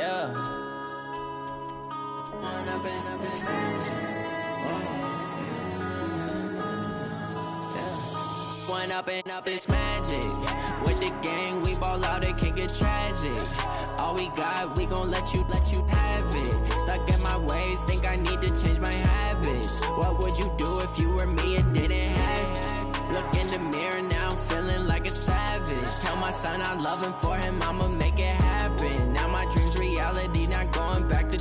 Yeah. When I've been this magic. When up this magic. With the gang, we ball out, it can get tragic. All we got, we gon' let you have it. Stuck in my ways, think I need to change my habits. What would you do if you were me and didn't have it? Look in the mirror, now I'm feeling like a savage. Tell my son I love him, for him I'ma make it happen. Now my dream's reality, not going back to.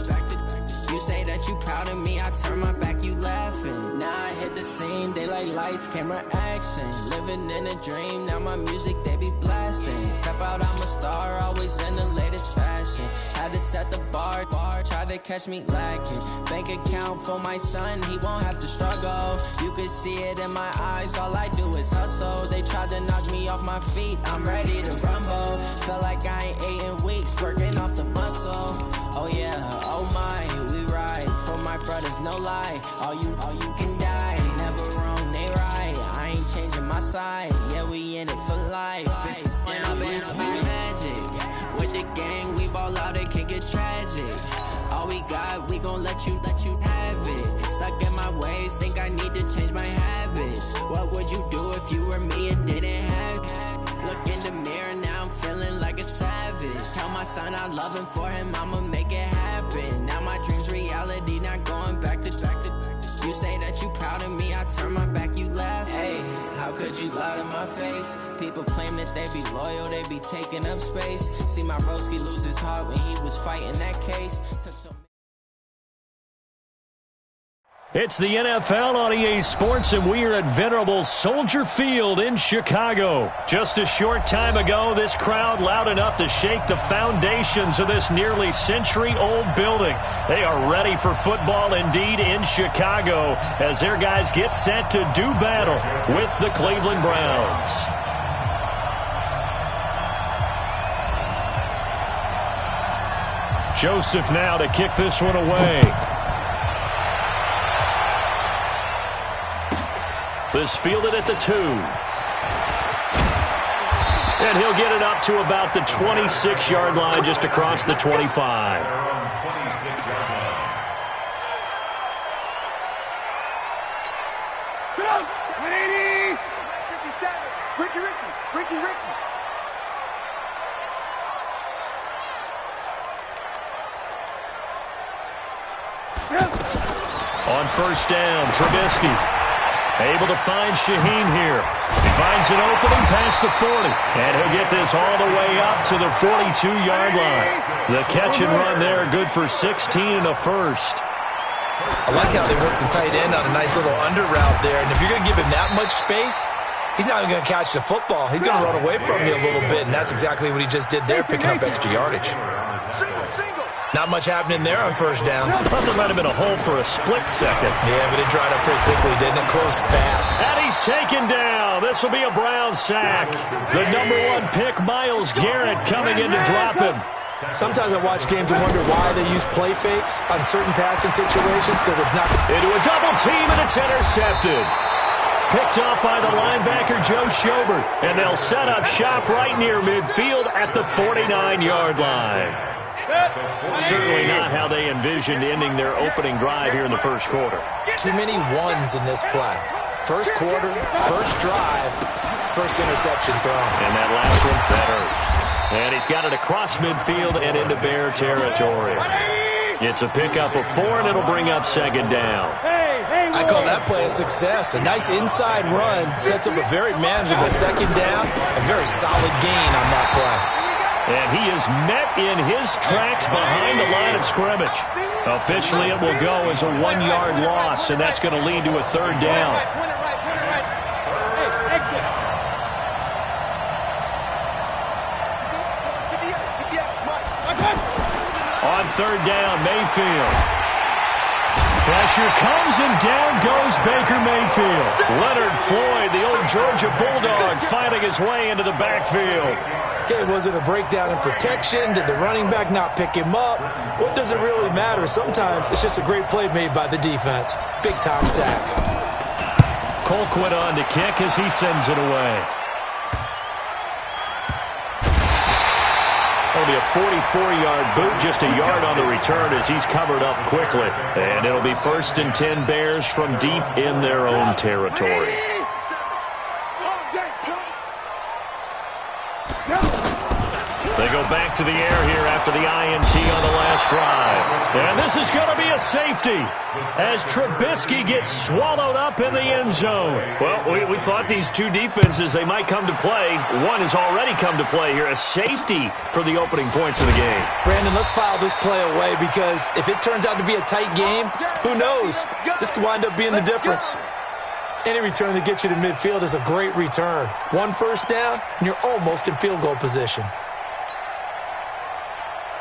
You say that you proud of me, I turn my back, you laughing. Now I hit the scene, daylight lights, camera action. Living in a dream, now my music, they be blasting. Step out, I'm a star, always in the latest fashion. Had to set the bar, try to catch me lacking. Bank account for my son, he won't have to struggle. You can see it in my eyes, all I do is hustle. They tried to knock me off my feet, I'm ready to rumble. Felt like I ain't ate in weeks, working off the muscle. Oh yeah, oh my, we ride for my brothers, no lie. All you can die, never wrong, they right. I ain't changing my side, yeah, we in it for life. When I've been magic, with the gang, we ball out, it can get tragic. All we got, we gon' let you have it. Stuck in my ways, think I need to change my habits. What would you do if you were me and didn't have it? Look in the mirror, now I'm feeling like a savage. Tell my son I love him, for him I'ma make it happen. Now my dream's reality, not going back to. You say that you proud of me, I turn my back, you laugh. Hey, how could you lie to my face? People claim that they be loyal, they be taking up space. See my broski lose his heart when he was fighting that case. It's the NFL on EA Sports, and we are at venerable Soldier Field in Chicago. Just a short time ago, this crowd loud enough to shake the foundations of this nearly century-old building. They are ready for football indeed in Chicago as their guys get set to do battle with the Cleveland Browns. Joseph now to kick this one away. This fielded at the 2. And he'll get it up to about the 26-yard line, just across the 25. Ricky. On first down, Trubisky. Able to find Shaheen here. He finds an opening past the 40. And he'll get this all the way up to the 42-yard line. The catch and run there, good for 16 and a first. I like how they worked the tight end on a nice little under route there. And if you're going to give him that much space, he's not even going to catch the football. He's going to run away from you a little bit, and that's exactly what he just did there, picking up extra yardage. Not much happening there on first down. I thought there might have been a hole for a split second. Yeah, but it dried up pretty quickly, didn't it? Closed fast. And he's taken down. This will be a Brown sack. The number 1 pick, Myles Garrett, coming in to drop him. Sometimes I watch games and wonder why they use play fakes on certain passing situations, because it's not. Into a double team, and it's intercepted. Picked up by the linebacker, Joe Schobert. And they'll set up shop right near midfield at the 49-yard line. Certainly not how they envisioned ending their opening drive here in the first quarter. Too many ones in this play. First quarter, first drive, first interception thrown. And that last one, that hurts. And he's got it across midfield and into Bear territory. It's a pickup of 4, and it'll bring up second down. I call that play a success. A nice inside run sets up a very manageable second down. A very solid gain on that play. And he is met in his tracks behind the line of scrimmage. Officially, it will go as a 1-yard loss, and that's going to lead to a third down. On third down, Mayfield. Pressure comes, and down goes Baker Mayfield. Leonard Floyd, the old Georgia Bulldog, fighting his way into the backfield. Okay, was it a breakdown in protection? Did the running back not pick him up? What does it really matter? Sometimes it's just a great play made by the defense. Big-time sack. Colquitt on to kick as he sends it away. A going to be a 44-yard boot, just a yard on the return as he's covered up quickly. And it'll be 1st and 10 Bears from deep in their own territory. They go back to the air here after the INT on the last drive. And this is going to be a safety as Trubisky gets swallowed up in the end zone. Well, we thought these two defenses, they might come to play. One has already come to play here, a safety for the opening points of the game. Brandon, let's file this play away because if it turns out to be a tight game, who knows? This could wind up being the difference. Any return that gets you to midfield is a great return. 1 first down, and you're almost in field goal position.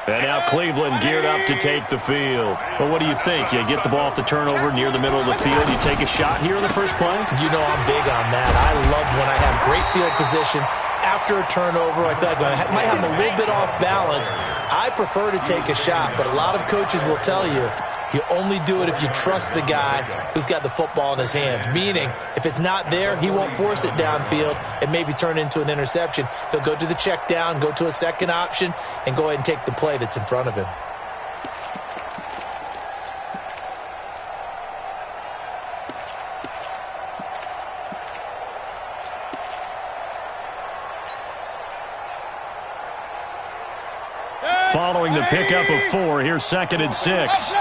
And now Cleveland geared up to take the field. Well, what do you think? You get the ball off the turnover near the middle of the field, you take a shot here in the first play? You know I'm big on that. I love when I have great field position. After a turnover, I feel like I might have a little bit off balance. I prefer to take a shot, but a lot of coaches will tell you, you only do it if you trust the guy who's got the football in his hands. Meaning, if it's not there, he won't force it downfield and maybe turn it into an interception. He'll go to the check down, go to a second option, and go ahead and take the play that's in front of him. Following the pickup of 4, here's 2nd and 6.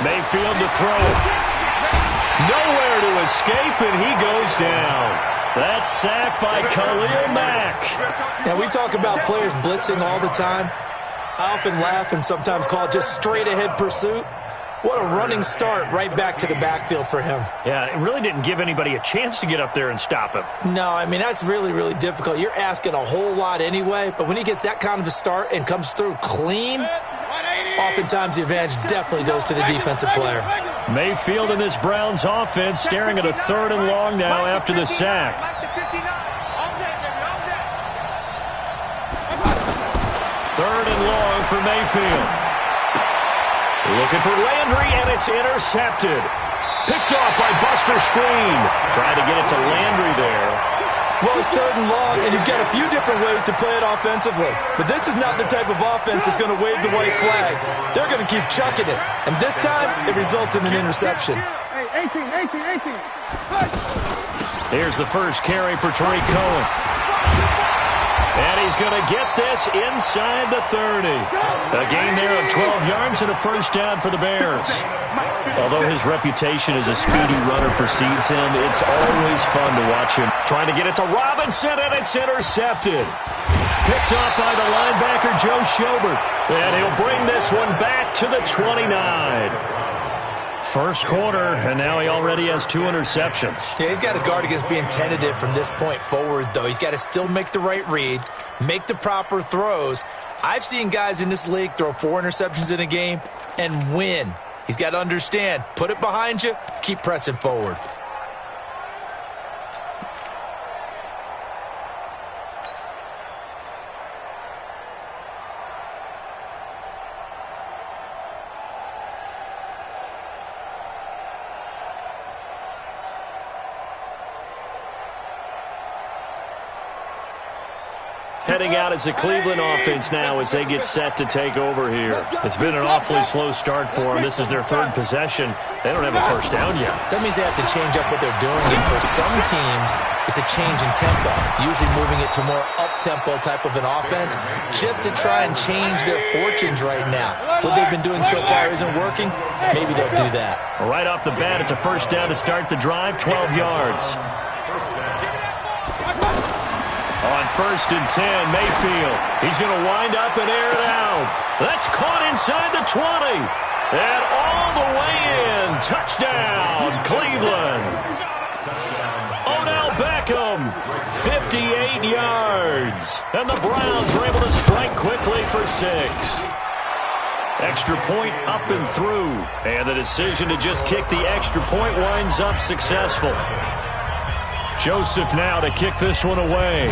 Mayfield to throw. Nowhere to escape, and he goes down. That's sacked by Khalil Mack. Now, we talk about players blitzing all the time. I often laugh and sometimes call it just straight-ahead pursuit. What a running start right back to the backfield for him. Yeah, it really didn't give anybody a chance to get up there and stop him. No, I mean, that's really, really difficult. You're asking a whole lot anyway, but when he gets that kind of a start and comes through clean, oftentimes the advantage definitely goes to the defensive player. Mayfield in this Browns offense staring at a 3rd and long now after the sack. 3rd and long for Mayfield. Looking for Landry, and it's intercepted. Picked off by Buster Screen. Trying to get it to Landry there. Well, it's 3rd and long, and you've got a few different ways to play it offensively. But this is not the type of offense that's going to wave the white flag. They're going to keep chucking it. And this time, it results in an interception. 18. Here's the first carry for Tariq Cohen. And he's going to get this inside the 30. A gain there of 12 yards and a first down for the Bears. Although his reputation as a speedy runner precedes him, it's always fun to watch him trying to get it to Robinson, and it's intercepted. Picked off by the linebacker, Joe Schobert. And he'll bring this one back to the 29. First quarter, and now he already has 2 interceptions. Yeah, he's got to guard against being tentative from this point forward, though. He's got to still make the right reads, make the proper throws. I've seen guys in this league throw 4 interceptions in a game and win. He's got to understand, put it behind you, keep pressing forward. Heading out as the Cleveland offense now as they get set to take over here. It's been an awfully slow start for them. This is their 3rd possession. They don't have a first down yet. So that means they have to change up what they're doing. And for some teams, it's a change in tempo, usually moving it to more up-tempo type of an offense just to try and change their fortunes right now. What they've been doing so far isn't working. Maybe they'll do that. Right off the bat, it's a first down to start the drive, 12 yards. On 1st and 10, Mayfield. He's going to wind up and air it out. That's caught inside the 20. And all the way in. Touchdown, Cleveland. Odell Beckham, 58 yards. And the Browns are able to strike quickly for 6. Extra point up and through. And the decision to just kick the extra point winds up successful. Joseph now to kick this one away.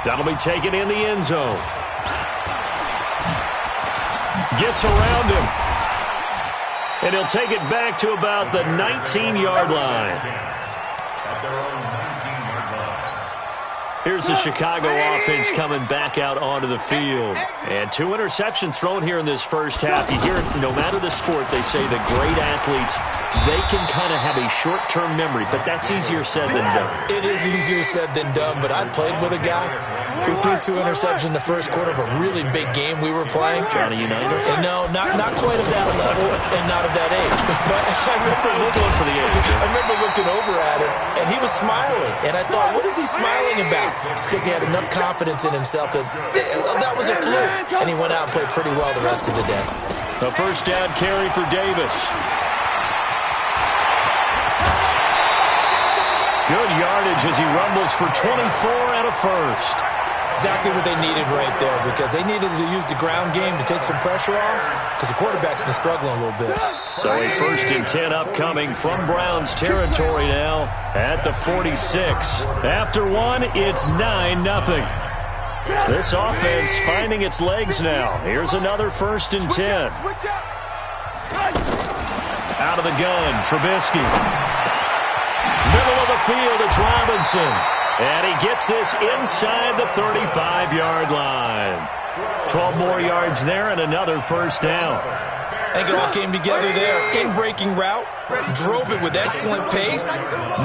That'll be taken in the end zone. Gets around him. And he'll take it back to about the 19-yard line. Here's the Chicago offense coming back out onto the field. And 2 interceptions thrown here in this first half. You hear it, no matter the sport, they say the great athletes, they can kind of have a short-term memory, but that's easier said than done. It is easier said than done, but I played with a guy who threw 2 interceptions in the first quarter of a really big game we were playing. Johnny Unitas? And no, not quite of that level and not of that age. But I remember looking over at him, and he was smiling. And I thought, what is he smiling about? It's because he had enough confidence in himself that was a fluke. And he went out and played pretty well the rest of the day. A first down carry for Davis. Good yardage as he rumbles for 24 and a first. Exactly what they needed right there, because they needed to use the ground game to take some pressure off, because the quarterback's been struggling a little bit. So a 1st and 10 upcoming from Browns territory now at the 46. After 1, it's 9-0. This offense finding its legs now. Here's another 1st and 10. Out of the gun, Trubisky. Middle of the field, it's Robinson. And he gets this inside the 35-yard line. 12 more yards there and another first down. I think it all came together there. In-breaking route, drove it with excellent pace.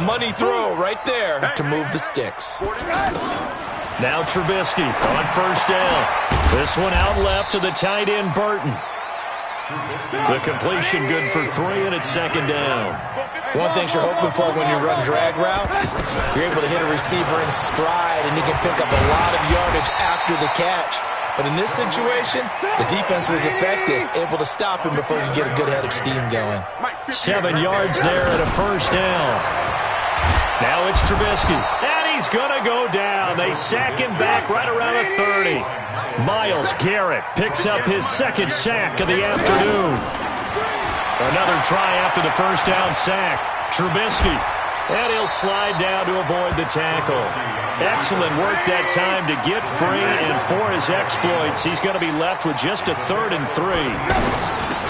Money throw right there to move the sticks. Now Trubisky on first down. This one out left to the tight end, Burton. The completion good for 3, and it's 2nd down. One thing you're hoping for when you run drag routes, you're able to hit a receiver in stride, and he can pick up a lot of yardage after the catch. But in this situation, the defense was effective, able to stop him before he could get a good head of steam going. 7 yards there at a first down. Now it's Trubisky, and he's going to go down. They sack him back right around the 30. Myles Garrett picks up his 2nd sack of the afternoon. Another try after the first down sack. Trubisky, and he'll slide down to avoid the tackle. Excellent work that time to get free, and for his exploits, he's going to be left with just a 3rd and 3.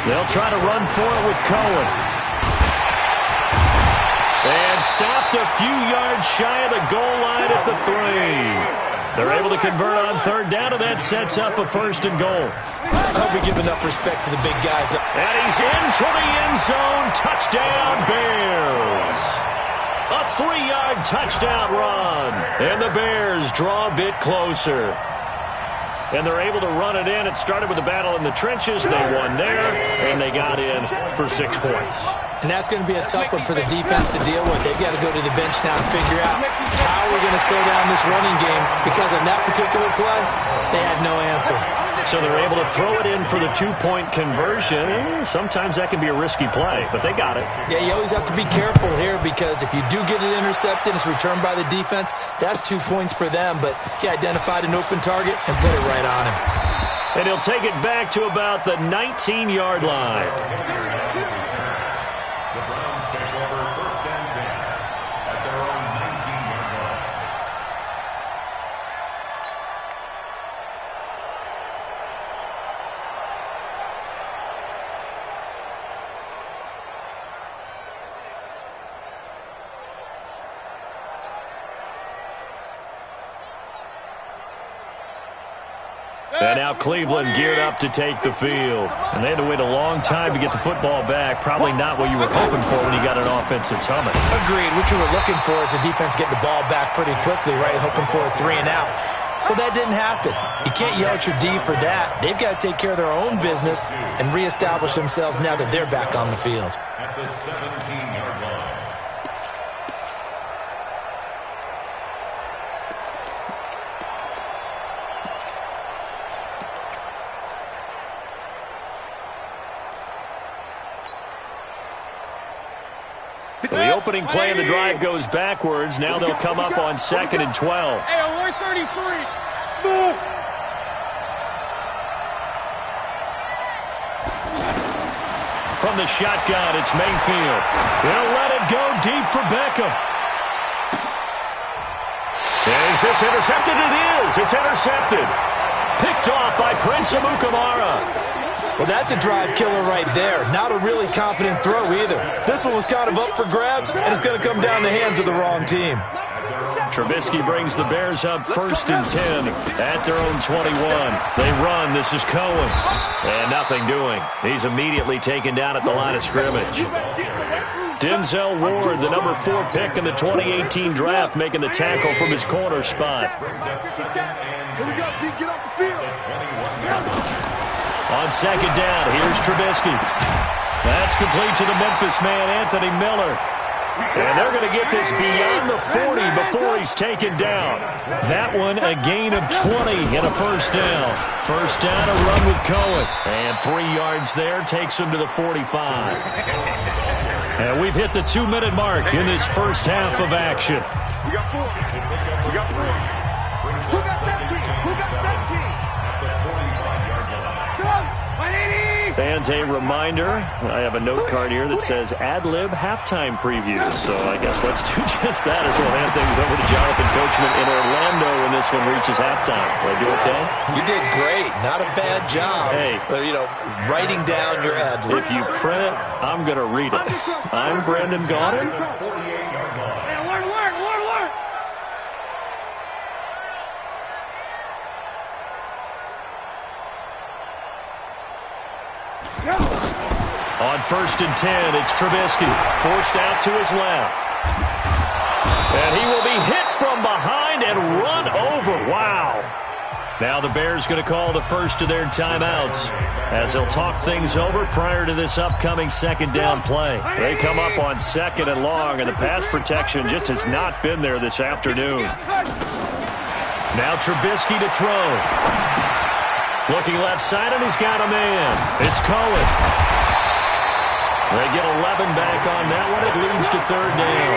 They'll try to run for it with Cohen. And stopped a few yards shy of the goal line at the 3. They're able to convert on 3rd down, and that sets up a 1st and goal. I hope we give enough respect to the big guys. And he's into the end zone. Touchdown, Bears. A 3-yard touchdown run. And the Bears draw a bit closer. And they're able to run it in. It started with a battle in the trenches. They won there, and they got in for 6 points. And that's going to be a tough one for the defense to deal with. They've got to go to the bench now and figure out how we're going to slow down this running game, because on that particular play, they had no answer. So they're able to throw it in for the 2-point conversion. Sometimes that can be a risky play, but they got it. Yeah, you always have to be careful here, because if you do get it intercepted, it's returned by the defense, that's 2 points for them. But he identified an open target and put it right on him. And he'll take it back to about the 19-yard line. And now Cleveland geared up to take the field. And they had to wait a long time to get the football back. Probably not what you were hoping for when you got an offense that's humming. Agreed. What you were looking for is the defense getting the ball back pretty quickly, right? Hoping for a 3 and out. So that didn't happen. You can't yell at your D for that. They've got to take care of their own business and reestablish themselves now that they're back on the field. At the 17-yard line. So the opening play of the drive goes backwards. Now they'll come up on 2nd and 12. Hey, 133. Smooth. From the shotgun, it's Mayfield. They'll let it go deep for Beckham. Is this intercepted? It is. It's intercepted. Picked off by Prince Amukamara. Well, that's a drive killer right there. Not a really confident throw either. This one was kind of up for grabs, and it's going to come down the hands of the wrong team. Trubisky brings the Bears up 1st and 10 at their own 21. They run. This is Cohen. And nothing doing. He's immediately taken down at the line of scrimmage. Denzel Ward, the number 4 pick in the 2018 draft, making the tackle from his corner spot. On 2nd down, here's Trubisky. That's complete to the Memphis man, Anthony Miller. And they're going to get this beyond the 40 before he's taken down. That one, a gain of 20 and a 1st down. 1st down, a run with Cohen. And 3 yards there takes him to the 45. And we've hit the 2-minute mark in this first half of action. We got 4. We got 4. Who got 17? Who got 17? Fans, a reminder, I have a note card here that says ad-lib halftime previews. So I guess let's do just that as we'll hand things over to Jonathan Coachman in Orlando when this one reaches halftime. Did I do okay? You did great. Not a bad job. Hey. Writing down your ad-libs. If you print it, I'm going to read it. I'm Brandon Gaudin. On 1st and 10, it's Trubisky. Forced out to his left. And he will be hit from behind and run over. Wow. Now the Bears going to call the first of their timeouts as they'll talk things over prior to this upcoming 2nd down play. They come up on 2nd and long, and the pass protection just has not been there this afternoon. Now Trubisky to throw. Looking left side, and he's got a man. It's Cohen. They get 11 back on that one. It leads to 3rd down.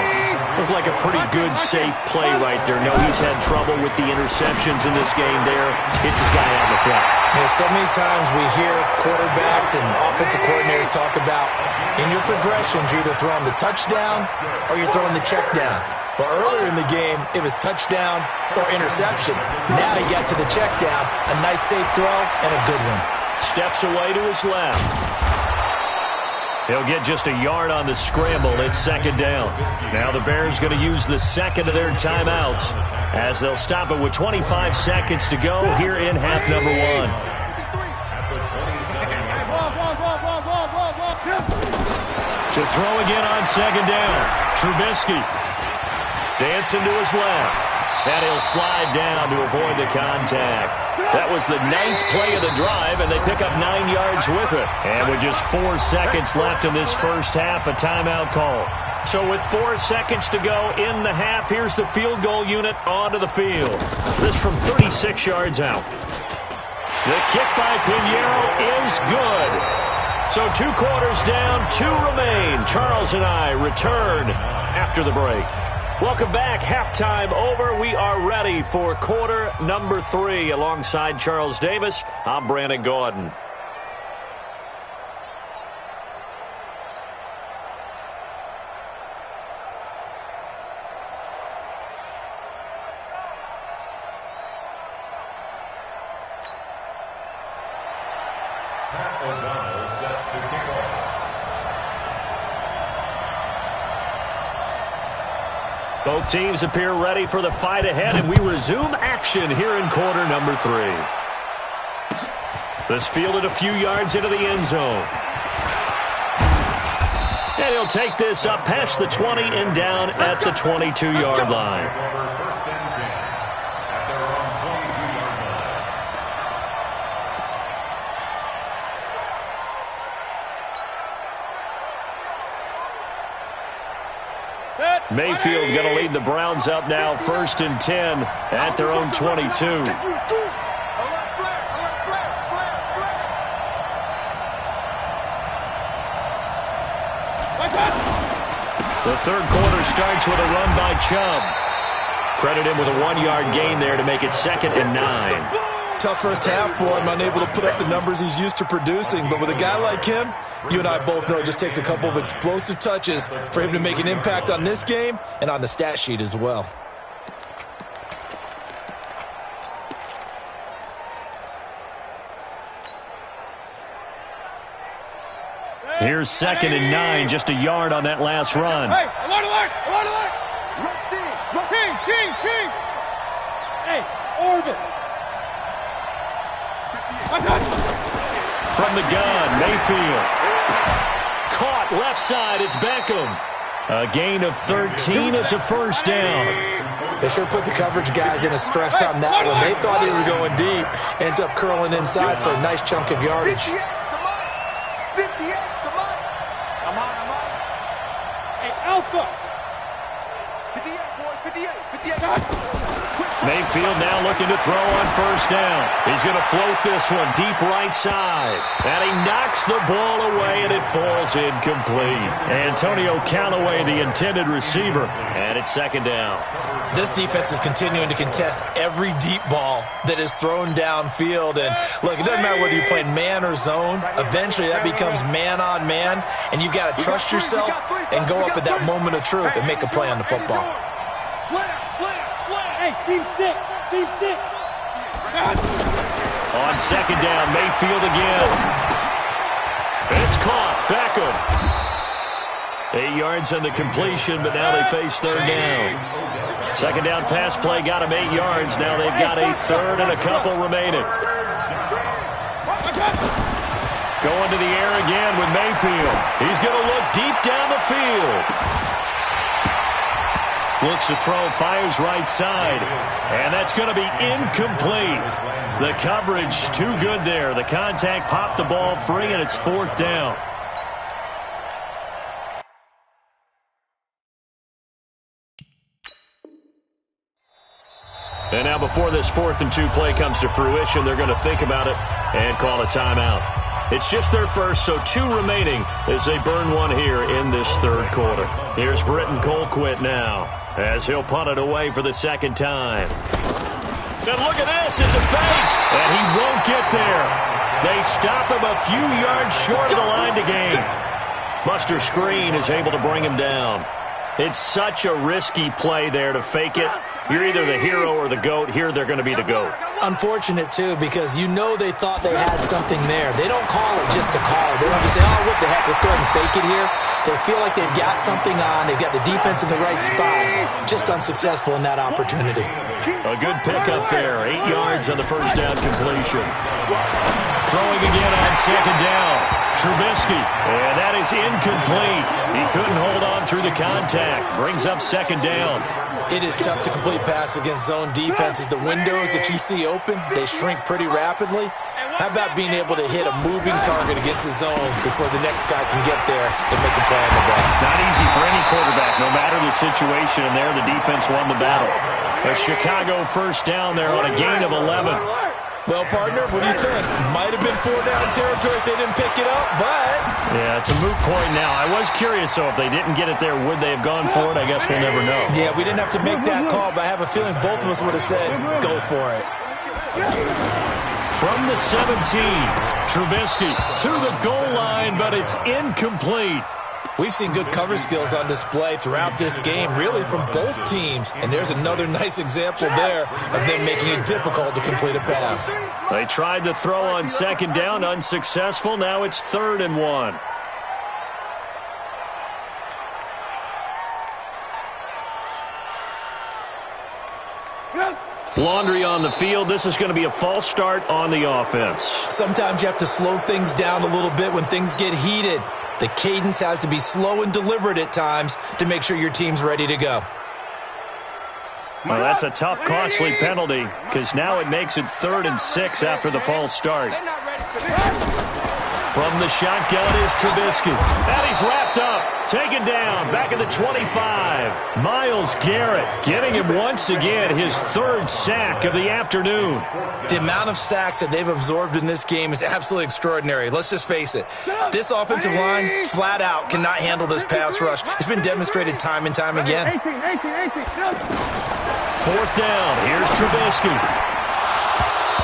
Looked like a pretty good, safe play right there. No, he's had trouble with the interceptions in this game there. Hits his guy out in the front. So many times we hear quarterbacks and offensive coordinators talk about in your progressions, you're either throwing the touchdown or you're throwing the check down. But earlier in the game, it was touchdown or interception. Now he got to the check down, a nice safe throw, and a good one. Steps away to his left. He'll get just a yard on the scramble. It's 2nd down. Now the Bears going to use the 2nd of their timeouts as they'll stop it with 25 seconds to go here in half number 1. To throw again on 2nd down. Trubisky dancing to his left. And he'll slide down to avoid the contact. That was the 9th play of the drive, and they pick up 9 yards with it. And with just 4 seconds left in this first half, a timeout call. So with 4 seconds to go in the half, here's the field goal unit onto the field. This from 36 yards out. The kick by Pinheiro is good. So 2 quarters down, 2 remain. Charles and I return after the break. Welcome back. Halftime over. We are ready for quarter number 3. Alongside Charles Davis, I'm Brandon Gaudin. Both teams appear ready for the fight ahead, and we resume action here in quarter number 3. This fielded a few yards into the end zone. And he'll take this up past the 20 and down at the 22-yard line. Mayfield going to lead the Browns up now, 1st and 10 at their own 22. The 3rd quarter starts with a run by Chubb. Credit him with a 1-yard gain there to make it 2nd and 9. Tough first half for him, unable to put up the numbers he's used to producing. But with a guy like him, you and I both know it just takes a couple of explosive touches for him to make an impact on this game and on the stat sheet as well. Here's 2nd and 9, just a yard on that last run. Hey, alert! King! Hey, orbit! From the gun, Mayfield. Caught left side, it's Beckham. A gain of 13, it's a first down. They sure put the coverage guys in a stress on that one. They thought he was going deep. Ends up curling inside for a nice chunk of yardage. 58, come on. Hey, Alpha! 58, boys, 58. Mayfield now looking to throw on first down. He's going to float this one deep right side. And he knocks the ball away, and it falls incomplete. Antonio Callaway, the intended receiver, and it's 2nd down. This defense is continuing to contest every deep ball that is thrown downfield. And, look, it doesn't matter whether you're playing man or zone. Eventually, that becomes man on man, and you've got to trust yourself and go up at that moment of truth and make a play on the football. Slam. Hey, team 6. On 2nd down, Mayfield again. It's caught. Beckham. 8 yards on the completion, but now they face 3rd down. 2nd down pass play got them 8 yards. Now they've got a 3rd and a couple remaining. Going to the air again with Mayfield. He's going to look deep down the field. Looks to throw, fires right side. And that's going to be incomplete. The coverage too good there. The contact popped the ball free, and it's 4th down. And now before this 4th and 2 play comes to fruition, they're going to think about it and call a timeout. It's just their first, so 2 remaining as they burn one here in this 3rd quarter. Here's Britton Colquitt now as he'll punt it away for the 2nd time. And look at this, it's a fake, and he won't get there. They stop him a few yards short of the line to gain. Buster Screen is able to bring him down. It's such a risky play there to fake it. You're either the hero or the GOAT. Here they're going to be the GOAT. Unfortunate, too, because you know they thought they had something there. They don't call it just to call it. They don't just say, oh, what the heck, let's go ahead and fake it here. They feel like they've got something on. They've got the defense in the right spot. Just unsuccessful in that opportunity. A good pickup there. 8 yards on the first down completion. Throwing again on 2nd down. Trubisky. And that is incomplete. He couldn't hold on through the contact. Brings up 2nd down. It is tough to complete pass against zone defenses. The windows that you see open, they shrink pretty rapidly. How about being able to hit a moving target against a zone before the next guy can get there and make a play on the ball? Not easy for any quarterback, no matter the situation. And there, the defense won the battle. A Chicago first down there on a gain of 11. Well, partner, what do you think? Might have been 4-down territory if they didn't pick it up, but... Yeah, it's a moot point now. I was curious, though, if they didn't get it there, would they have gone for it? I guess we'll never know. Yeah, we didn't have to make that call, but I have a feeling both of us would have said, go for it. From the 17, Trubisky to the goal line, but it's incomplete. We've seen good cover skills on display throughout this game, really from both teams. And there's another nice example there of them making it difficult to complete a pass. They tried to throw on 2nd down, unsuccessful. Now it's 3rd and 1. Laundry on the field. This is going to be a false start on the offense. Sometimes you have to slow things down a little bit when things get heated. The cadence has to be slow and deliberate at times to make sure your team's ready to go. Well, that's a tough, costly penalty because now it makes it 3rd and 6 after the false start. From the shotgun is Trubisky. And he's wrapped up, taken down, back at the 25. Myles Garrett getting him once again his 3rd sack of the afternoon. The amount of sacks that they've absorbed in this game is absolutely extraordinary. Let's just face it. This offensive line, flat out, cannot handle this pass rush. It's been demonstrated time and time again. 4th down. Here's Trubisky.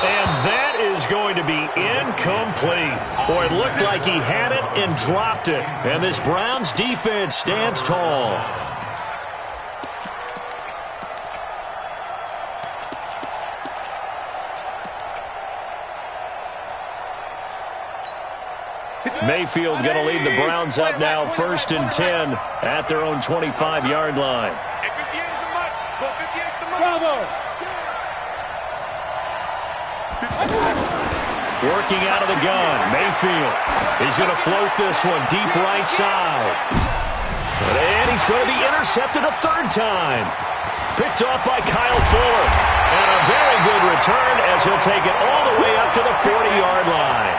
And that is going to be incomplete. Boy, it looked like he had it and dropped it. And this Browns defense stands tall. Mayfield going to lead the Browns up now, 1st and 10 at their own 25-yard line. Working out of the gun, Mayfield. He's going to float this one deep right side. And he's going to be intercepted a 3rd time. Picked off by Kyle Fuller. And a very good return as he'll take it all the way up to the 40-yard line.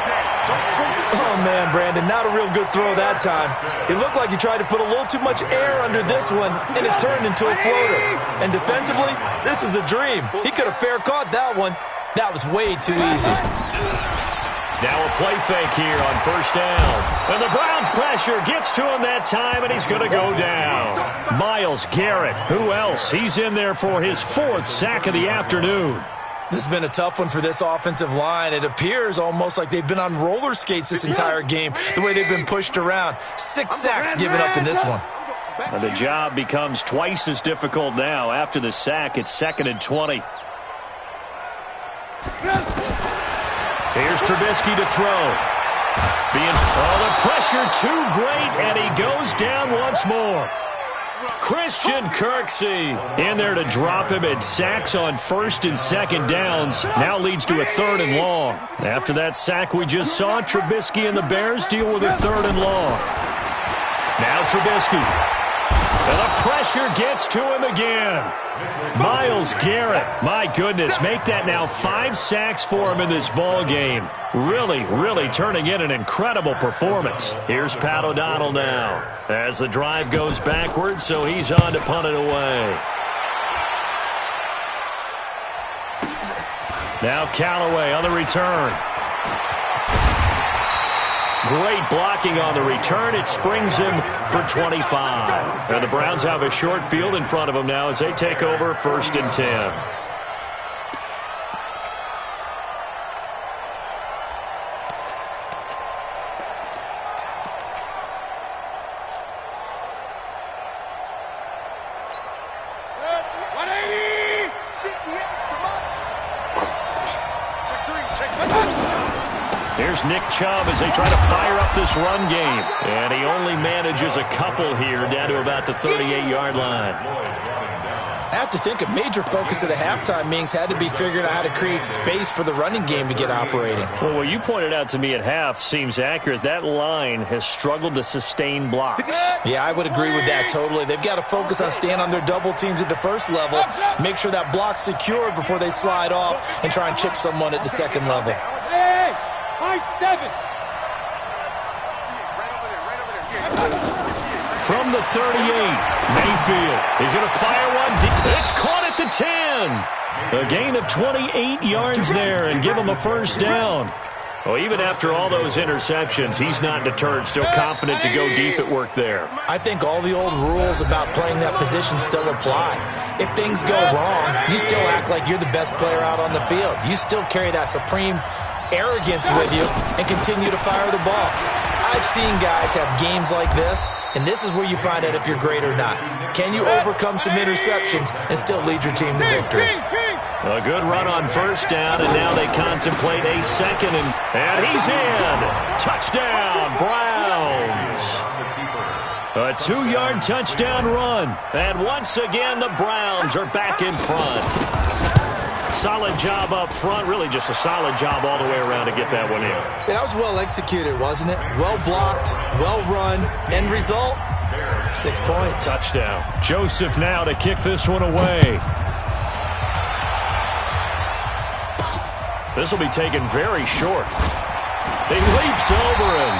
Oh, man, Brandon, not a real good throw that time. It looked like he tried to put a little too much air under this one, and it turned into a floater. And defensively, this is a dream. He could have fair caught that one. That was way too easy. Now a play fake here on 1st down. And the Browns pressure gets to him that time, and he's going to go down. Myles Garrett, who else? He's in there for his 4th sack of the afternoon. This has been a tough one for this offensive line. It appears almost like they've been on roller skates this entire game, the way they've been pushed around. 6 sacks given up in this one. And the job becomes twice as difficult now. After the sack, it's 2nd and 20. Here's Trubisky to throw. The pressure too great, and he goes down once more. Christian Kirksey in there to drop him. It sacks on 1st and 2nd downs. Now leads to a 3rd and long. After that sack we just saw, Trubisky and the Bears deal with a 3rd and long. Now Trubisky. And the pressure gets to him again. Myles Garrett, my goodness, make that now 5 sacks for him in this ball game. Really, really turning in an incredible performance. Here's Pat O'Donnell now as the drive goes backwards, so he's on to punt it away. Now Callaway on the return. Great blocking on the return. It springs him for 25. And the Browns have a short field in front of them now as they take over 1st and 10. Here's Nick Chubb as they try to fire up this run game. And he only manages a couple here down to about the 38-yard line. I have to think a major focus of the halftime meetings had to be figuring out how to create space for the running game to get operating. Well, what you pointed out to me at half seems accurate. That line has struggled to sustain blocks. Yeah, I would agree with that totally. They've got to focus on staying on their double teams at the 1st level, make sure that block's secure before they slide off and try and chip someone at the 2nd level. From the 38, Mayfield is going to fire one deep. It's caught at the 10. A gain of 28 yards there and give him a 1st down. Well, even after all those interceptions, he's not deterred, still confident to go deep at work there. I think all the old rules about playing that position still apply. If things go wrong, you still act like you're the best player out on the field. You still carry that supreme arrogance with you and continue to fire the ball. I've seen guys have games like this, and this is where you find out if you're great or not. Can you overcome some interceptions and still lead your team to victory? A good run on 1st down, and now they contemplate a 2nd, and he's in. Touchdown, Browns. A 2-yard touchdown run, and once again the Browns are back in front. Solid job up front, really just a solid job all the way around to get that one in. Yeah, that was well executed, wasn't it? Well blocked, well run, end result, 6 points. Touchdown. Joseph now to kick this one away. This will be taken very short. He leaps over him.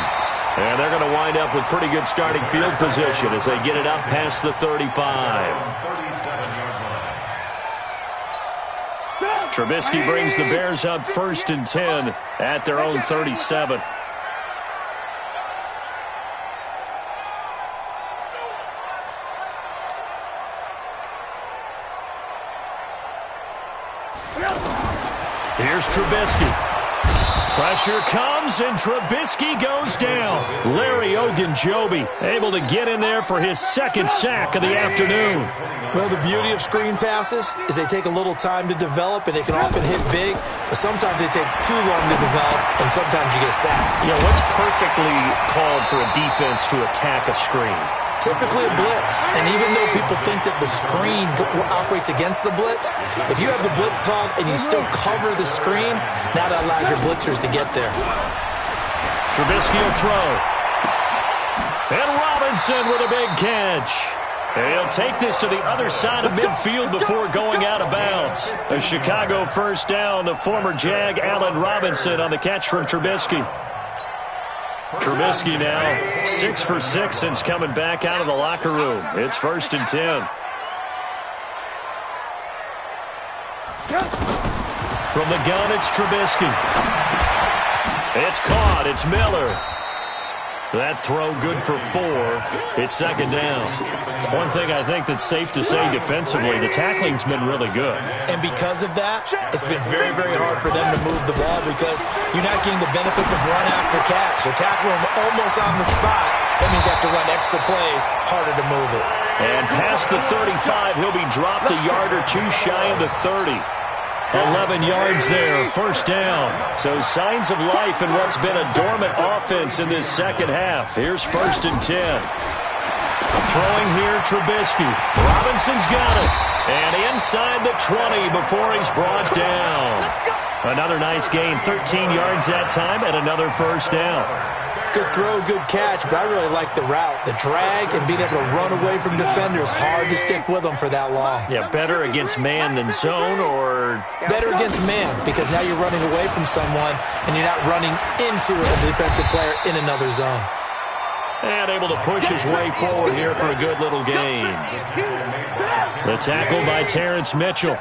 And they're going to wind up with pretty good starting field position as they get it up past the 35. Trubisky brings the Bears up 1st and 10 at their own 37. Here's Trubisky. Pressure comes, and Trubisky goes down. Larry Ogunjobi able to get in there for his second sack of the afternoon. Well, the beauty of screen passes is they take a little time to develop, and they can often hit big, but sometimes they take too long to develop, and sometimes you get sacked. Yeah, what's perfectly called for a defense to attack a screen? Typically a blitz, and even though people think that the screen operates against the blitz, if you have the blitz called and you still cover the screen, now that allows your blitzers to get there. Trubisky will throw. And Robinson with a big catch. And he'll take this to the other side of midfield before going out of bounds. A Chicago first down to former Jag Allen Robinson on the catch from Trubisky. Trubisky now 6 for 6 since coming back out of the locker room. It's 1st and 10. From the gun, it's Trubisky. It's caught. It's Miller. That throw good for 4. It's 2nd down. One thing I think that's safe to say defensively, the tackling's been really good. And because of that, it's been very, very hard for them to move the ball because you're not getting the benefits of run after catch. They're tackling them almost on the spot. That means you have to run extra plays, harder to move it. And past the 35, he'll be dropped a yard or two shy of the 30. 11 yards there, 1st down. So signs of life in what's been a dormant offense in this second half. Here's 1st and 10. Throwing here, Trubisky. Robinson's got it. And inside the 20 before he's brought down. Another nice gain, 13 yards that time, and another 1st down. Good throw, good catch, but I really like the route. The drag and being able to run away from defenders, hard to stick with them for that long. Yeah, better against man than zone, or? Better against man, because now you're running away from someone and you're not running into a defensive player in another zone. And able to push his way forward here for a good little gain. The tackle by Terrence Mitchell.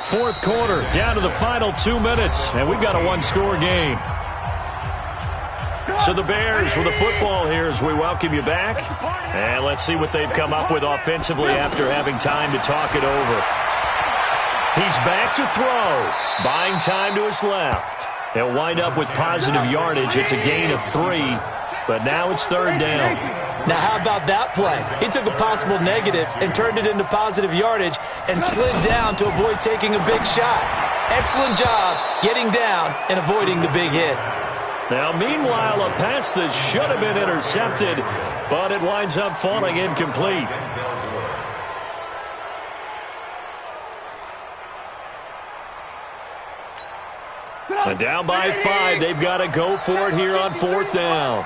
4th quarter, down to the final 2 minutes, and we've got a one-score game. So the Bears with the football here as we welcome you back. And let's see what they've come up with offensively after having time to talk it over. He's back to throw. Buying time to his left. He'll wind up with positive yardage. It's a gain of 3, but now it's 3rd down. Now how about that play? He took a possible negative and turned it into positive yardage and slid down to avoid taking a big shot. Excellent job getting down and avoiding the big hit. Now, meanwhile, a pass that should have been intercepted, but it winds up falling incomplete. And down by 5, they've got to go for it here on 4th down.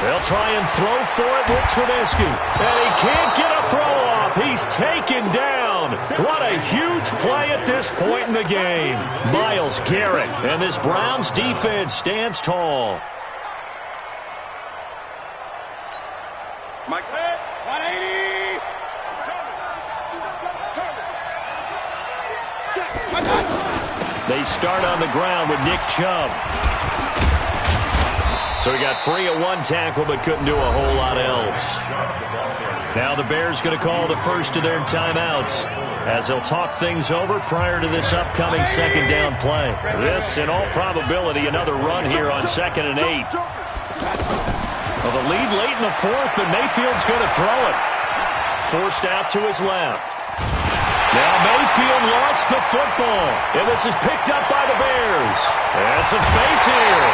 They'll try and throw for it with Trubisky. And he can't get a throw off. He's taken down. What a huge play at this point in the game. Myles Garrett. And this Browns defense stands tall. Mike. 180. They start on the ground with Nick Chubb. So he got free of one tackle but couldn't do a whole lot else. Now the Bears going to call the first of their timeouts as they'll talk things over prior to this upcoming 2nd down play. This, in all probability, another run here on 2nd and 8. Well, the lead late in the 4th, but Mayfield's going to throw it. Forced out to his left. Now Mayfield lost the football, and this is picked up by the Bears. And some space here.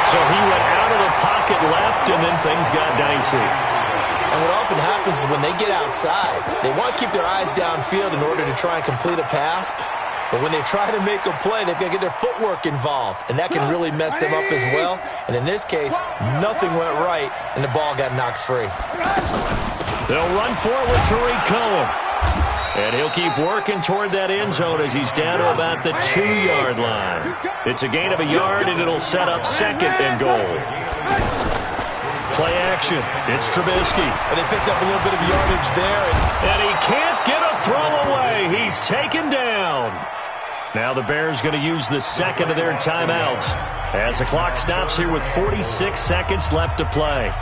So he went out of the pocket left, and then things got dicey. And what often happens is when they get outside, they want to keep their eyes downfield in order to try and complete a pass. But when they try to make a play, they've got to get their footwork involved, and that can really mess them up as well. And in this case, nothing went right, and the ball got knocked free. They'll run forward to Tariq Cohen. And he'll keep working toward that end zone as he's down to about the 2-yard line. It's a gain of a yard, and it'll set up 2nd and goal. Play action. It's Trubisky. And they picked up a little bit of yardage there. And he can't get a throw away. He's taken down. Now the Bears going to use the 2nd of their timeouts as the clock stops here with 46 seconds left to play.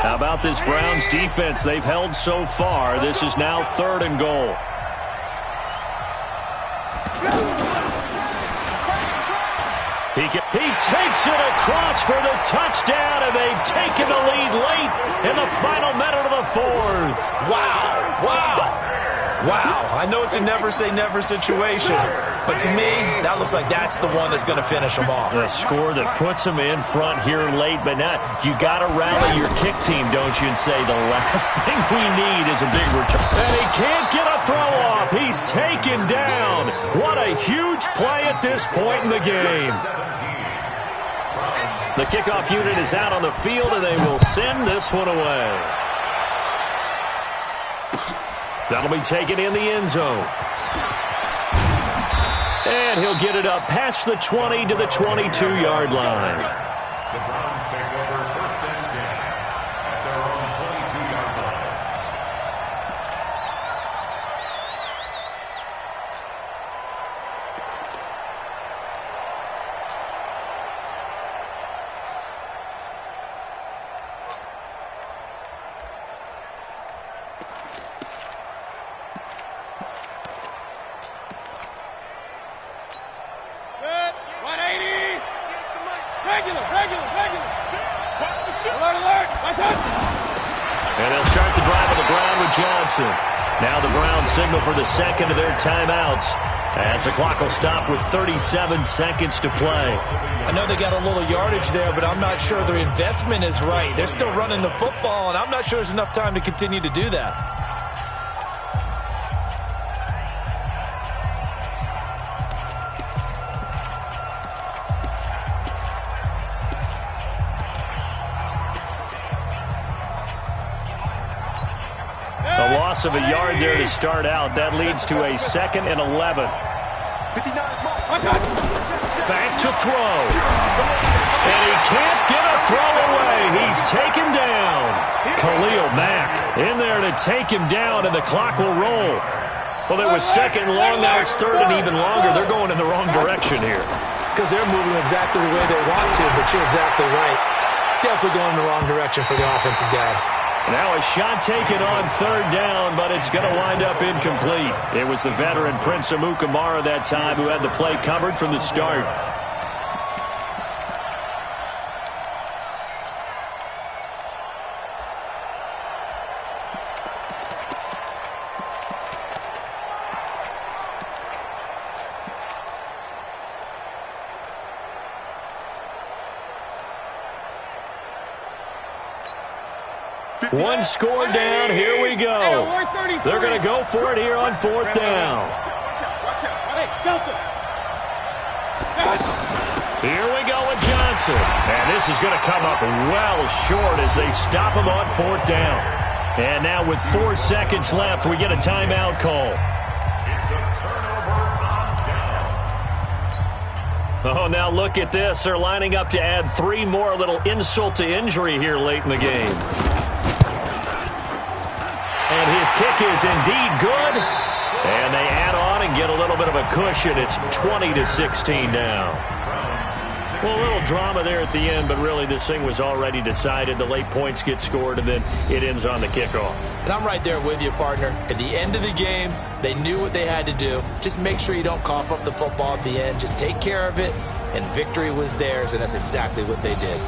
How about this Browns defense? They've held so far. This is now 3rd and goal. He takes it across for the touchdown, and they've taken the lead late in the final minute of the fourth. Wow. Wow. Wow. I know it's a never-say-never situation, but to me, that looks like that's the one that's going to finish them off. The score that puts them in front here late, but now you got to rally your kick team, don't you, and say the last thing we need is a big return. And he can't get a throw off. He's taken down. What a huge play at this point in the game. The kickoff unit is out on the field, and they will send this one away. That'll be taken in the end zone. And he'll get it up past the 20 to the 22-yard line. The Browns take over 1st and 10 at their own 22-yard line. And they'll start the drive on the ground with Johnson. Now the Browns signal for the second of their timeouts as the clock will stop with 37 seconds to play. I know they got a little yardage there, but I'm not sure their investment is right. They're still running the football, and I'm not sure there's enough time to continue to do that. A loss of a yard there to start out. That leads to a 2nd and 11. Back to throw. And he can't get a throw away. He's taken down. Khalil Mack in there to take him down, and the clock will roll. Well, it was 2nd and long. Now it's 3rd and even longer. They're going in the wrong direction here. Because they're moving exactly the way they want to, but you're exactly right. Definitely going in the wrong direction for the offensive guys. Now a shot taken on 3rd down, but it's going to wind up incomplete. It was the veteran Prince Amukamara that time who had the play covered from the start. One score down. Here we go. They're going to go for it here on 4th down. Here we go with Johnson. And this is going to come up well short as they stop him on 4th down. And now with 4 seconds left, we get a timeout call. It's a turnover on downs. Oh, now look at this. They're lining up to add 3 more, a little insult to injury here late in the game. And his kick is indeed good. And they add on and get a little bit of a cushion. It's 20-16 now. Well, a little drama there at the end, but really this thing was already decided. The late points get scored, and then it ends on the kickoff. And I'm right there with you, partner. At the end of the game, they knew what they had to do. Just make sure you don't cough up the football at the end. Just take care of it, and victory was theirs, and that's exactly what they did.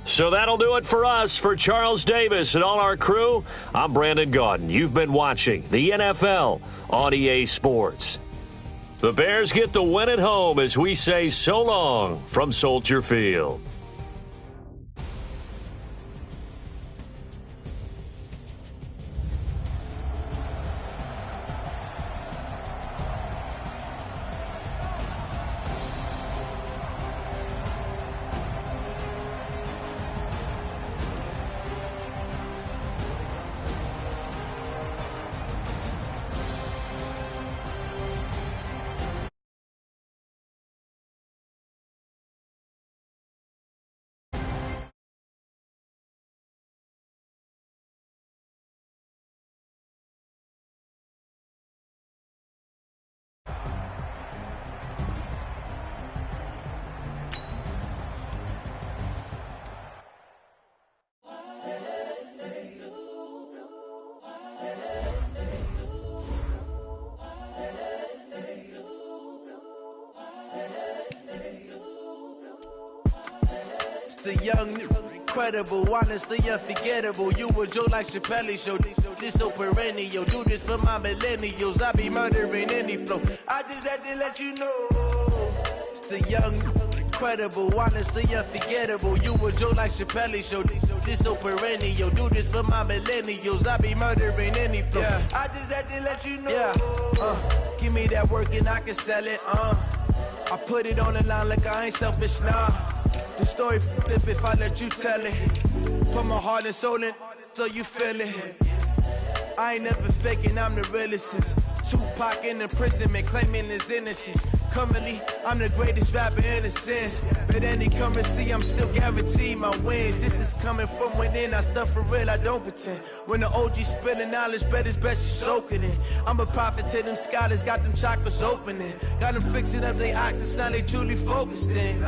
So that'll do it for us. For Charles Davis and all our crew, I'm Brandon Gaudin. You've been watching the NFL on EA Sports. The Bears get the win at home as we say so long from Soldier Field. The young, incredible, honestly unforgettable. You a Joe like Chappelle show. This so perennial. Do this for my millennials. I be murdering any flow. I just had to let you know. It's the young, incredible, honestly unforgettable. You a Joe like Chappelle show. This so perennial. Do this for my millennials. I be murdering any flow. Yeah. I just had to let you know. Yeah. Give me that work and I can sell it. I put it on the line like I ain't selfish, nah. The story flip if I let you tell it. Put my heart and soul in so you feel it. I ain't never faking, I'm the realest since Tupac in imprisonment, claiming his innocence. Currently, I'm the greatest rapper in a sense. But any currency, I'm still guaranteed my wins. This is coming from within, I stuff for real, I don't pretend. When the OG spilling knowledge, bet it's best you soak it in. I'm a prophet to them scholars, got them chakras opening. Got them fixing up they octaves, now they truly focused in.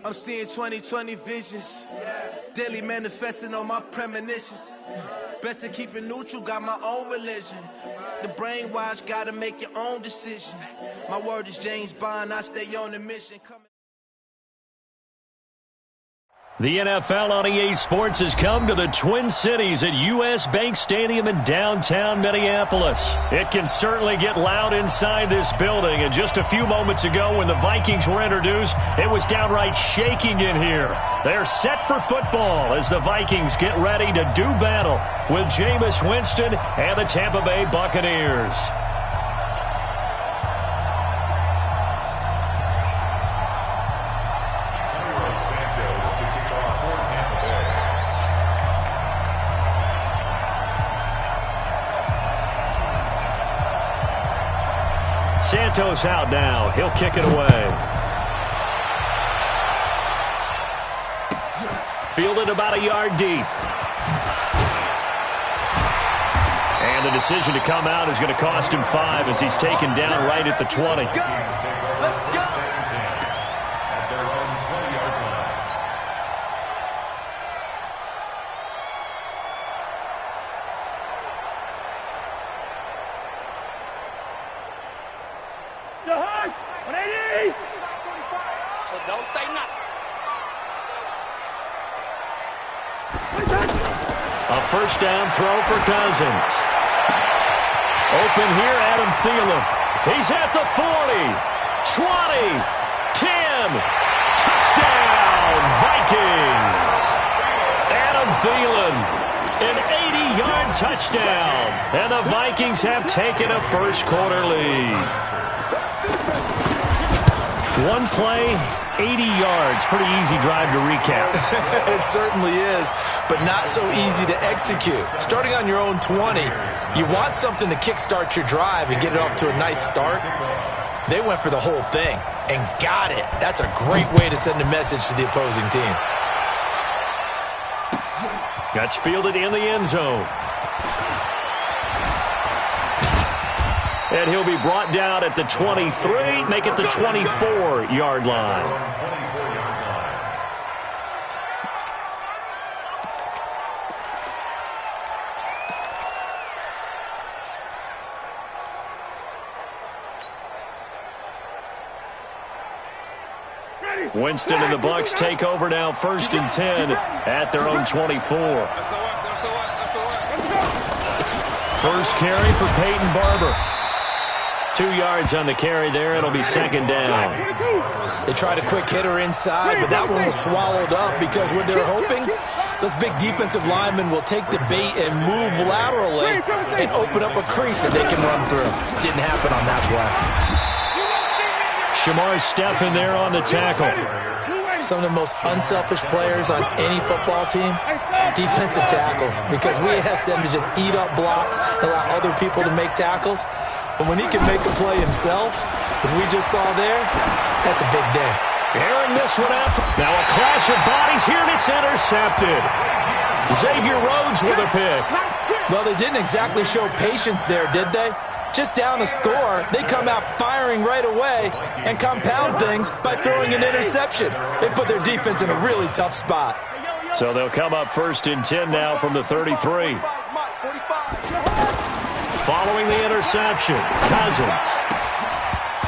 I'm seeing 2020 visions. Daily manifesting on my premonitions. Best to keep it neutral, got my own religion. The brainwash, gotta make your own decision. My word is James Bond, I stay on the mission. The NFL on EA Sports has come to the Twin Cities at U.S. Bank Stadium in downtown Minneapolis. It can certainly get loud inside this building, and just a few moments ago when the Vikings were introduced, it was downright shaking in here. They're set for football as the Vikings get ready to do battle with Jameis Winston and the Tampa Bay Buccaneers. Santos out now. He'll kick it away. Fielded about a yard deep. And the decision to come out is going to cost him 5 as he's taken down right at the 20. Don't say nothing. A first down throw for Cousins. Open here, Adam Thielen. He's at the 40, 20, 10. Touchdown, Vikings. Adam Thielen, an 80-yard touchdown. And the Vikings have taken a first-quarter lead. One play, 80 yards. Pretty easy drive to recap. It certainly is, but not so easy to execute. Starting on your own 20, you want something to kickstart your drive and get it off to a nice start. They went for the whole thing and got it. That's a great way to send a message to the opposing team. That's fielded in the end zone. And he'll be brought down at the 23, make it the 24-yard line. Winston and the Bucs take over now, 1st and 10 at their own 24. First carry for Peyton Barber. 2 yards on the carry there. It'll be 2nd down. They tried a quick hitter inside, but that one was swallowed up because what they're hoping, those big defensive linemen will take the bait and move laterally and open up a crease that they can run through. Didn't happen on that play. Shamar Stephen there on the tackle. Some of the most unselfish players on any football team, defensive tackles, because we ask them to just eat up blocks, allow other people to make tackles. But when he can make a play himself, as we just saw there, that's a big day. Airing this one out. Now a clash of bodies here, and it's intercepted. Xavier Rhodes with a pick. Well, they didn't exactly show patience there, did they? Just down a score, they come out firing right away and compound things by throwing an interception. They put their defense in a really tough spot. So they'll come up 1st and 10 now from the 33. Following the interception, Cousins.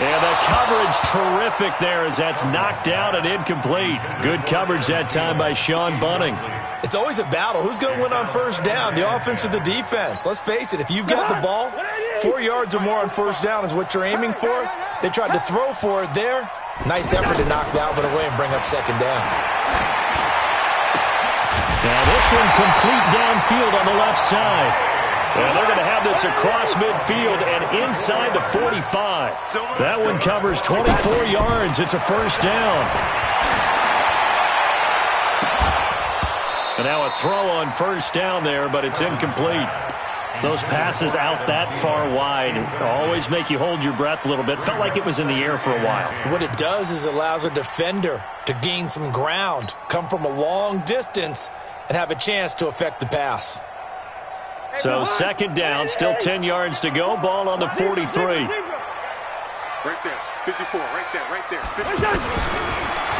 And the coverage terrific there as that's knocked down and incomplete. Good coverage that time by Sean Bunting. It's always a battle. Who's going to win on first down, the offense or the defense? Let's face it, if you've got the ball, 4 yards or more on first down is what you're aiming for. They tried to throw for it there. Nice effort to knock that one away and bring up second down. Now this one complete downfield on the left side. And they're going to have this across midfield and inside the 45. That one covers 24 yards. It's a first down. And now a throw on first down there, but it's incomplete. Those passes out that far wide always make you hold your breath a little bit. Felt like it was in the air for a while. What it does is it allows a defender to gain some ground, come from a long distance, and have a chance to affect the pass. So second down, still 10 yards to go. Ball on the 43. Right there, 54, right there. 54.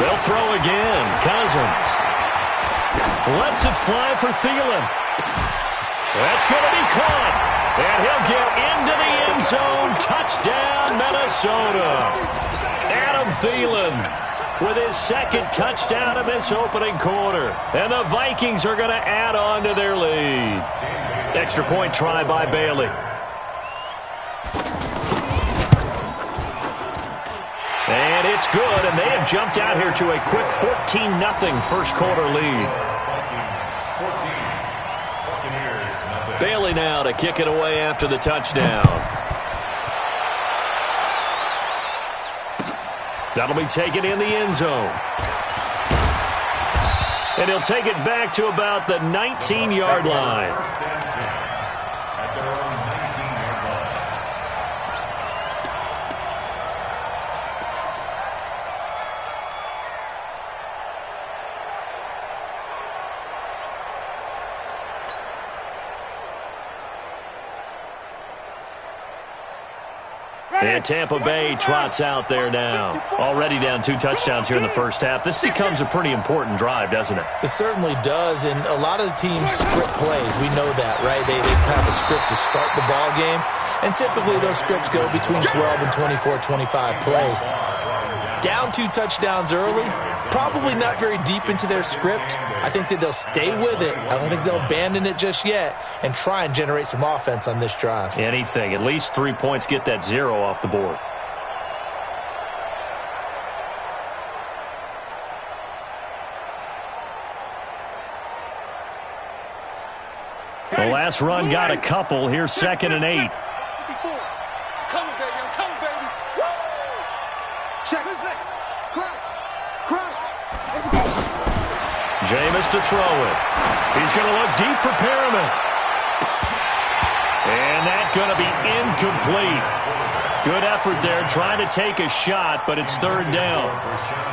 They'll throw again. Cousins lets it fly for Thielen. That's going to be caught. And he'll get into the end zone. Touchdown, Minnesota. Adam Thielen with his second touchdown of this opening quarter. And the Vikings are going to add on to their lead. Extra point try by Bailey. And it's good, and they have jumped out here to a quick 14-0 first quarter lead. Bailey now to kick it away after the touchdown. That'll be taken in the end zone. And he'll take it back to about the 19-yard line. And Tampa Bay trots out there now. Already down 2 touchdowns here in the first half. This becomes a pretty important drive, doesn't it? It certainly does, and a lot of the teams script plays. We know that, right? They have a script to start the ball game, and typically those scripts go between 12 and 24, 25 plays. Down 2 touchdowns early, probably not very deep into their script. I think that they'll stay with it. I don't think they'll abandon it just yet and try and generate some offense on this drive. Anything. At least 3 points, get that 0 off the board. The last run got a couple. Here's 2nd and 8. Coming, baby. I'm coming, baby. Woo! Check. Crouch. Jameis to throw it. He's going to look deep for Perriman. And that's going to be incomplete. Good effort there, trying to take a shot, but it's 3rd down.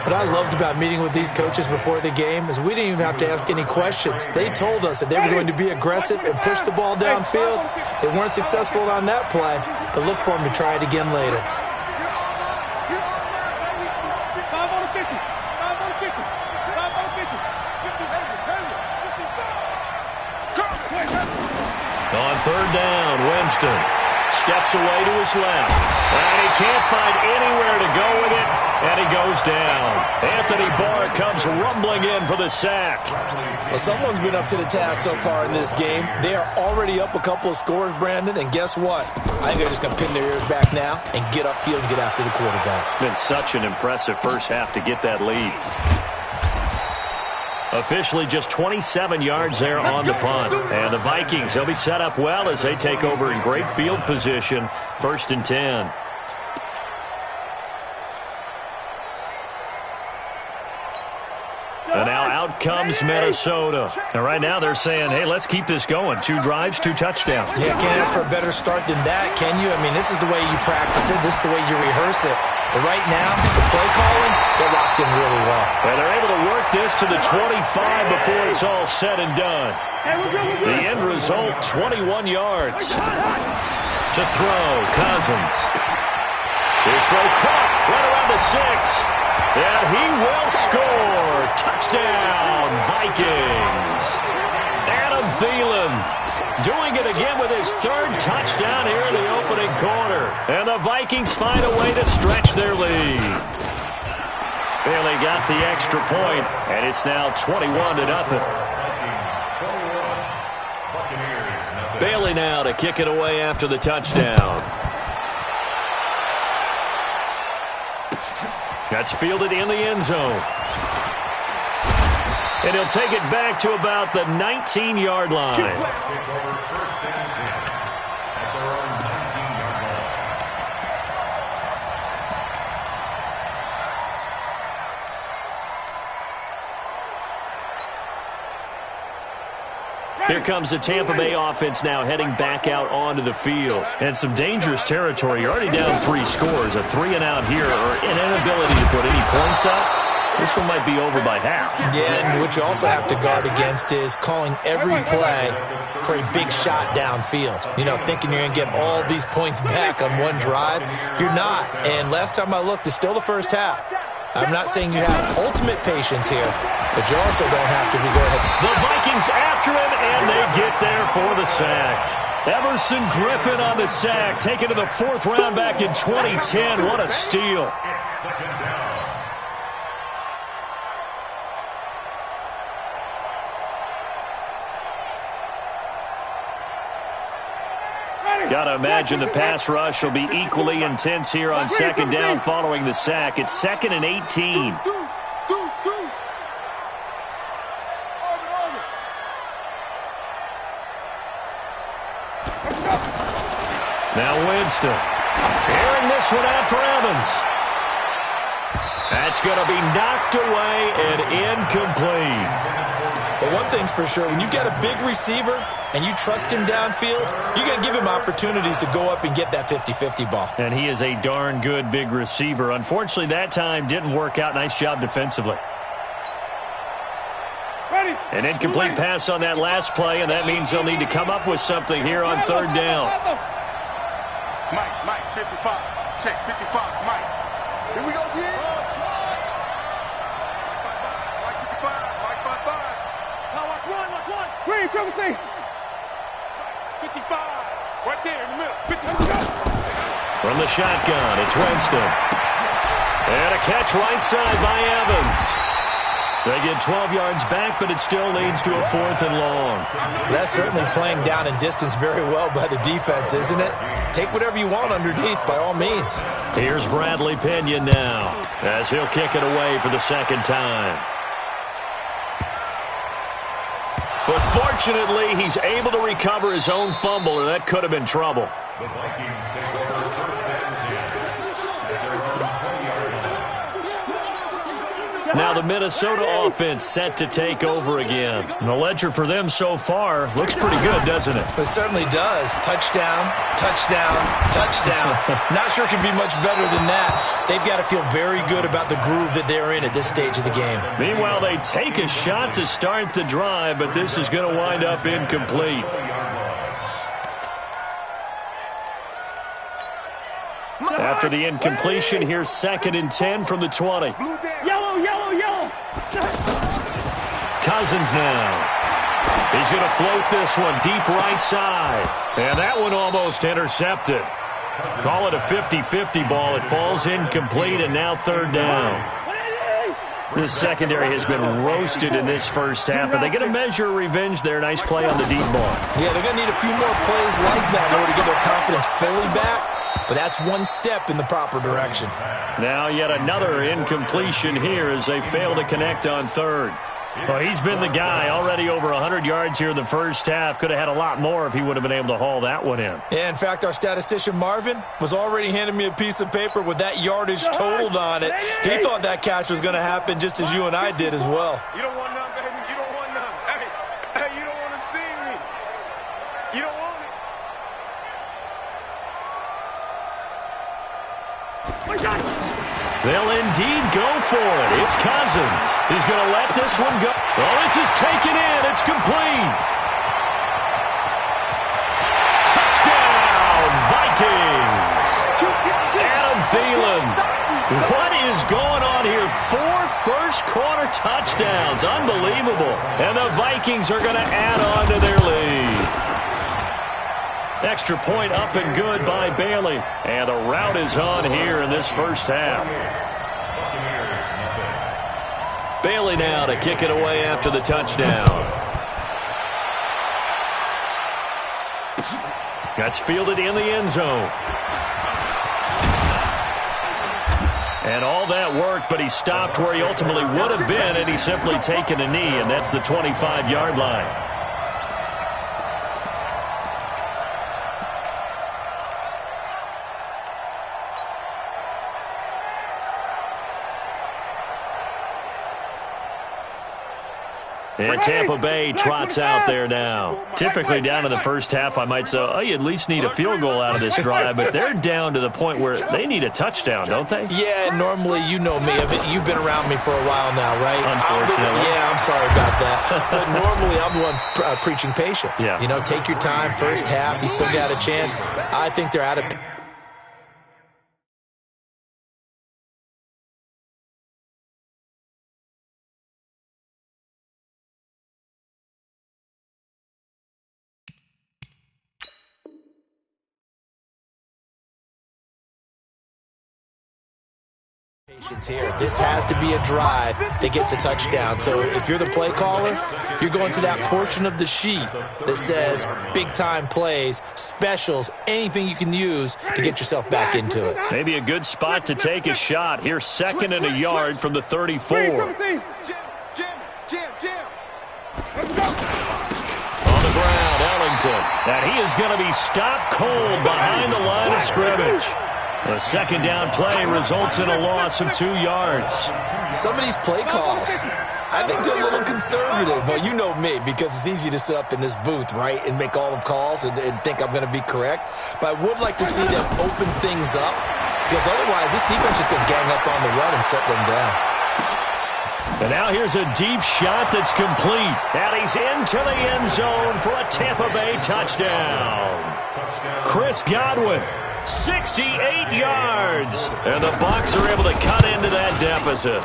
What I loved about meeting with these coaches before the game is we didn't even have to ask any questions. They told us that they were going to be aggressive and push the ball downfield. They weren't successful on that play, but look for them to try it again later. On 3rd down, Winston steps away to his left. And he can't find anywhere to go with it, and he goes down. Anthony Barr comes rumbling in for the sack. Well, someone's been up to the task so far in this game. They are already up a couple of scores, Brandon, and guess what? I think they're just going to pin their ears back now and get upfield and get after the quarterback. Been such an impressive first half to get that lead. Officially just 27 yards there on the punt. And the Vikings, they'll be set up well as they take over in great field position. 1st and 10. And now out comes Minnesota. And right now they're saying, hey, let's keep this going. 2 drives, 2 touchdowns. Yeah, can't ask for a better start than that, can you? I mean, this is the way you practice it. This is the way you rehearse it. But right now, the play calling, they're locked in really well. And they're able to work this to the 25 before it's all said and done. The end result, 21 yards. To throw, Cousins. His throw caught right around the 6. And he will score. Touchdown, Vikings. Adam Thielen Doing it again with his third touchdown here in the opening quarter. And the Vikings find a way to stretch their lead. Bailey got the extra point, and it's now 21-0. Bailey now to kick it away after the touchdown. That's fielded in the end zone. And he'll take it back to about the 19-yard line. Here comes the Tampa Bay offense now heading back out onto the field. And some dangerous territory. You're already down 3 scores. A 3-and-out here or an inability to put any points up. This one might be over by half. Yeah, and what you also have to guard against is calling every play for a big shot downfield. You know, thinking you're going to get all these points back on one drive. You're not. And last time I looked, it's still the first half. I'm not saying you have ultimate patience here, but you also don't have to go ahead. The Vikings after him, and they get there for the sack. Everson Griffin on the sack, taken to the 4th round back in 2010. What a steal. It's second down. Got to imagine the pass rush will be equally intense here on second down following the sack. It's 2nd and 18. Now Winston. Airing this one out for Evans. That's going to be knocked away and incomplete. But one thing's for sure, when you get a big receiver and you trust him downfield, you're going to give him opportunities to go up and get that 50-50 ball. And he is a darn good big receiver. Unfortunately, that time didn't work out. Nice job defensively. An incomplete pass on that last play, and that means they'll need to come up with something here on 3rd down. Mike, 55. Check, 55, Mike. Here we go, yeah. Mike 55, Mike 55. Now watch one. Green, 55. Right there in the middle. 55. From the shotgun, it's Winston. And a catch right side by Evans. They get 12 yards back, but it still leads to a 4th and long. That's certainly playing down in distance very well by the defense, isn't it? Take whatever you want underneath, by all means. Here's Bradley Pinion now, as he'll kick it away for the 2nd time. But fortunately, he's able to recover his own fumble, or that could have been trouble. The Vikings take over 1st and 10 at their own 20-yard line. Now the Minnesota offense set to take over again. And the ledger for them so far looks pretty good, doesn't it? It certainly does. Touchdown, touchdown, touchdown. Not sure it can be much better than that. They've got to feel very good about the groove that they're in at this stage of the game. Meanwhile, they take a shot to start the drive, but this is going to wind up incomplete. After the incompletion, here's 2nd and 10 from the 20. Yellow. Cousins now. He's going to float this one deep right side. And that one almost intercepted. Call it a 50-50 ball. It falls incomplete, and now 3rd down. This secondary has been roasted in this first half, but they get a measure of revenge there. Nice play on the deep ball. Yeah, they're going to need a few more plays like that in order to get their confidence fully back. But that's one step in the proper direction. Now yet another incompletion here as they fail to connect on 3rd. Well, he's been the guy already over 100 yards here in the first half. Could have had a lot more if he would have been able to haul that one in. Yeah, in fact, our statistician Marvin was already handing me a piece of paper with that yardage totaled on it. He thought that catch was going to happen just as you and I did as well. You don't want none, baby. You don't want none. Hey, you don't want to see me. You don't want it. They'll indeed go for it. It's Cousins. He's going to let this one go. Oh, this is taken in. It's complete. Touchdown, Vikings. Adam Thielen. What is going on here? 4 first-quarter touchdowns. Unbelievable. And the Vikings are going to add on to their lead. Extra point up and good by Bailey. And the rout is on here in this first half. Bailey now to kick it away after the touchdown. That's fielded in the end zone. And all that worked, but he stopped where he ultimately would have been, and he's simply taken a knee, and that's the 25-yard line. And Tampa Bay trots out there now. Typically down in the first half, I might say, oh, you at least need a field goal out of this drive, but they're down to the point where they need a touchdown, don't they? Yeah, normally, you know me. You've been around me for a while now, right? Unfortunately. I'm sorry about that. But normally, I'm the one preaching patience. Yeah. You know, take your time, first half, you still got a chance. I think they're out of here. This has to be a drive that gets a touchdown. So if you're the play caller, you're going to that portion of the sheet that says big time plays, specials, anything you can use to get yourself back into it. Maybe a good spot to take a shot. Here's 2nd and a yard from the 34. On the ground, Ellington. And he is going to be stopped cold behind the line of scrimmage. The second down play results in a loss of 2 yards. Some of these play calls, I think they're a little conservative. Well, you know me, because it's easy to sit up in this booth, right, and make all the calls and think I'm going to be correct. But I would like to see them open things up, because otherwise this defense just going to gang up on the run and shut them down. And now here's a deep shot that's complete. And he's into the end zone for a Tampa Bay touchdown. Chris Godwin. 68 yards. And the Bucs are able to cut into that deficit.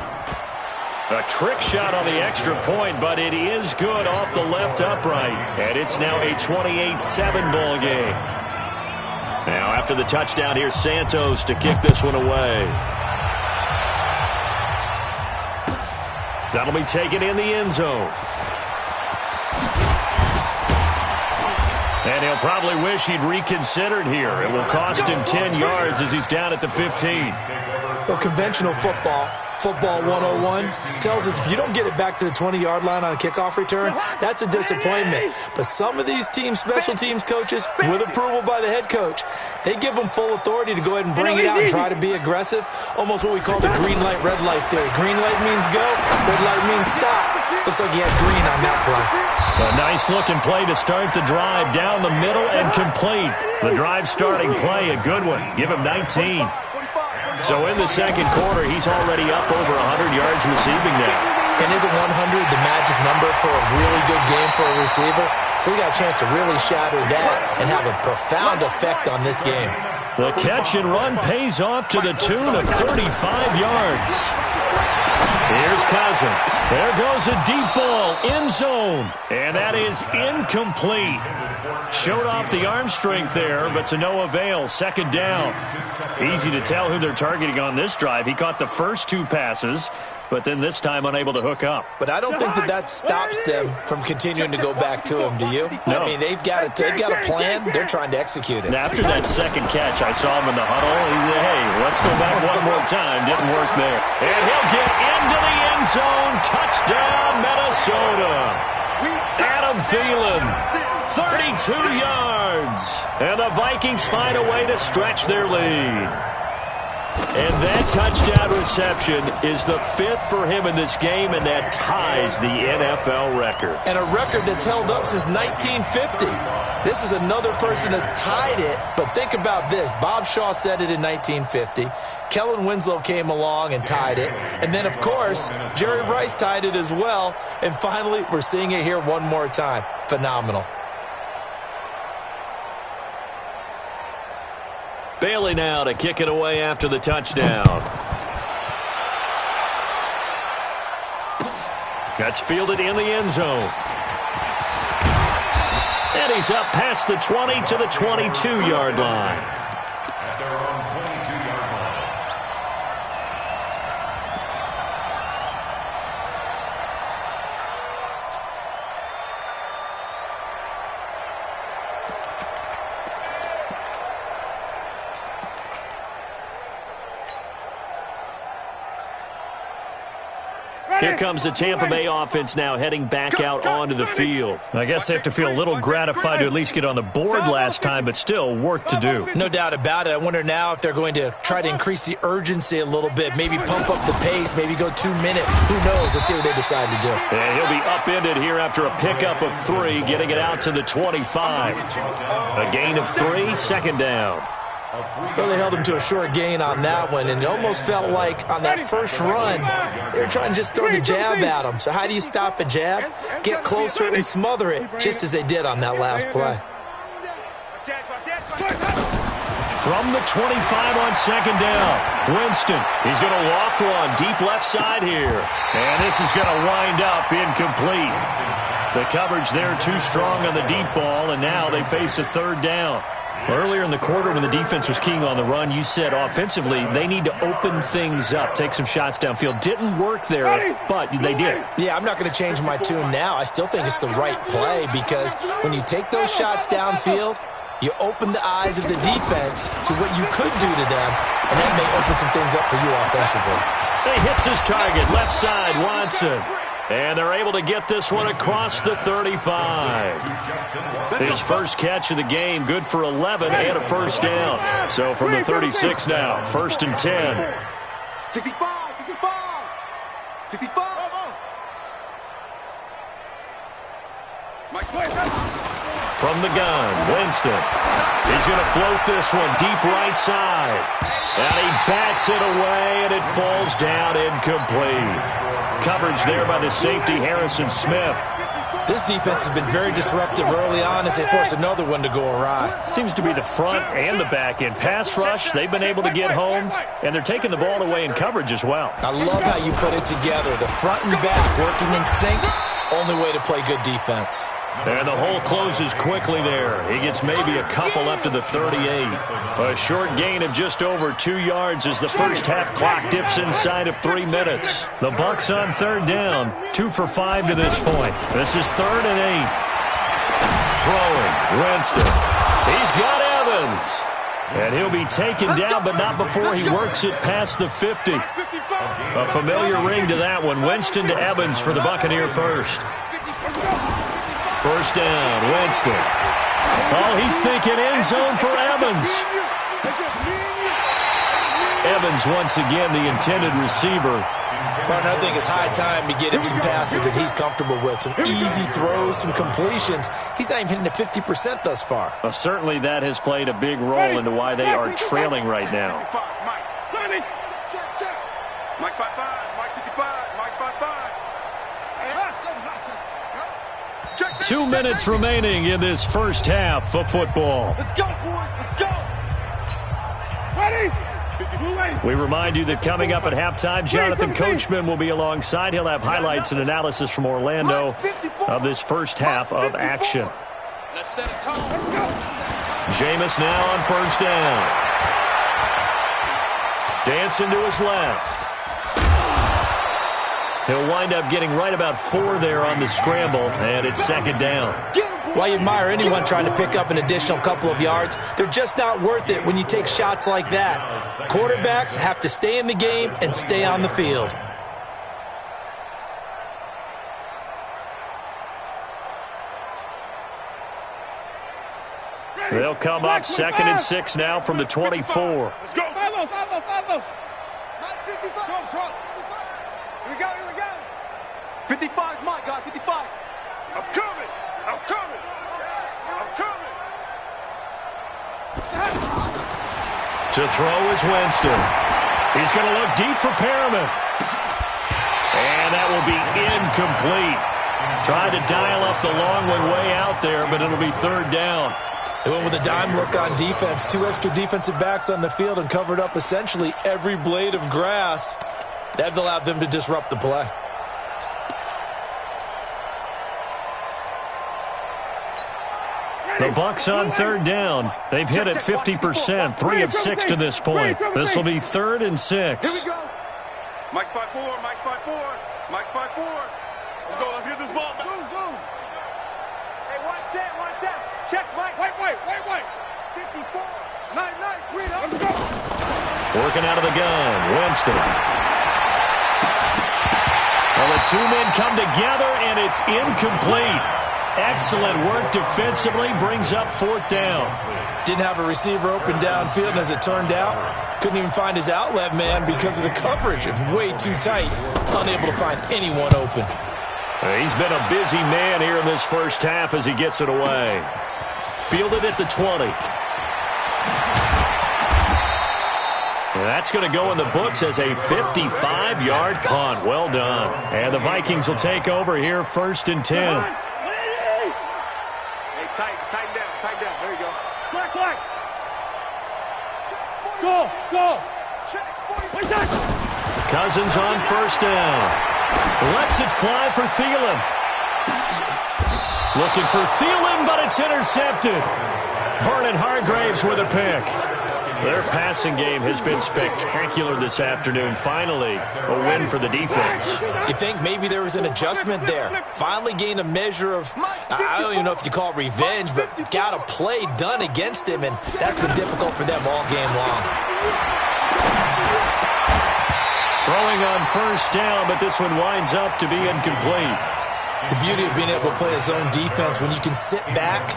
A trick shot on the extra point, but it is good off the left upright. And it's now a 28-7 ball game. Now after the touchdown, here's Santos to kick this one away. That'll be taken in the end zone. And he'll probably wish he'd reconsidered here. It will cost him 10 yards as he's down at the 15. Well, conventional football 101, tells us if you don't get it back to the 20-yard line on a kickoff return, that's a disappointment. But some of these teams, special teams coaches, with approval by the head coach, they give them full authority to go ahead and bring it out and try to be aggressive. Almost what we call the green light, red light theory. Green light means go, red light means stop. Looks like he had green on that play. A nice-looking play to start the drive down the middle and complete. The drive starting play, a good one. Give him 19. So in the second quarter, he's already up over 100 yards receiving now. And isn't 100 the magic number for a really good game for a receiver? So he got a chance to really shatter that and have a profound effect on this game. The catch and run pays off to the tune of 35 yards. Here's Cousins. There goes a deep ball, end zone. And that is incomplete. Showed off the arm strength there, but to no avail. Second down. Easy to tell who they're targeting on this drive. He caught the first 2 passes, but then this time unable to hook up. But I don't think that stops them from continuing to go back to him, do you? No. I mean, they've got a plan. They're trying to execute it. And after that second catch, I saw him in the huddle. He said, hey, let's go back one more time. Didn't work there. And he'll get into the end zone. Touchdown, Minnesota. Adam Thielen, 32 yards. And the Vikings find a way to stretch their lead. And that touchdown reception is the 5th for him in this game, and that ties the NFL record. And a record that's held up since 1950. This is another person that's tied it, but think about this. Bob Shaw said it in 1950. Kellen Winslow came along and tied it. And then, of course, Jerry Rice tied it as well. And finally, we're seeing it here one more time. Phenomenal. Bailey now to kick it away after the touchdown. That's fielded in the end zone. And he's up past the 20 to the 22-yard line. At their own 22-yard line. Here comes the Tampa Bay offense now heading back out onto the field. I guess they have to feel a little gratified to at least get on the board last time, but still work to do. No doubt about it. I wonder now if they're going to try to increase the urgency a little bit, maybe pump up the pace, maybe go 2 minutes. Who knows? Let's see what they decide to do. And he'll be upended here after a pickup of 3, getting it out to the 25. A gain of 3, second down. Well, they held him to a short gain on that one, and it almost felt like on that first run, they were trying to just throw the jab at him. So how do you stop a jab? Get closer and smother it, just as they did on that last play. From the 25 on second down, Winston. He's going to loft one deep left side here. And this is going to wind up incomplete. The coverage there too strong on the deep ball, and now they face a third down. Earlier in the quarter when the defense was keying on the run, you said offensively they need to open things up, take some shots downfield. Didn't work there, but they did. Yeah, I'm not going to change my tune now. I still think it's the right play because when you take those shots downfield, you open the eyes of the defense to what you could do to them, and that may open some things up for you offensively. He hits his target, left side, Watson. And they're able to get this one across the 35. His first catch of the game, good for 11 and a first down. So from the 36 now, 1st and 10. 65. From the gun, Winston. He's going to float this one deep right side. And he backs it away, and it falls down incomplete. Coverage there by the safety, Harrison Smith. This defense has been very disruptive early on as they force another one to go awry. Seems to be the front and the back end. Pass rush, they've been able to get home, and they're taking the ball away in coverage as well. I love how you put it together. The front and back working in sync, only way to play good defense. And the hole closes quickly there. He gets maybe a couple up to the 38. A short gain of just over 2 yards as the first half clock dips inside of 3 minutes. The Bucs on third down, 2 for 5 to this point. This is 3rd and 8. Throwing, Winston. He's got Evans. And he'll be taken down, but not before he works it past the 50. A familiar ring to that one. Winston to Evans for the Buccaneer first. First down, Winston. Oh, he's thinking end zone for Evans. Evans once again the intended receiver. Well, I think it's high time to get him some passes that he's comfortable with. Some easy throws, some completions. He's not even hitting the 50% thus far. Well, certainly that has played a big role into why they are trailing right now. Mike 55, Mike 55, Mike 55. 2 minutes remaining in this first half of football. Let's go, boys. Let's go. Ready? We remind you that coming up at halftime, Jonathan Coachman will be alongside. He'll have highlights and analysis from Orlando of this first half of action. Let's set a tone. Jameis now on first down. Dancing to his left. He'll wind up getting right about 4 there on the scramble, and it's second down. While you admire anyone trying to pick up an additional couple of yards, they're just not worth it when you take shots like that. Quarterbacks have to stay in the game and stay on the field. They'll come up 2nd and 6 now from the 24. Let's go. Follow. 55 is mine, guys. 55. I'm coming. To throw is Winston. He's going to look deep for Perriman. And that will be incomplete. Tried to dial up the long one way out there, but it'll be third down. They went with a dime look on defense. 2 extra defensive backs on the field and covered up essentially every blade of grass. That allowed them to disrupt the play. The Bucs on third down. They've hit it 50%, 3 of 6 to this point. This will be 3rd and 6. Here we go. Mike's 5-4, Mike's 5-4, Mike's 5-4. Let's go, let's get this ball back. Boom. Hey, one set. Check, Mike. Wait. 54. Nice, sweet. Let's go. Working out of the gun, Winston. Well, the two men come together, and it's incomplete. Excellent work defensively, brings up 4th down. Didn't have a receiver open downfield, and as it turned out, couldn't even find his outlet man because of the coverage. It was way too tight, unable to find anyone open. He's been a busy man here in this first half as he gets it away. Fielded at the 20. That's going to go in the books as a 55-yard punt. Well done. And the Vikings will take over here, 1st and 10. Hey, tighten down. There you go. Black. Go. Cousins on 1st down. Lets it fly for Thielen. Looking for Thielen, but it's intercepted. Vernon Hargreaves with a pick. Their passing game has been spectacular this afternoon. Finally, a win for the defense. You think maybe there was an adjustment there. Finally gained a measure of, I don't even know if you call it revenge, but got a play done against him, and that's been difficult for them all game long. Throwing on 1st down, but this one winds up to be incomplete. The beauty of being able to play a zone defense, when you can sit back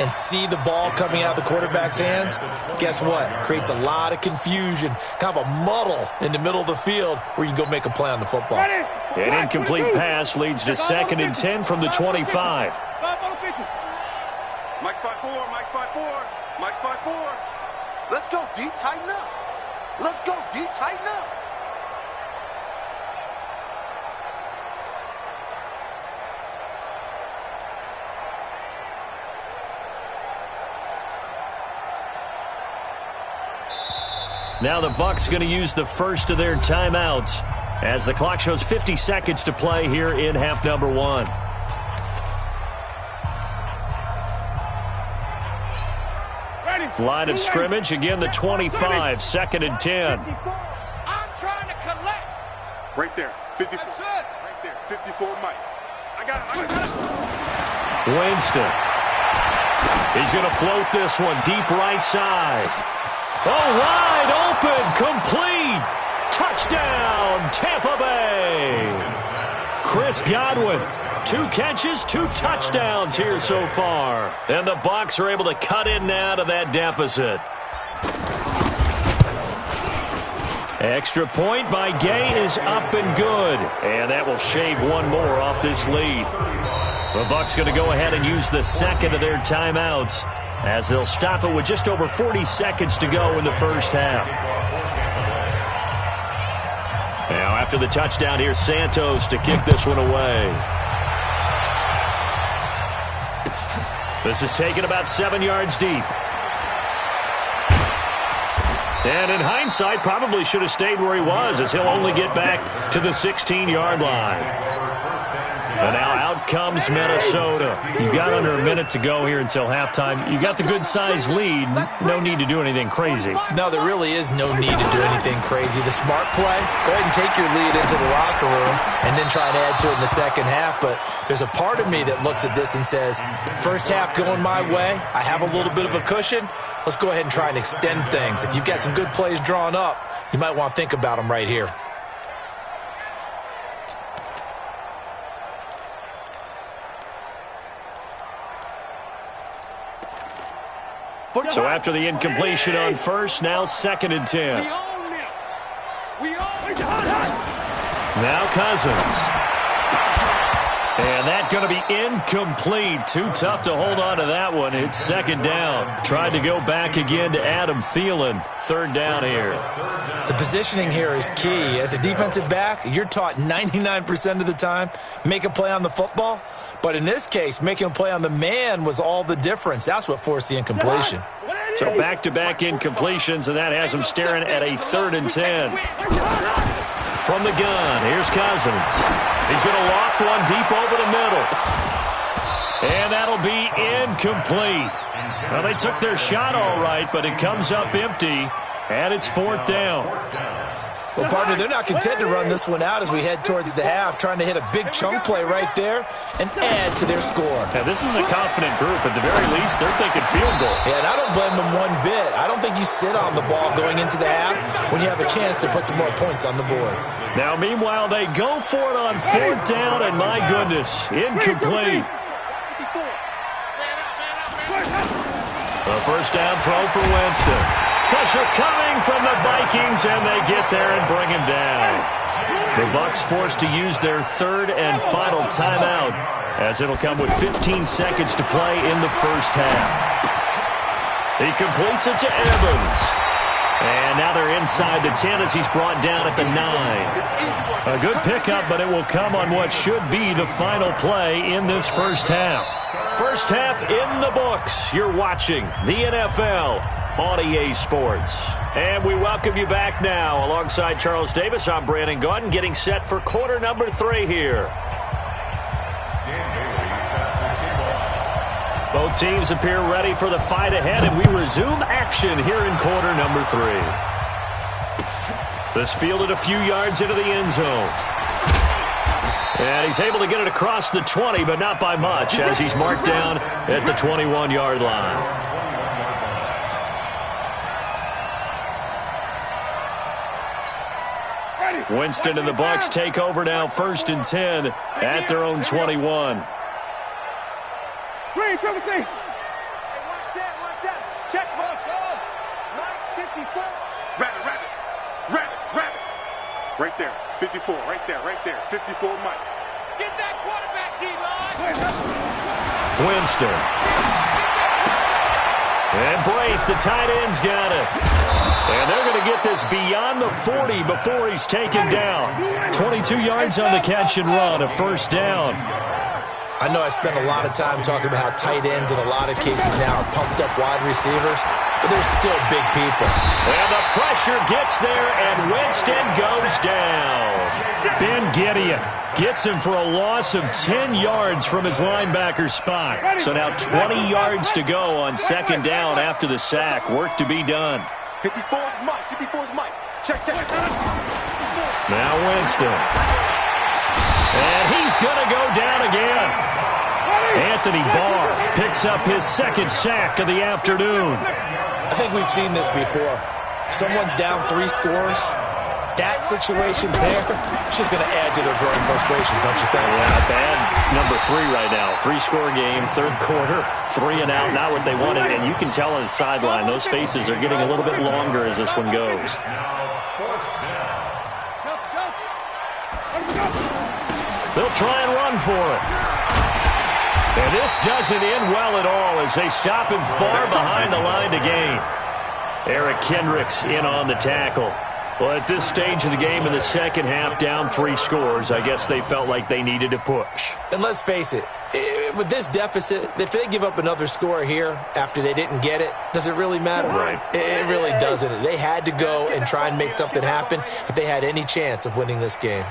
and see the ball coming out of the quarterback's hands, guess what? Creates a lot of confusion, kind of a muddle in the middle of the field where you can go make a play on the football. An incomplete pass leads to 2nd and 10 from the 25. Mike's 5-4, Mike's 5-4. Let's go, D, tighten up. Now the Bucs going to use the first of their timeouts as the clock shows 50 seconds to play here in half number 1. Line of scrimmage, again the 25, 2nd and 10. I'm trying to collect. Right there, 54. Right there, 54, Mike. I got it. Winston. He's going to float this one deep right side. Oh, wide open, complete. Touchdown, Tampa Bay. Chris Godwin, 2 catches, 2 touchdowns here so far. And the Bucs are able to cut in now to that deficit. Extra point by Gay is up and good. And that will shave one more off this lead. The Bucs going to go ahead and use the second of their timeouts, as they'll stop it with just over 40 seconds to go in the first half. Now, after the touchdown, here's Santos to kick this one away. This is taken about 7 yards deep. And in hindsight, probably should have stayed where he was, as he'll only get back to the 16-yard line. And now out comes Minnesota. You've got under a minute to go here until halftime. You got the good-sized lead. No need to do anything crazy. No, there really is no need to do anything crazy. The smart play, go ahead and take your lead into the locker room and then try and add to it in the second half. But there's a part of me that looks at this and says, first half going my way, I have a little bit of a cushion. Let's go ahead and try and extend things. If you've got some good plays drawn up, you might want to think about them right here. So after the incompletion on first, now 2nd and 10. Now Cousins. And that's going to be incomplete. Too tough to hold on to that one. It's 2nd down. Tried to go back again to Adam Thielen. 3rd down here. The positioning here is key. As a defensive back, you're taught 99% of the time, make a play on the football. But in this case, making a play on the man was all the difference. That's what forced the incompletion. So back-to-back incompletions, and that has him staring at a 3rd and 10. From the gun, here's Cousins. He's going to loft one deep over the middle. And that'll be incomplete. Well, they took their shot all right, but it comes up empty, and it's 4th down. Well, partner, they're not content to run this one out as we head towards the half, trying to hit a big chunk play right there and add to their score. Now, this is a confident group. At the very least, they're thinking field goal. Yeah, and I don't blame them one bit. I don't think you sit on the ball going into the half when you have a chance to put some more points on the board. Now, meanwhile, they go for it on 4th down, and my goodness, incomplete. The first down throw for Winston. Pressure coming from the Vikings, and they get there and bring him down. The Bucs forced to use their 3rd and final timeout, as it'll come with 15 seconds to play in the first half. He completes it to Evans. And now they're inside the 10 as he's brought down at the 9. A good pickup, but it will come on what should be the final play in this first half. First half in the books. You're watching the NFL on EA Sports. And we welcome you back now. Alongside Charles Davis, I'm Brandon Gaudin, getting set for quarter number 3 here. Both teams appear ready for the fight ahead, and we resume action here in quarter number 3. This fielded a few yards into the end zone. And he's able to get it across the 20, but not by much, as he's marked down at the 21-yard line. Winston and the Bucs take over now, 1st and 10 at their own 21. Green, triple T. Hey, 1 set. Check, boss, go. Mike, 54. Rabbit. Right there, 54, right there. 54, Mike. Get that quarterback, D-line. Winston. And Brate, the tight end's got it. And they're going to get this beyond the 40 before he's taken down. 22 yards on the catch and run, a first down. I know I spent a lot of time talking about how tight ends in a lot of cases now are pumped up wide receivers, but they're still big people. And the pressure gets there, and Winston goes down. Ben Gideon gets him for a loss of 10 yards from his linebacker spot. So now 20 yards to go on 2nd down after the sack. Work to be done. 54's Mike. Check. Now Winston. And he's going to go down again. Anthony Barr picks up his 2nd sack of the afternoon. I think we've seen this before. Someone's down 3 scores. That situation there, it's just going to add to their growing frustrations, don't you think? Yeah, bad number 3 right now. 3-score game, 3rd quarter, 3 and out, not what they wanted. And you can tell on the sideline, those faces are getting a little bit longer as this one goes. They'll try and run for it. And this doesn't end well at all as they stop him far behind the line to gain. Eric Kendricks in on the tackle. Well, at this stage of the game in the second half, down 3 scores, I guess they felt like they needed to push. And let's face it, with this deficit, if they give up another score here after they didn't get it, does it really matter? Right. It really doesn't. They had to go and try and make something happen if they had any chance of winning this game.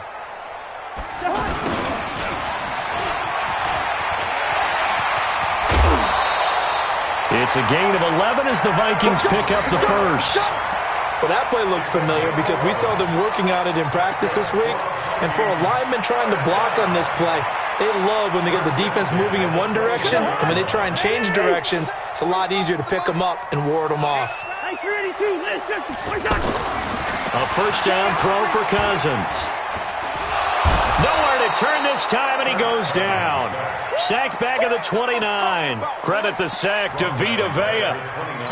It's a gain of 11 as the Vikings pick up the first. Well, that play looks familiar because we saw them working on it in practice this week. And for a lineman trying to block on this play, they love when they get the defense moving in one direction. And when they try and change directions, it's a lot easier to pick them up and ward them off. A first down throw for Cousins. Nowhere to turn this time, and he goes down. Sacked back at the 29. Credit the sack to Vita Vea.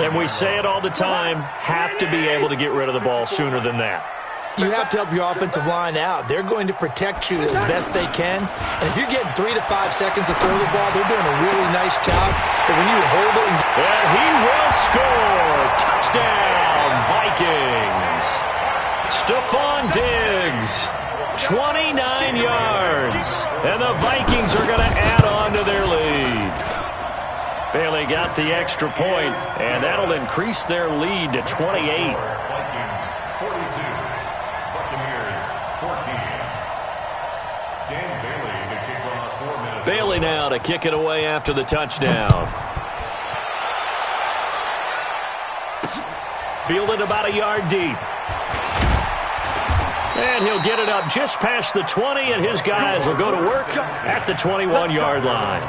And we say it all the time, have to be able to get rid of the ball sooner than that. You have to help your offensive line out. They're going to protect you as best they can. And if you're getting 3 to 5 seconds to throw the ball, they're doing a really nice job. But when you hold it... And he will score. Touchdown, Vikings. Stephon Diggs. 29 yards. And the Vikings are going to add on to their lead. Bailey got the extra point, and that'll increase their lead to 28. Bailey now to kick it away after the touchdown. Fielded about a yard deep. And he'll get it up just past the 20, and his guys will go to work at the 21-yard line.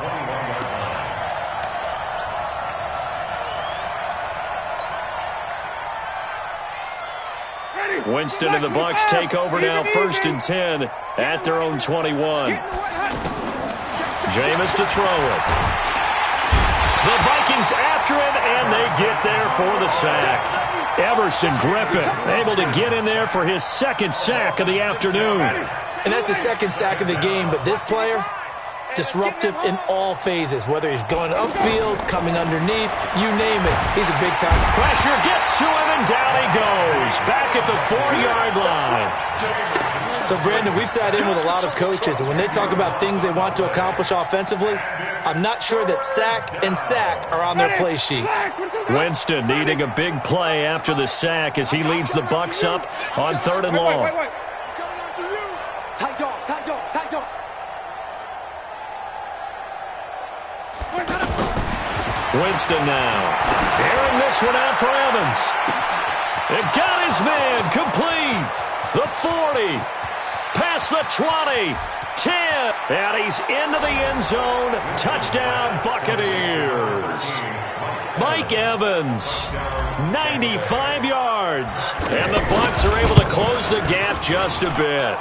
Winston and the Bucs take over now, 1st and 10 at their own 21. Jameis to throw it. The Vikings after him, and they get there for the sack. Everson Griffin able to get in there for his 2nd sack of the afternoon. And that's the 2nd sack of the game, but this player, disruptive in all phases, whether he's going upfield, coming underneath, you name it. He's a big-time. Pressure gets to him, and down he goes. Back at the 4-yard line. So, Brandon, we've sat in with a lot of coaches, and when they talk about things they want to accomplish offensively, I'm not sure that sack and sack are on their play sheet. Winston needing a big play after the sack as he leads the Bucs up on 3rd and long. Tight dog, tight dog, tight dog. Winston now. Airing this one out for Evans. It got his man complete. The 40. Past the 20. 10. And he's into the end zone. Touchdown, Buccaneers. Mike Evans, 95 yards. And the Bucs are able to close the gap just a bit.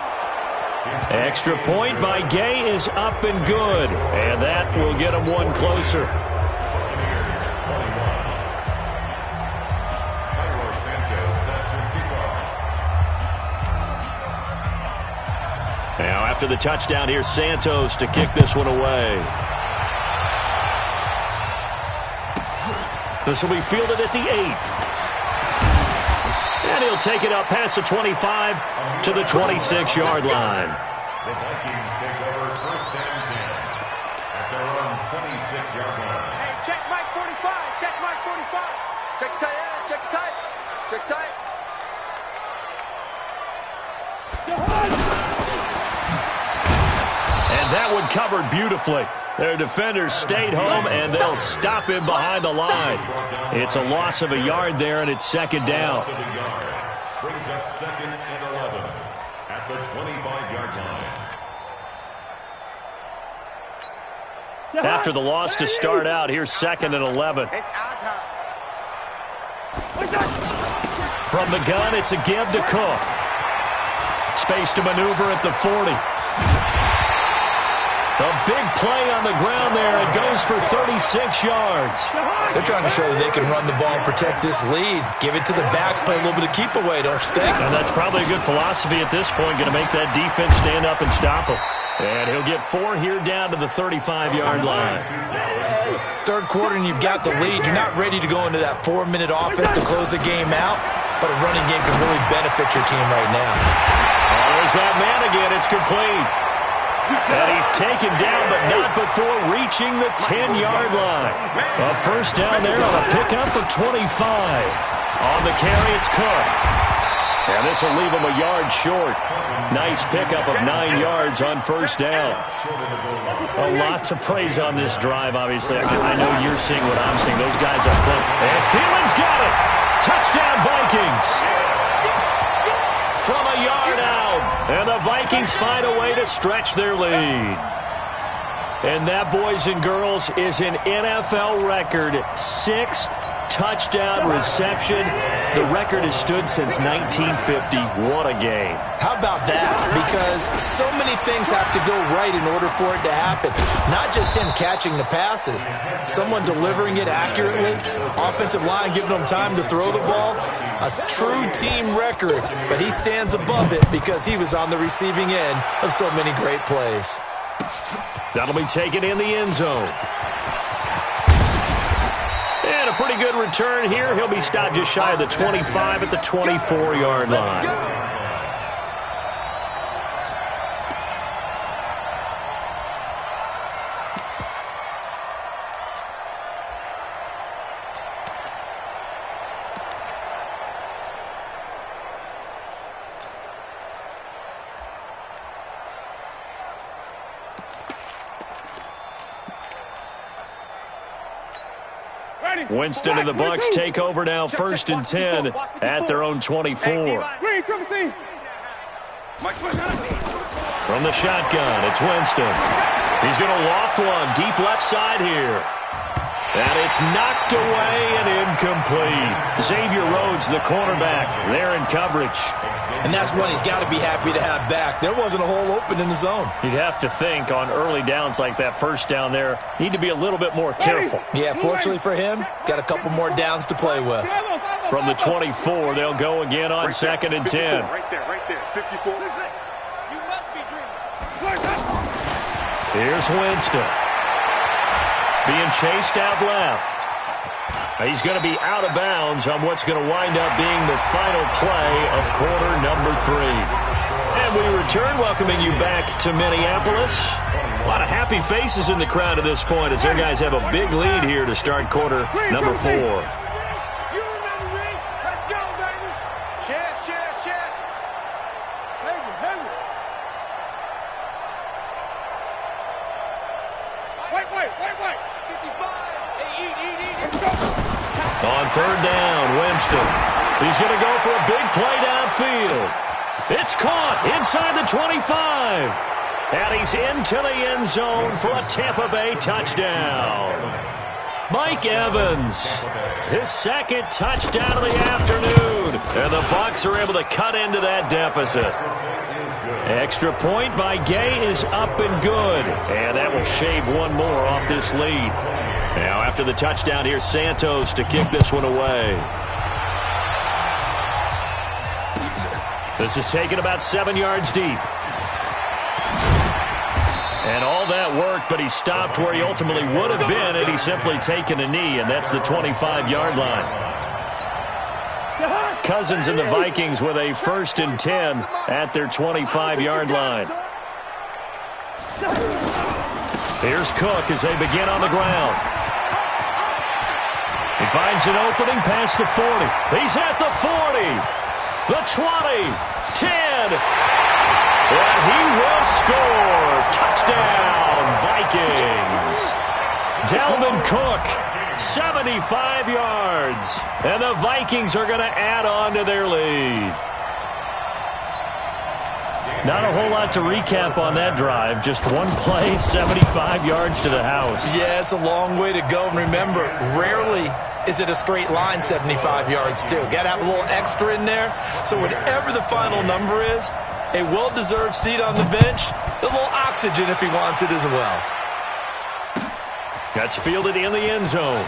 Extra point by Gay is up and good. And that will get him one closer. Now after the touchdown, here's Santos to kick this one away. This will be fielded at the 8. And he'll take it up past the 25 to the 26-yard line. The Vikings take over 1st and 10 at their own 26-yard line. Hey, check Mike 45. Check Mike 45. Check tight end. Check tight. Check tight. And that one covered beautifully. Their defenders stayed home, and they'll stop him behind the line. It's a loss of a yard there, and it's 2nd down. Loss of a yard. Brings up 2nd and 11 at the 25-yard line. After the loss to start out, here's 2nd and 11. It's our time. From the gun, it's a give to Cook. Space to maneuver at the 40. A big play on the ground there. It goes for 36 yards. They're trying to show that they can run the ball and protect this lead. Give it to the backs, play a little bit of keep away, don't you think? And that's probably a good philosophy at this point, going to make that defense stand up and stop him. And he'll get 4 here down to the 35-yard line. 3rd quarter and you've got the lead. You're not ready to go into that 4-minute offense to close the game out, but a running game can really benefit your team right now. Oh, there's that man again. It's complete. And he's taken down, but not before reaching the 10-yard line. A 1st down there on a pickup of 25. On the carry, it's Cook. And this will leave him a yard short. Nice pickup of 9 yards on 1st down. A lot to praise on this drive, obviously. I know you're seeing what I'm seeing. Those guys up front. And Thielman's got it. Touchdown, Vikings. From a yard out. And the Vikings find a way to stretch their lead. And that, boys and girls, is an NFL record 6th touchdown reception. The record has stood since 1950. What a game. How about that? Because so many things have to go right in order for it to happen. Not just him catching the passes. Someone delivering it accurately. Offensive line giving him time to throw the ball. A true team record, but he stands above it because he was on the receiving end of so many great plays. That'll be taken in the end zone. And a pretty good return here. He'll be stopped just shy of the 25 at the 24-yard line. Winston and the Bucks take over now, 1st and 10 at their own 24. From the shotgun, it's Winston. He's going to loft one deep left side here. And it's knocked away and incomplete. Xavier Rhodes, the cornerback, there in coverage. And that's one he's got to be happy to have back. There wasn't a hole open in the zone. You'd have to think on early downs like that first down there, need to be a little bit more careful. Yeah, fortunately for him, got a couple more downs to play with. From the 24, they'll go again on 2nd and 10. Right there, 54. Here's Winston. Being chased out left. He's going to be out of bounds on what's going to wind up being the final play of quarter number 3. And we return, welcoming you back to Minneapolis. A lot of happy faces in the crowd at this point as their guys have a big lead here to start quarter number 4. On 3rd down, Winston. He's going to go for a big play downfield. It's caught inside the 25. And he's into the end zone for a Tampa Bay touchdown. Mike Evans, his 2nd touchdown of the afternoon. And the Bucs are able to cut into that deficit. Extra point by Gay is up and good. And that will shave one more off this lead. Now after the touchdown, here's Santos to kick this one away. This is taken about 7 yards deep. And all that work, but he stopped where he ultimately would have been had he simply taken a knee, and that's the 25-yard line. Cousins and the Vikings with a 1st and 10 at their 25-yard line. Here's Cook as they begin on the ground. He finds an opening past the 40. He's at the 40, the 20, 10, and he will score. Touchdown, Vikings. Dalvin Cook, 75 yards, and the Vikings are going to add on to their lead. Not a whole lot to recap on that drive. Just one play, 75 yards to the house. Yeah, it's a long way to go. And remember, rarely is it a straight line 75 yards, too. Got to have a little extra in there. So whatever the final number is, a well-deserved seat on the bench, a little oxygen if he wants it as well. That's fielded in the end zone.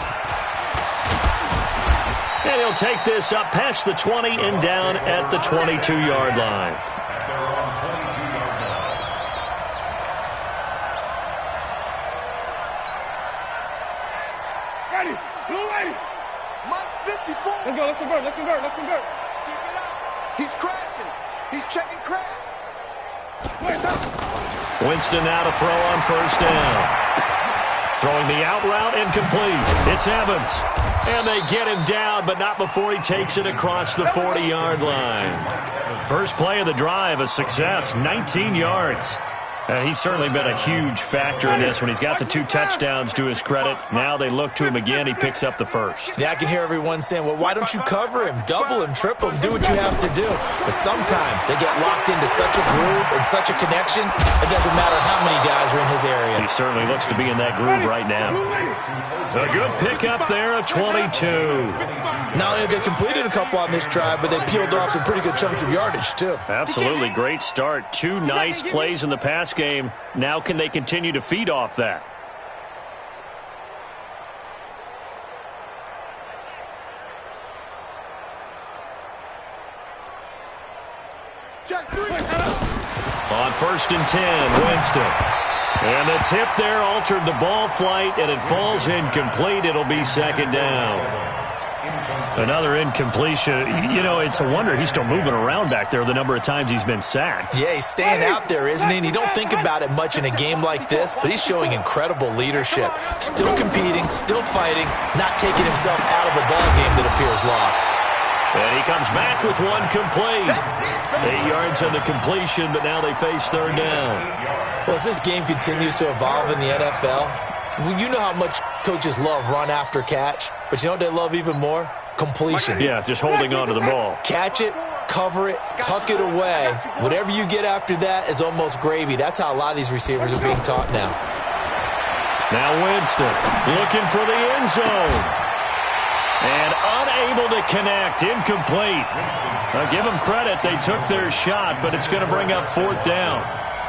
And he'll take this up past the 20 and down at the 22-yard line. Let's convert. He's crashing. He's checking crash. Winston now to throw on 1st down. Throwing the out route incomplete. It's Evans. And they get him down, but not before he takes it across the 40-yard line. First play of the drive, a success, 19 yards. He's certainly been a huge factor in this when he's got the 2 touchdowns to his credit. Now they look to him again. He picks up the 1st. Yeah, I can hear everyone saying, well, why don't you cover him, double him, triple him, do what you have to do. But sometimes they get locked into such a groove and such a connection, it doesn't matter how many guys are in his area. He certainly looks to be in that groove right now. A good pickup there, a 22. Not only have they completed a couple on this drive, but they peeled off some pretty good chunks of yardage, too. Absolutely great start. 2 nice plays in the pass game. Now can they continue to feed off that? On 1st and 10, Winston. And the tip there altered the ball flight, and it falls incomplete. It'll be 2nd down. Another incompletion. You know, it's a wonder he's still moving around back there the number of times he's been sacked. Yeah, he's staying out there, isn't he? And you don't think about it much in a game like this, but he's showing incredible leadership. Still competing, still fighting, not taking himself out of a ball game that appears lost. And he comes back with one complete. 8 yards on the completion, but now they face 3rd down. Well, as this game continues to evolve in the NFL, you know how much Coaches love run after catch, but you know what they love even more? Completion. Yeah, just holding on to the ball. Catch it, cover it, tuck it away. Whatever you get after that is almost gravy. That's how a lot of these receivers are being taught now. Now Winston looking for the end zone. And unable to connect. Incomplete. Now give them credit. They took their shot, but it's going to bring up 4th down.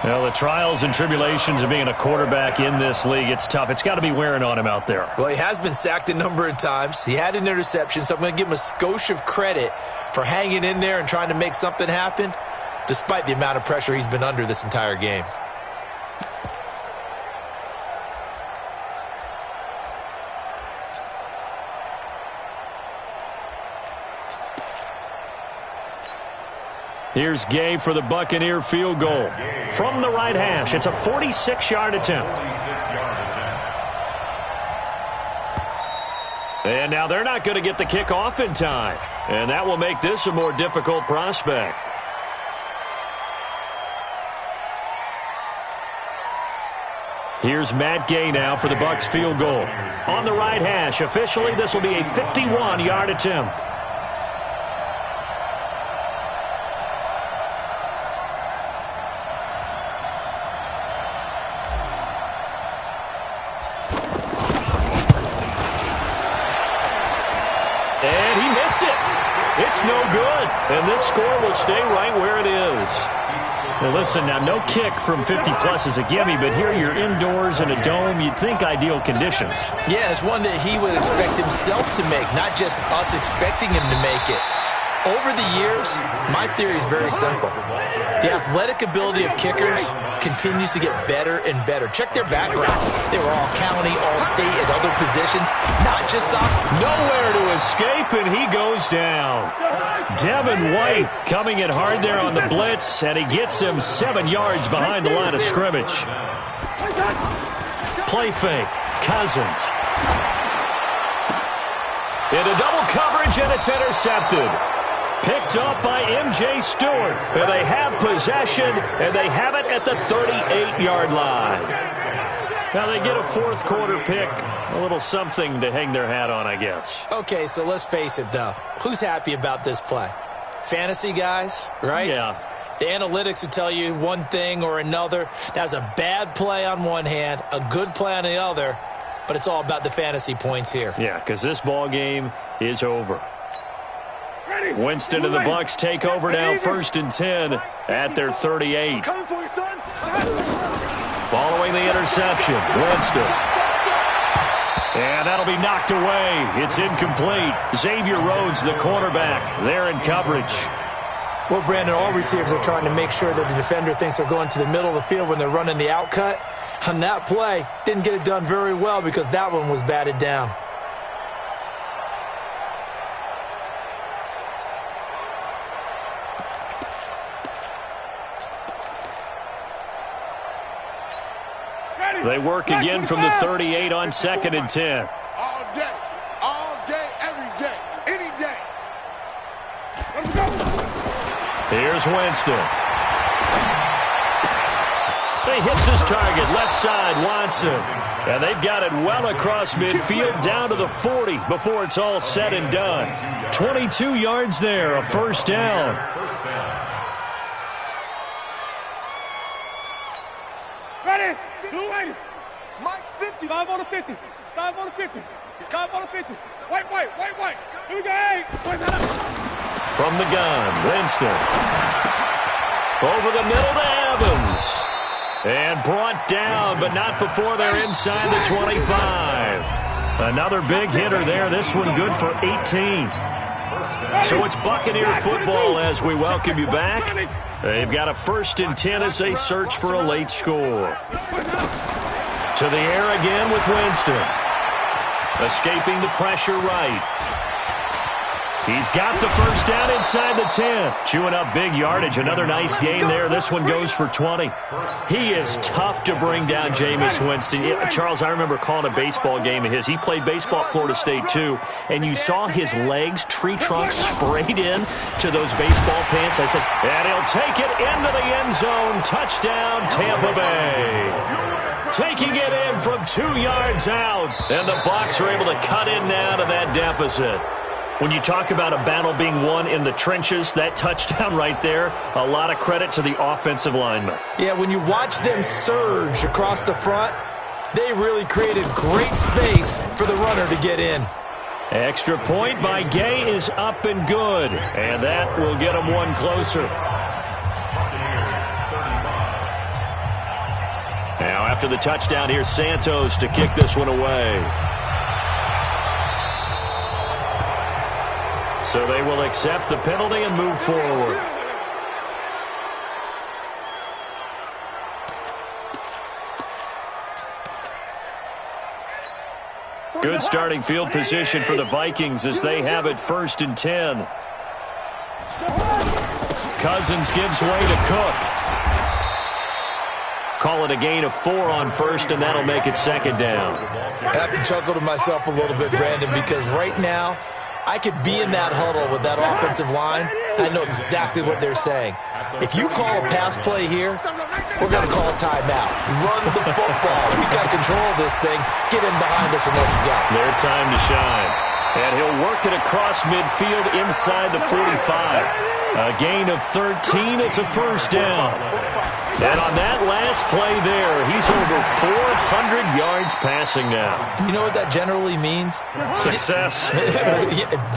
Well, the trials and tribulations of being a quarterback in this league, it's tough. It's got to be wearing on him out there. Well, he has been sacked a number of times. He had an interception, so I'm going to give him a skosh of credit for hanging in there and trying to make something happen, despite the amount of pressure he's been under this entire game. Here's Gay for the Buccaneer field goal. From the right hash, it's a 46-yard attempt. And now they're not going to get the kickoff in time. And that will make this a more difficult prospect. Here's Matt Gay now for the Bucs field goal. On the right hash, officially this will be a 51-yard attempt. And he missed it. It's no good. And this score will stay right where it is. Well, listen, now no kick from 50-plus is a gimme, but here you're indoors in a dome. You'd think ideal conditions. Yeah, it's one that he would expect himself to make, not just us expecting him to make it. Over the years, my theory is very simple. The athletic ability of kickers continues to get better and better. Check their background. They were all county, all state, at other positions, not just soccer. Nowhere to escape, and he goes down. Devin White coming in hard there on the blitz, and he gets him 7 yards behind the line of scrimmage. Play fake. Cousins. Into double coverage, and it's intercepted. Picked up by M.J. Stewart. And they have possession, and they have it at the 38-yard line. Now they get a fourth quarter pick. A little something to hang their hat on, I guess. Okay, so let's face it, though. Who's happy about this play? Fantasy guys, right? Yeah. The analytics will tell you one thing or another. That's a bad play on one hand, a good play on the other, but it's all about the fantasy points here. Yeah, because this ball game is over. Winston and the Bucs take over now, 1st and 10 at their 38. Following the interception, Winston. And that'll be knocked away. It's incomplete. Xavier Rhodes, the cornerback, there in coverage. Well, Brandon, all receivers are trying to make sure that the defender thinks they're going to the middle of the field when they're running the outcut. On that play, didn't get it done very well because that one was batted down. They work again from the 38 on 2nd and 10. All day, every day, any day. Let's go. Here's Winston. He hits his target, left side, Watson. And they've got it well across midfield, down to the 40 before it's all said and done. 22 yards there, a 1st down. Ready? 280. Mike 50. 5 on the 50. 5 on the 50. 5 on the 50. Wait. Here we go. Hey. From the gun, Winston. Over the middle to Evans. And brought down, but not before they're inside the 25. Another big hitter there. This one good for 18. So it's Buccaneer football as we welcome you back. They've got a 1st and 10 as they search for a late score. To the air again with Winston. Escaping the pressure right. He's got the 1st down inside the 10. Chewing up big yardage. Another nice gain there. This one goes for 20. He is tough to bring down, Jameis Winston. Charles, I remember calling a baseball game of his. He played baseball at Florida State, too. And you saw his legs, tree trunks sprayed in to those baseball pants. I said, and he'll take it into the end zone. Touchdown, Tampa Bay. Taking it in from 2 yards out, and the Bucs are able to cut in now to that deficit. When you talk about a battle being won in the trenches, that touchdown right there, a lot of credit to the offensive linemen. Yeah, when you watch them surge across the front, they really created great space for the runner to get in. Extra point by Gay is up and good, and that will get them one closer. Now, after the touchdown, here's Santos to kick this one away. So they will accept the penalty and move forward. Good starting field position for the Vikings as they have it 1st and 10. Cousins gives way to Cook. Call it a gain of 4 on 1st, and that'll make it 2nd down. I have to chuckle to myself a little bit, Brandon, because right now I could be in that huddle with that offensive line. I know exactly what they're saying. If you call a pass play here, we're going to call a timeout. Run the football. We got control of this thing. Get in behind us and let's go. Their time to shine. And he'll work it across midfield inside the 45. A gain of 13. It's a 1st down. And on that last play there, he's over 400 yards passing now. You know what that generally means? Success.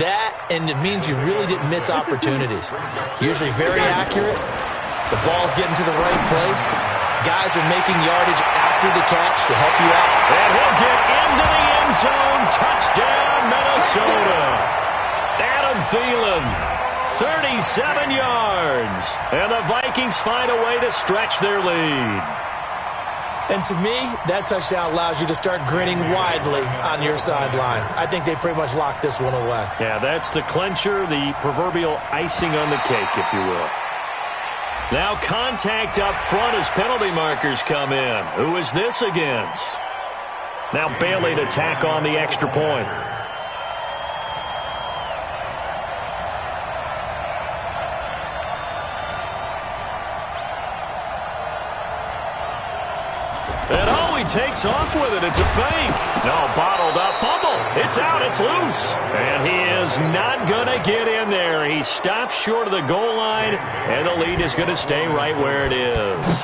That, and it means you really didn't miss opportunities. Usually very accurate. The ball's getting to the right place. Guys are making yardage after the catch to help you out. And he'll get into the end zone. Touchdown, Minnesota. Adam Thielen. 37 yards. And the Vikings find a way to stretch their lead. And to me, that touchdown allows you to start grinning widely on your sideline. I think they pretty much locked this one away. Yeah, that's the clincher, the proverbial icing on the cake, if you will. Now contact up front as penalty markers come in. Who is this against? Now Bailey to tack on the extra point. And oh, he takes off with it. It's a fake. No, bottled up fumble. It's out. It's loose. And he is not going to get in there. He stops short of the goal line, and the lead is going to stay right where it is.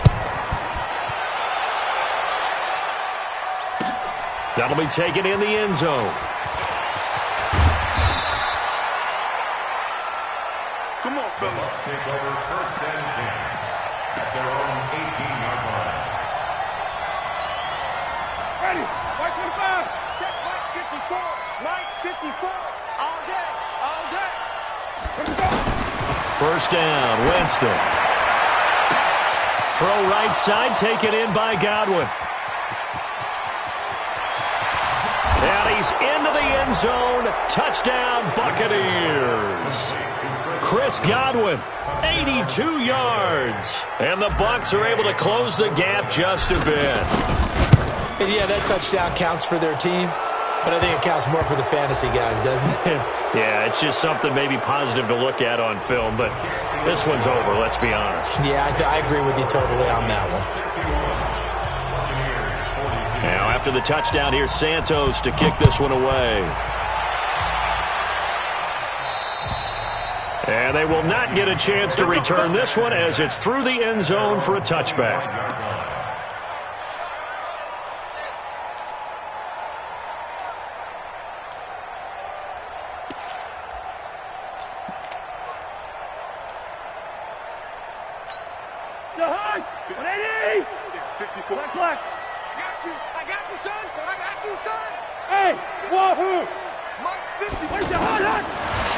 That'll be taken in the end zone. Come on, fellas. Take over 1st and 10 at their own 18-yard line. Ready. Mike 25. Check Mike 54. Mike 54. All day. All day. Let's go. 1st down, Winston. Throw right side, taken in by Godwin. And he's into the end zone. Touchdown, Buccaneers. Chris Godwin, 82 yards. And the Bucs are able to close the gap just a bit. And yeah, that touchdown counts for their team, but I think it counts more for the fantasy guys, doesn't it? Yeah, it's just something maybe positive to look at on film, but this one's over, let's be honest. Yeah, I agree with you totally on that one. Now, after the touchdown, here's Santos to kick this one away. And they will not get a chance to return this one as it's through the end zone for a touchback.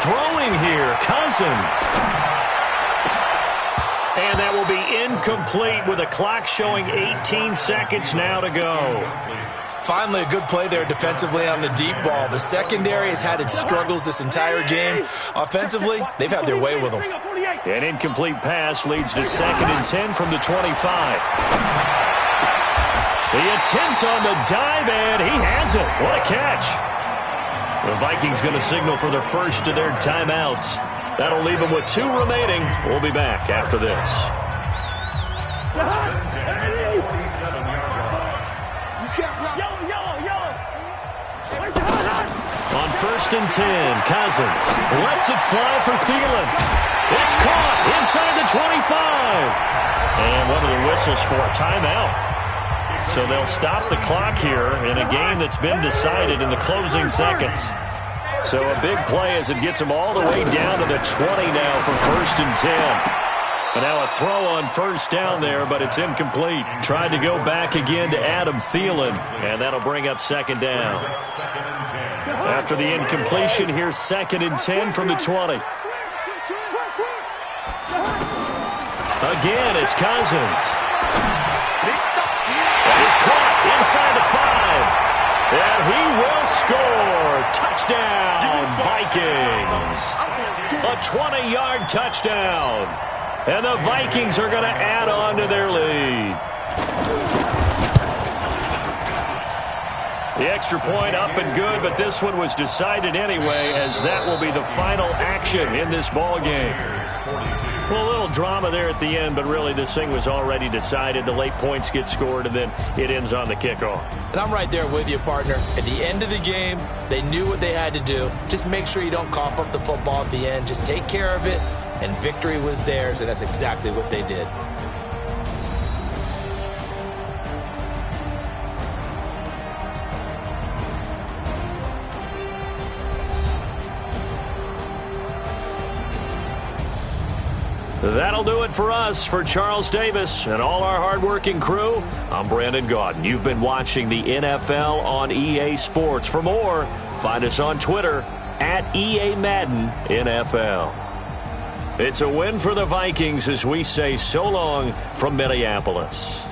Throwing here, Cousins. And that will be incomplete with the clock showing 18 seconds now to go. Finally, a good play there defensively on the deep ball. The secondary has had its struggles this entire game. Offensively, they've had their way with them. An incomplete pass leads to 2nd and 10 from the 25. The attempt on the dive, and he has it. What a catch. The Vikings going to signal for their first of their timeouts. That'll leave them with 2 remaining. We'll be back after this. You On 1st and 10, Cousins lets it fly for Thielen. It's caught inside the 25. And one of the whistles for a timeout. So they'll stop the clock here in a game that's been decided in the closing seconds. So a big play as it gets them all the way down to the 20 now for 1st and 10. But now a throw on 1st down there, but it's incomplete. Tried to go back again to Adam Thielen, and that'll bring up 2nd down. After the incompletion, here's 2nd and 10 from the 20. Again, it's Cousins. That is caught inside the 5. And he will score. Touchdown, Vikings. A 20-yard touchdown. And the Vikings are going to add on to their lead. The extra point up and good, but this one was decided anyway, as that will be the final action in this ball game. Well, a little drama there at the end, but really this thing was already decided. The late points get scored, and then it ends on the kickoff. And I'm right there with you, partner. At the end of the game, they knew what they had to do. Just make sure you don't cough up the football at the end. Just take care of it, and victory was theirs, and that's exactly what they did. That'll do it for us. For Charles Davis and all our hardworking crew, I'm Brandon Gaudin. You've been watching the NFL on EA Sports. For more, find us on Twitter at EA Madden NFL. It's a win for the Vikings as we say so long from Minneapolis.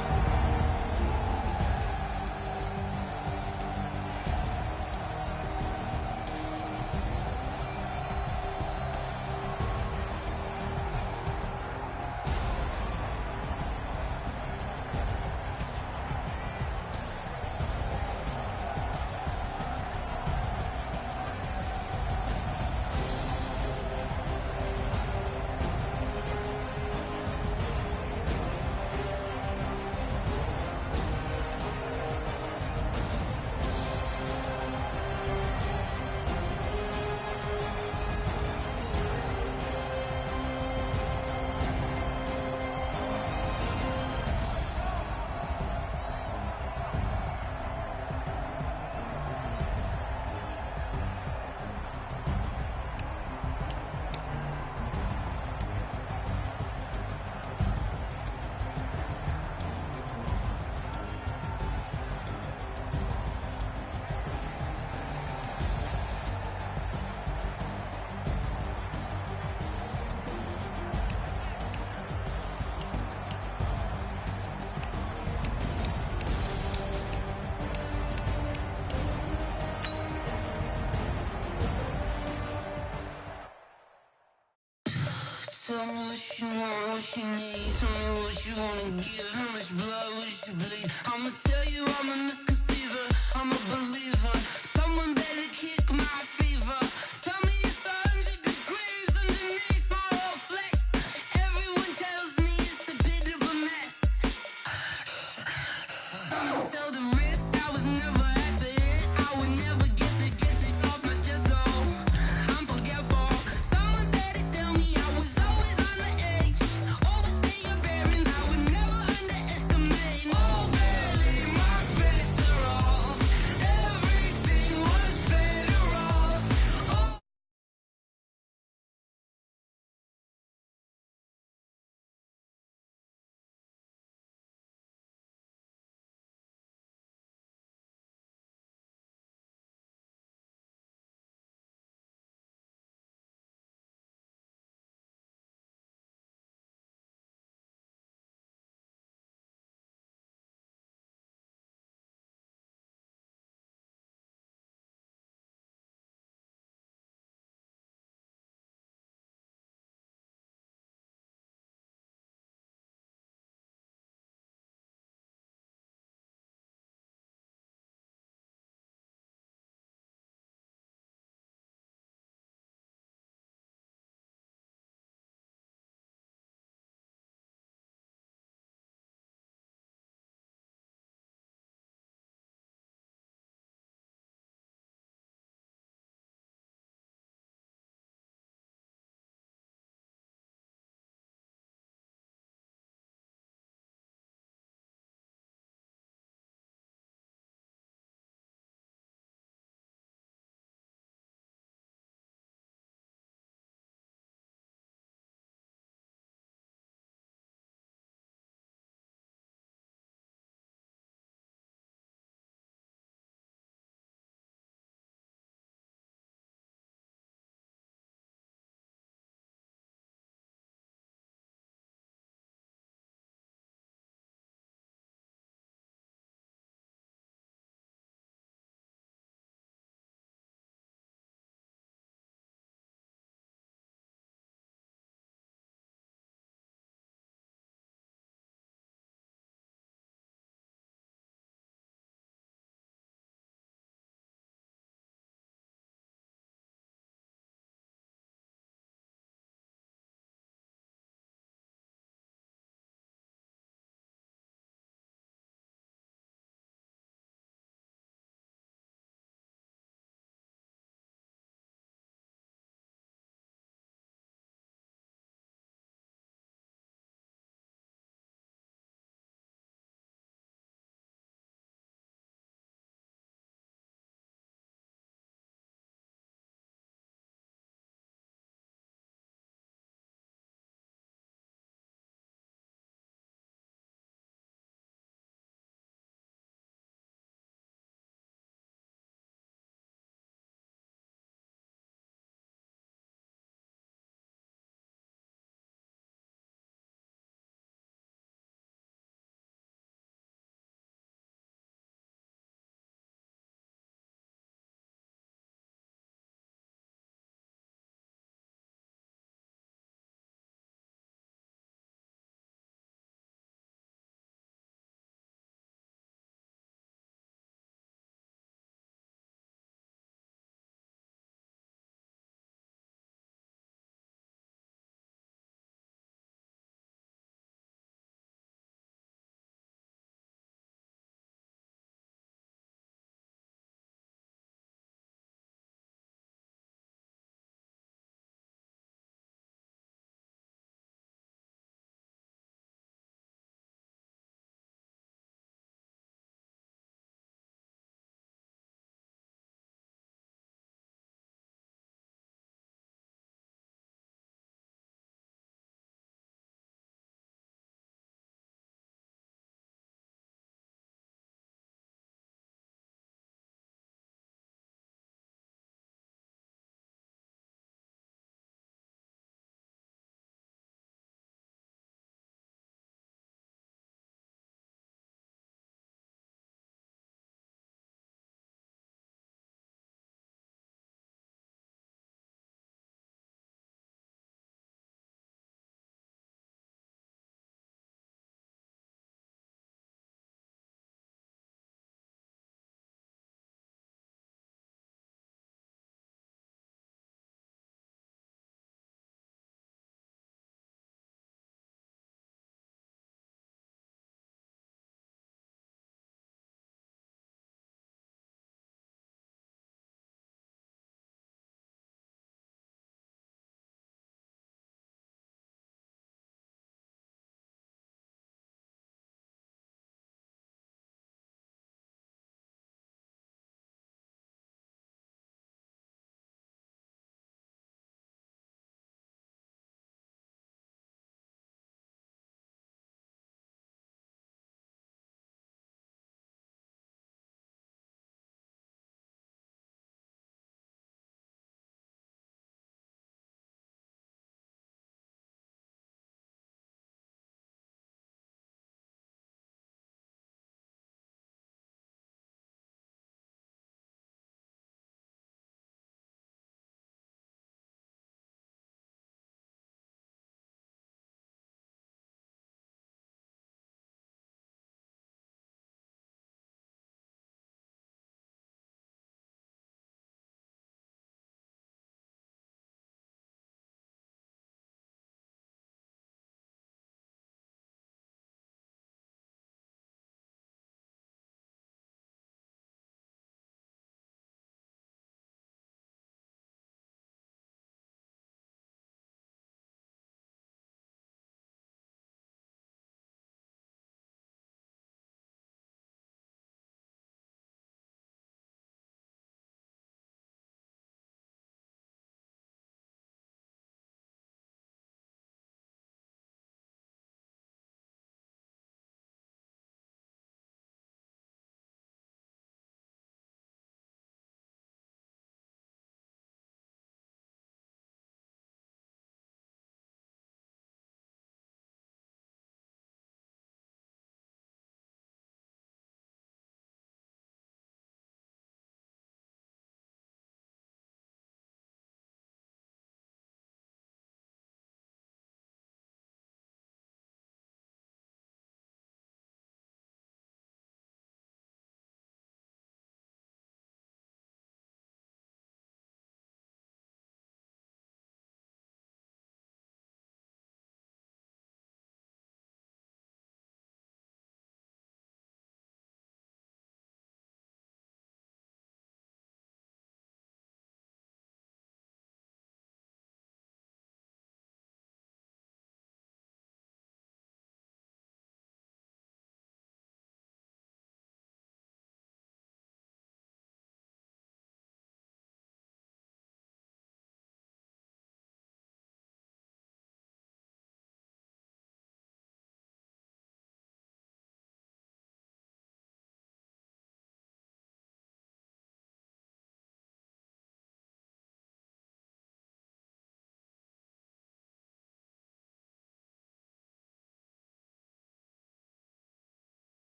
Tell me what you want, what you need. Tell me what you wanna give. How much blood would you bleed? I'ma tell you I'm a misconceiver. I'm a believer. Someone better kick my fever. Tell me it's 100 degrees underneath my whole flesh. Everyone tells me it's a bit of a mess. I'ma tell the risk I was never at the end. I would never get it off my chest though. I'm forgetful. Someone better tell me I was always on the edge. Overstay your bearings, I would never underestimate. Oh, babe.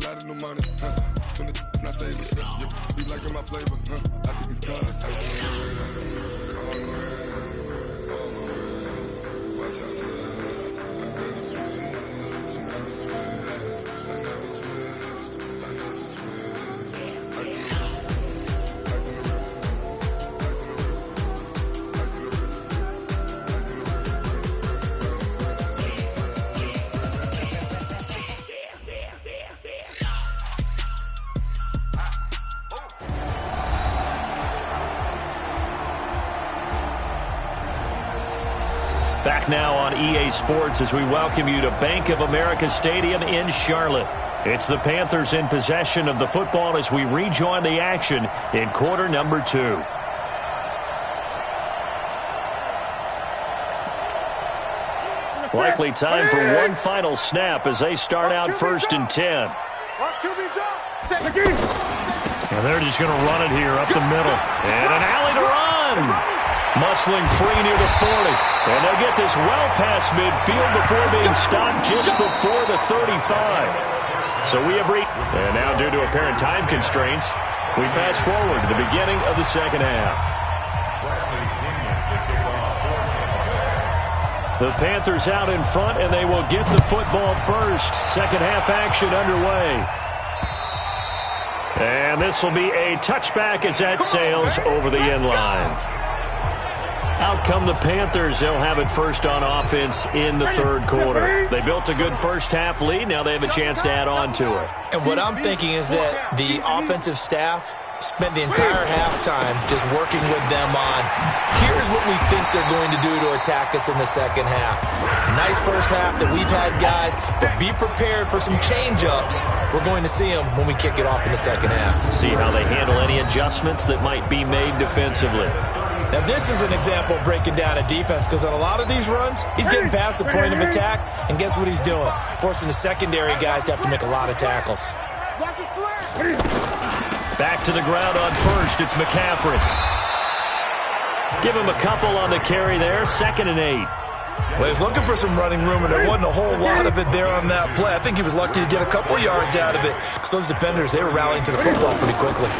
lot of new money, when the not saving shit, yeah, be liking my flavor, I think it's cause. Ice on the red, all on the reds, watch out for this. I never switch, I never switch, I never switch, I never switch. Ice on the wrist, ice on the wrist, ice on the wrist, ice on the wrist, ice on the wrist, Back now on EA Sports as we welcome you to Bank of America Stadium in Charlotte. It's the Panthers in possession of the football as we rejoin the action in quarter number 2. Likely time for one final snap as they start out 1st and 10. And they're just going to run it here up the middle. And an alley to run. Muscling free near the 40. And they'll get this well past midfield before being stopped just before the 35. So we have reached. And now due to apparent time constraints, we fast forward to the beginning of the second half. The Panthers out in front, and they will get the football first. Second half action underway. And this will be a touchback as that sails over the end line. Out come the Panthers. They'll have it first on offense in the 3rd quarter. They built a good first half lead. Now they have a chance to add on to it. And what I'm thinking is that the offensive staff spent the entire halftime just working with them on, here's what we think they're going to do to attack us in the second half. Nice first half that we've had, guys, but be prepared for some change-ups. We're going to see them when we kick it off in the second half. See how they handle any adjustments that might be made defensively. Now, this is an example of breaking down a defense because on a lot of these runs, he's getting past the point of attack, and guess what he's doing? Forcing the secondary guys to have to make a lot of tackles. Back to the ground on first. It's McCaffrey. Give him a couple on the carry there. 2nd and 8. Well, he was looking for some running room, and there wasn't a whole lot of it there on that play. I think he was lucky to get a couple yards out of it because those defenders, they were rallying to the football pretty quickly.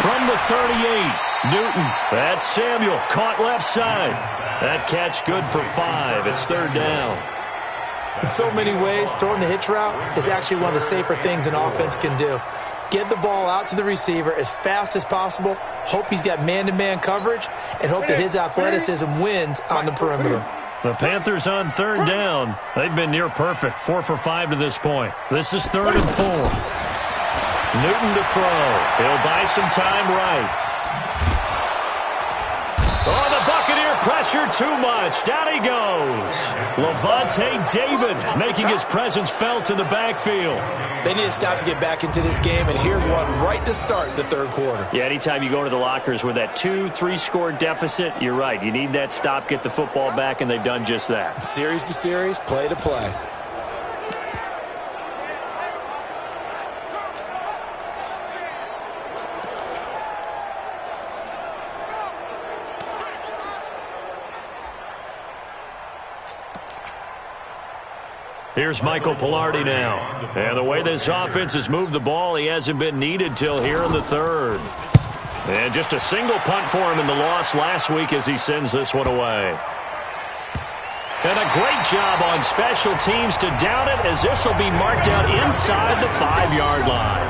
From the 38. Newton, that's Samuel, caught left side. That catch good for 5. It's 3rd down. In so many ways, throwing the hitch route is actually one of the safer things an offense can do. Get the ball out to the receiver as fast as possible, hope he's got man-to-man coverage, and hope that his athleticism wins on the perimeter. The Panthers on 3rd down. They've been near perfect, 4 for 5 to this point. This is 3rd and 4. Newton to throw. He'll buy some time right. Oh, the Buccaneer pressure too much. Down he goes. Levante David making his presence felt in the backfield. They need to stop to get back into this game, and here's one right to start the 3rd quarter. Yeah, anytime you go to the lockers with that 2-3 score deficit, you're right. You need that stop, get the football back, and they've done just that. Series to series, play to play. Here's Michael Pilardi now. And the way this offense has moved the ball, he hasn't been needed till here in the 3rd. And just a single punt for him in the loss last week as he sends this one away. And a great job on special teams to down it as this will be marked out inside the 5-yard line.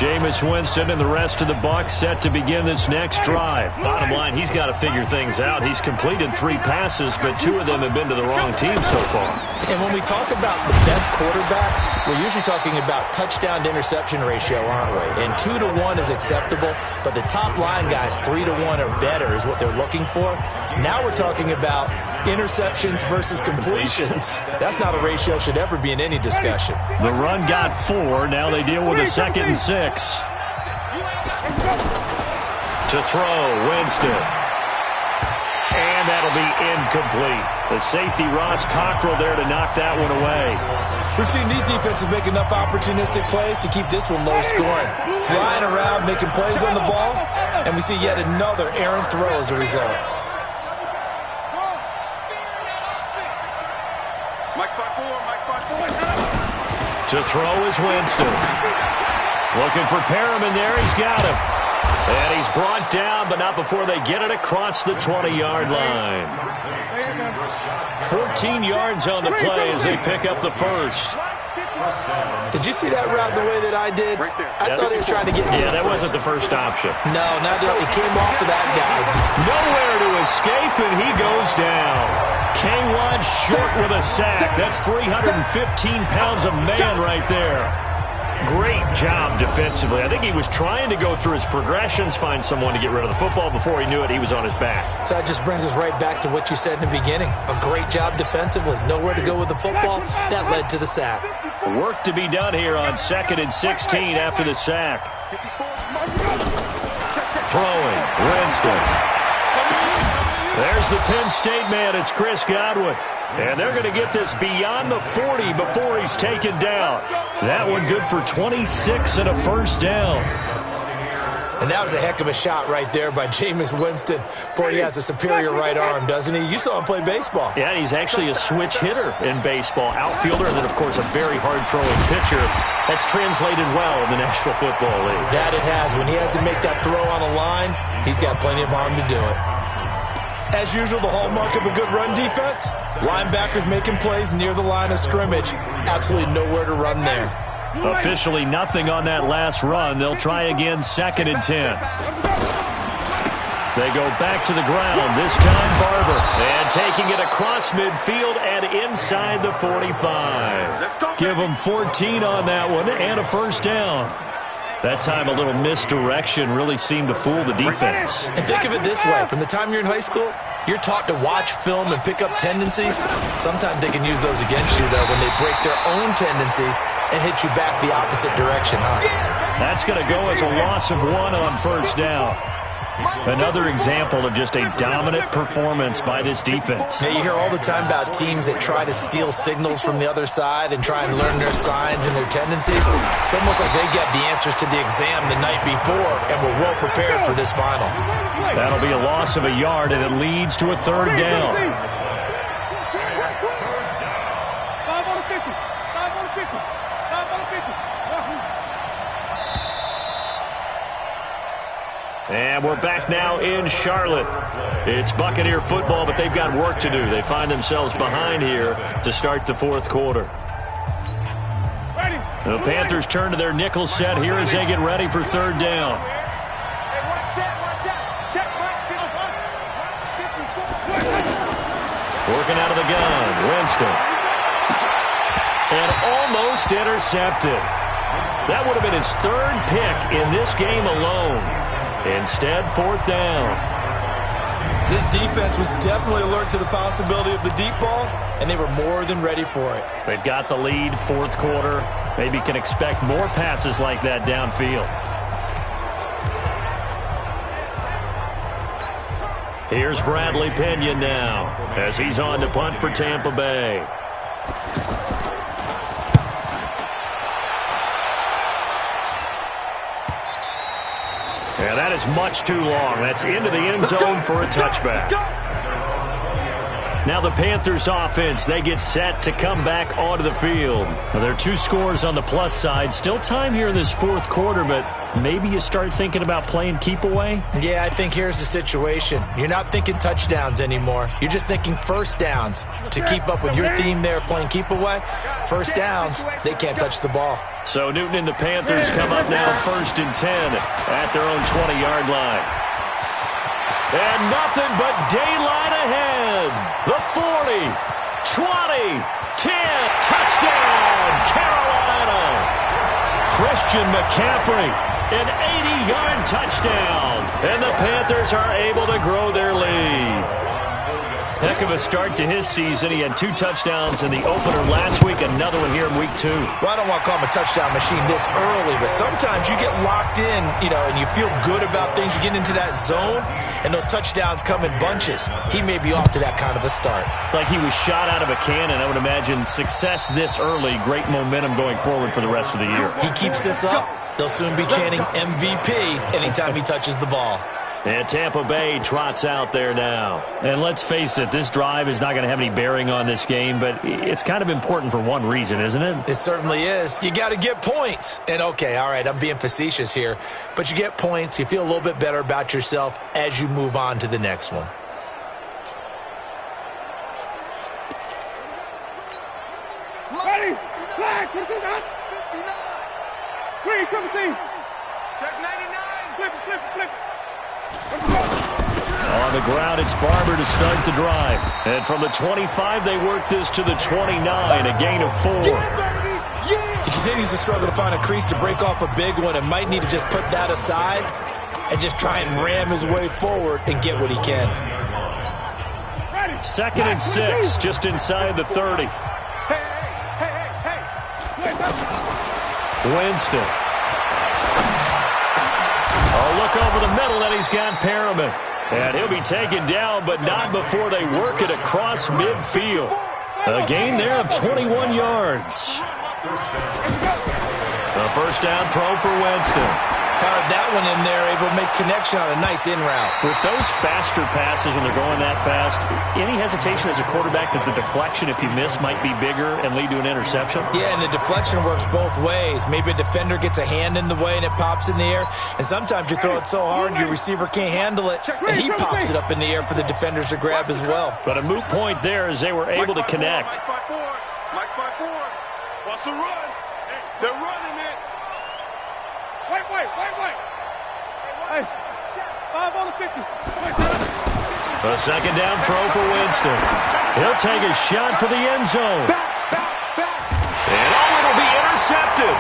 Jameis Winston and the rest of the Bucs set to begin this next drive. Bottom line, he's got to figure things out. He's completed 3 passes, but 2 of them have been to the wrong team so far. And when we talk about the best quarterbacks, we're usually talking about touchdown to interception ratio, aren't we? And 2 to 1 is acceptable, but the top line guys, 3 to 1 or better is what they're looking for. Now we're talking about interceptions versus completions. That's not a ratio should ever be in any discussion. The run got 4. Now they deal with a 2nd and 6. To throw, Winston. And that'll be incomplete. The safety, Ross Cockrell, there to knock that one away. We've seen these defenses make enough opportunistic plays to keep this one low scoring. Flying around, making plays on the ball, and we see yet another errant throw as a result. Mike spot 4, Mike spot 4. To throw is Winston. Looking for Perriman there. He's got him. And he's brought down, but not before they get it across the 20-yard line. 14 yards on the play as they pick up the first. Did you see that route the way that I did? I thought he was trying to get... Yeah, that wasn't the first option. No, not at all. He came off of that guy. Nowhere to escape, and he goes down. K1 short with a sack. That's 315 pounds of man right there. Great job defensively. I think he was trying to go through his progressions, find someone to get rid of the football. Before he knew it, he was on his back. So that just brings us right back to what you said in the beginning. A great job defensively. Nowhere to go with the football. That led to the sack. Work to be done here on 2nd and 16 after the sack. Throwing, Winston. There's the Penn State man. It's Chris Godwin. And they're going to get this beyond the 40 before he's taken down. That one good for 26 and a first down. And that was a heck of a shot right there by Jameis Winston. Boy, he has a superior right arm, doesn't he? You saw him play baseball. Yeah, he's actually a switch hitter in baseball. Outfielder, and then, of course, a very hard-throwing pitcher. That's translated well in the National Football League. That it has. When he has to make that throw on a line, he's got plenty of arm to do it. As usual, the hallmark of a good run defense, linebackers making plays near the line of scrimmage. Absolutely nowhere to run there. Officially nothing on that last run. They'll try again 2nd and 10. They go back to the ground, this time Barber. And taking it across midfield and inside the 45. Give them 14 on that one and a first down. That time a little misdirection really seemed to fool the defense. And think of it this way. From the time you're in high school, you're taught to watch film and pick up tendencies. Sometimes they can use those against you, though, when they break their own tendencies and hit you back the opposite direction, huh? That's going to go as a loss of 1 on first down. Another example of just a dominant performance by this defense. Yeah, you hear all the time about teams that try to steal signals from the other side and try and learn their signs and their tendencies. It's almost like they get the answers to the exam the night before and were well prepared for this final. That'll be a loss of a yard, and it leads to a third down. And we're back now in Charlotte. It's Buccaneer football, but they've got work to do. They find themselves behind here to start the fourth quarter. The Panthers turn to their nickel set here as they get ready for third down. Working out of the gun, Winston. And almost intercepted. That would have been his third pick in this game alone. Instead, fourth down. This defense was definitely alert to the possibility of the deep ball, and they were more than ready for it. They've got the lead, fourth quarter. Maybe can expect more passes like that downfield. Here's Bradley Pinion now as he's on to punt for Tampa Bay. And that is much too long. That's into the end zone for a touchback. Now the Panthers offense, they get set to come back onto the field. Now there are 2 scores on the plus side. Still time here in this fourth quarter, but maybe you start thinking about playing keep away? Yeah, I think here's the situation. You're not thinking touchdowns anymore. You're just thinking first downs. To keep up with your theme there, playing keep away, first downs, they can't touch the ball. So Newton and the Panthers come up now 1st and 10 at their own 20-yard line. And nothing but daylight ahead. The 40, 20, 10, touchdown, Carolina. Christian McCaffrey, an 80-yard touchdown. And the Panthers are able to grow their lead. Heck of a start to his season. He had 2 touchdowns in the opener last week, another one here in week 2. Well, I don't want to call him a touchdown machine this early, but sometimes you get locked in, and you feel good about things. You get into that zone, and those touchdowns come in bunches. He may be off to that kind of a start. It's like he was shot out of a cannon. I would imagine success this early, great momentum going forward for the rest of the year. He keeps this up, they'll soon be chanting MVP anytime he touches the ball. And Tampa Bay trots out there now. And let's face it, this drive is not going to have any bearing on this game, but it's kind of important for one reason, isn't it? It certainly is. You got to get points. And, okay, all right, I'm being facetious here, but you get points. You feel a little bit better about yourself as you move on to the next one. Ready? Flag, 59. Green, come see. Check 99. Flip it, flip it, flip it. On the ground, it's Barber to start the drive. And from the 25, they work this to the 29, a gain of 4. He continues to struggle to find a crease to break off a big one and might need to just put that aside and just try and ram his way forward and get what he can. 2nd and 6, just inside the 30. Winston. Oh, look over the middle, and he's got Perriman. And he'll be taken down, but not before they work it across midfield. A gain there of 21 yards. A first down throw for Winston. Fired that one in there, able to make connection on a nice in route. With those faster passes when they're going that fast, any hesitation as a quarterback that the deflection, if you miss, might be bigger and lead to an interception? Yeah, and the deflection works both ways. Maybe a defender gets a hand in the way and it pops in the air, and sometimes you throw it so hard your receiver can't handle it, and he pops it up in the air for the defenders to grab as well. But a moot point there as they were able to connect. Mike's by 4. Wants to run. They're running it. Wait. Hey, 5 on the 50. A second down throw for Winston. He'll take a shot for the end zone. And it'll be intercepted.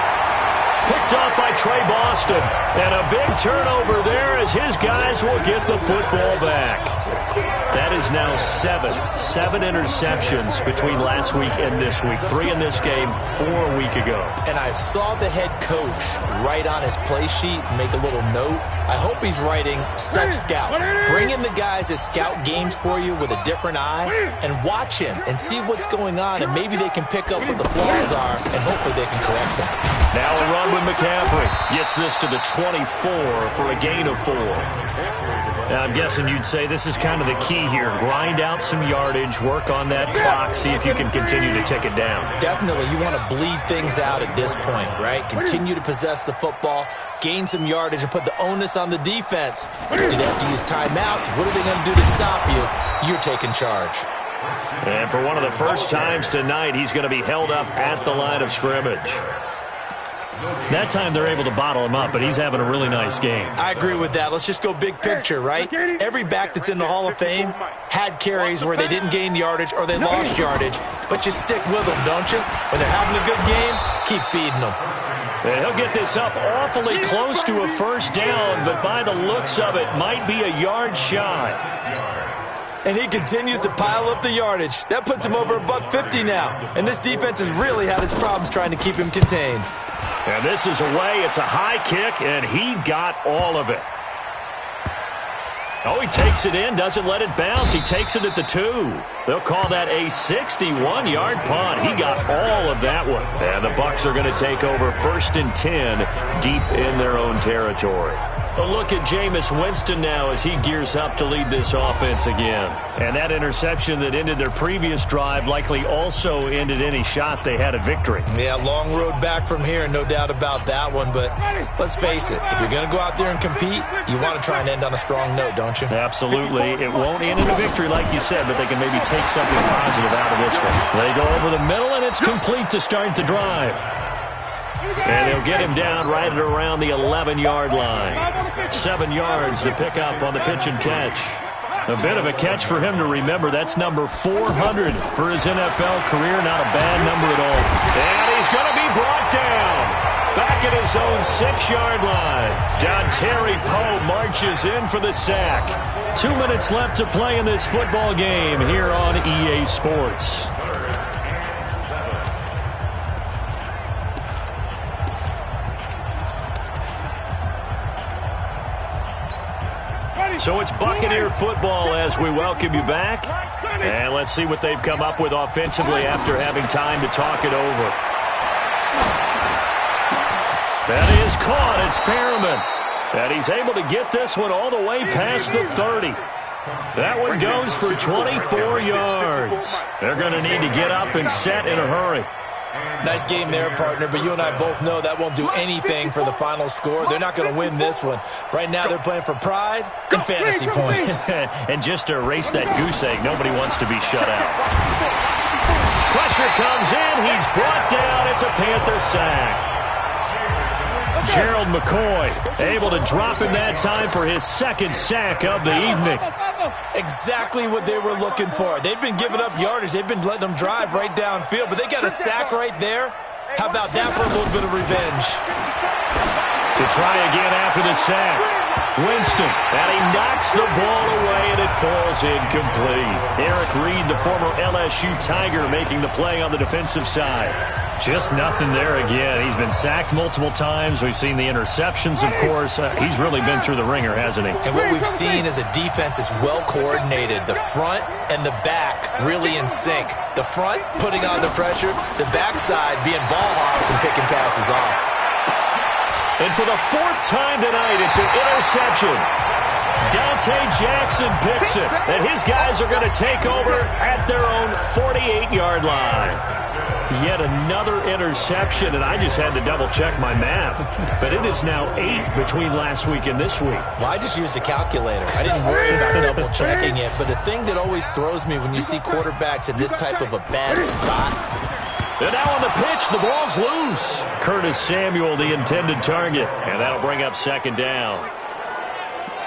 Picked off by Trey Boston. And a big turnover there as his guys will get the football back. That is now 7 interceptions between last week and this week. 3 in this game, 4 a week ago. And I saw the head coach write on his play sheet, make a little note. I hope he's writing self-scout. Bring in the guys that scout games for you with a different eye and watch him and see what's going on, and maybe they can pick up what the flaws are, and hopefully they can correct them. Now a run with McCaffrey. Gets this to the 24 for a gain of 4. Now, I'm guessing you'd say this is kind of the key here. Grind out some yardage, work on that clock, see if you can continue to tick it down. Definitely. You want to bleed things out at this point, right? Continue to possess the football, gain some yardage, and put the onus on the defense. Do they have to use timeouts? What are they going to do to stop you? You're taking charge. And for one of the first times tonight, he's going to be held up at the line of scrimmage. That time they're able to bottle him up, but he's having a really nice game. I agree with that. Let's just go big picture, right? Every back that's in the Hall of Fame had carries where they didn't gain yardage or they lost yardage, but you stick with them, don't you? When they're having a good game, keep feeding them. And he'll get this up awfully close to a first down, but by the looks of it, might be a yard shy. And he continues to pile up the yardage. That puts him over $150 now. And this defense has really had its problems trying to keep him contained. And this is away. It's a high kick, and he got all of it. Oh, he takes it in, doesn't let it bounce. He takes it at the 2. They'll call that a 61-yard punt. He got all of that one. And the Bucs are going to take over 1st and 10 deep in their own territory. A look at Jameis Winston now as he gears up to lead this offense again. And that interception that ended their previous drive likely also ended any shot they had at victory. Yeah, long road back from here, no doubt about that one. But let's face it, if you're going to go out there and compete, you want to try and end on a strong note, don't you? Absolutely. It won't end in a victory like you said, but they can maybe take something positive out of this one. They go over the middle, and it's complete to start the drive. And they'll get him down right at around the 11-yard line. 7 yards to pick up on the pitch and catch. A bit of a catch for him to remember. That's number 400 for his NFL career. Not a bad number at all. And he's going to be brought down. Back at his own 6-yard line. Dontari Poe marches in for the sack. 2 minutes left to play in this football game here on EA Sports. So it's Buccaneer football as we welcome you back. And let's see what they've come up with offensively after having time to talk it over. That is caught. It's Perriman. And he's able to get this one all the way past the 30. That one goes for 24 yards. They're going to need to get up and set in a hurry. Nice game there, partner, but you and I both know that won't do anything for the final score. They're not going to win this one. Right now they're playing for pride and fantasy points. And just to erase that goose egg, nobody wants to be shut out. Pressure comes in. He's brought down. It's a Panther sack. Gerald McCoy able to drop him that time for his second sack of the evening. Exactly what they were looking for. They've been giving up yardage. They've been letting them drive right downfield, but they got a sack right there. How about that for a little bit of revenge? To try again after the sack. Winston, and he knocks the ball away, and it falls incomplete. Eric Reed, the former LSU Tiger, making the play on the defensive side. Just nothing there again. He's been sacked multiple times. We've seen the interceptions, of course. He's really been through the ringer, hasn't he? And what we've seen is a defense that's well coordinated. The front and the back really in sync. The front putting on the pressure, the backside being ball hawks and picking passes off. And for the fourth time tonight, it's an interception. Dante Jackson picks it, and his guys are going to take over at their own 48-yard line. Yet another interception, and I just had to double-check my math. But it is now 8 between last week and this week. Well, I just used a calculator. I didn't worry about double-checking it. But the thing that always throws me when you see quarterbacks in this type of a bad spot. And now on the pitch, the ball's loose. Curtis Samuel, the intended target. And that'll bring up second down.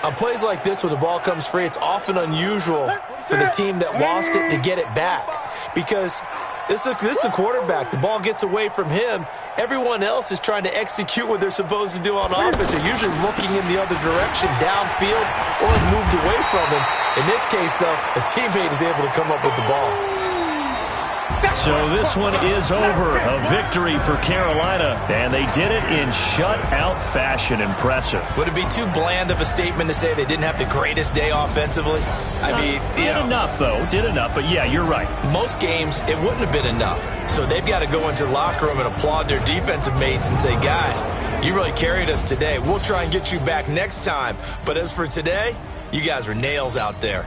On plays like this, when the ball comes free, it's often unusual for the team that lost it to get it back. Because this is a quarterback. The ball gets away from him. Everyone else is trying to execute what they're supposed to do on offense. They're usually looking in the other direction, downfield, or moved away from him. In this case, though, a teammate is able to come up with the ball. So this one is over. A victory for Carolina, and they did it in shutout fashion. Impressive. Would it be too bland of a statement to say they didn't have the greatest day offensively? I mean, did enough, though. Did enough, but yeah, you're right. Most games, it wouldn't have been enough. So they've got to go into the locker room and applaud their defensive mates and say, guys, you really carried us today. We'll try and get you back next time. But as for today, you guys are nails out there.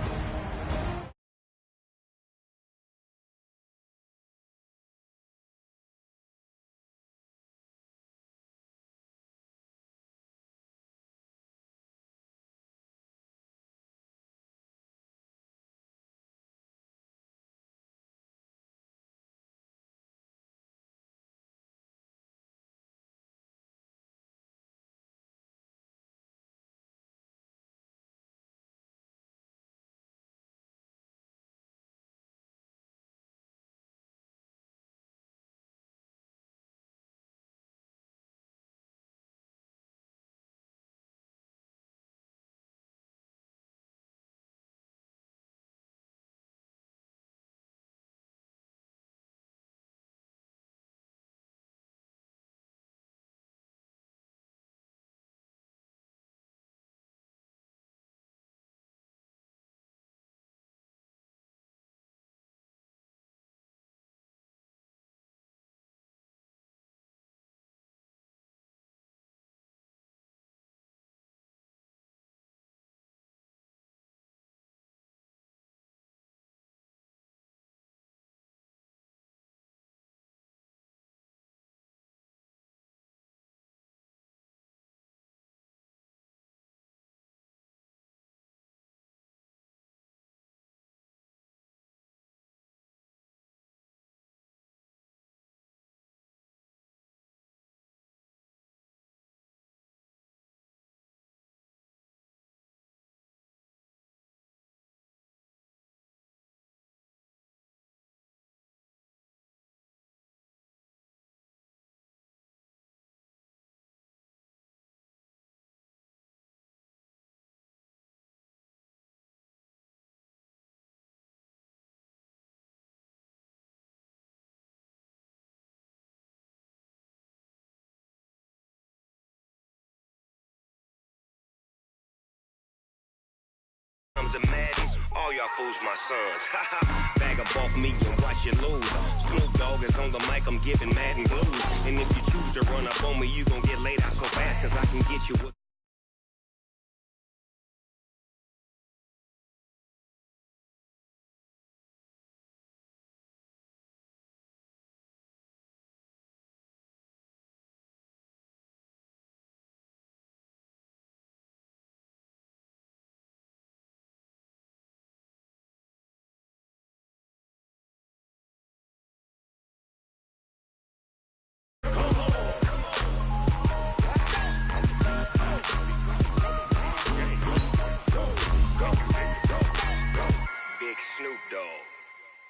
All y'all fools my sons. Bag a ball for me and watch you lose. Snoop Dogg is on the mic, I'm giving Madden blues. And if you choose to run up on me, you gon' get laid out so fast, cause I can get you with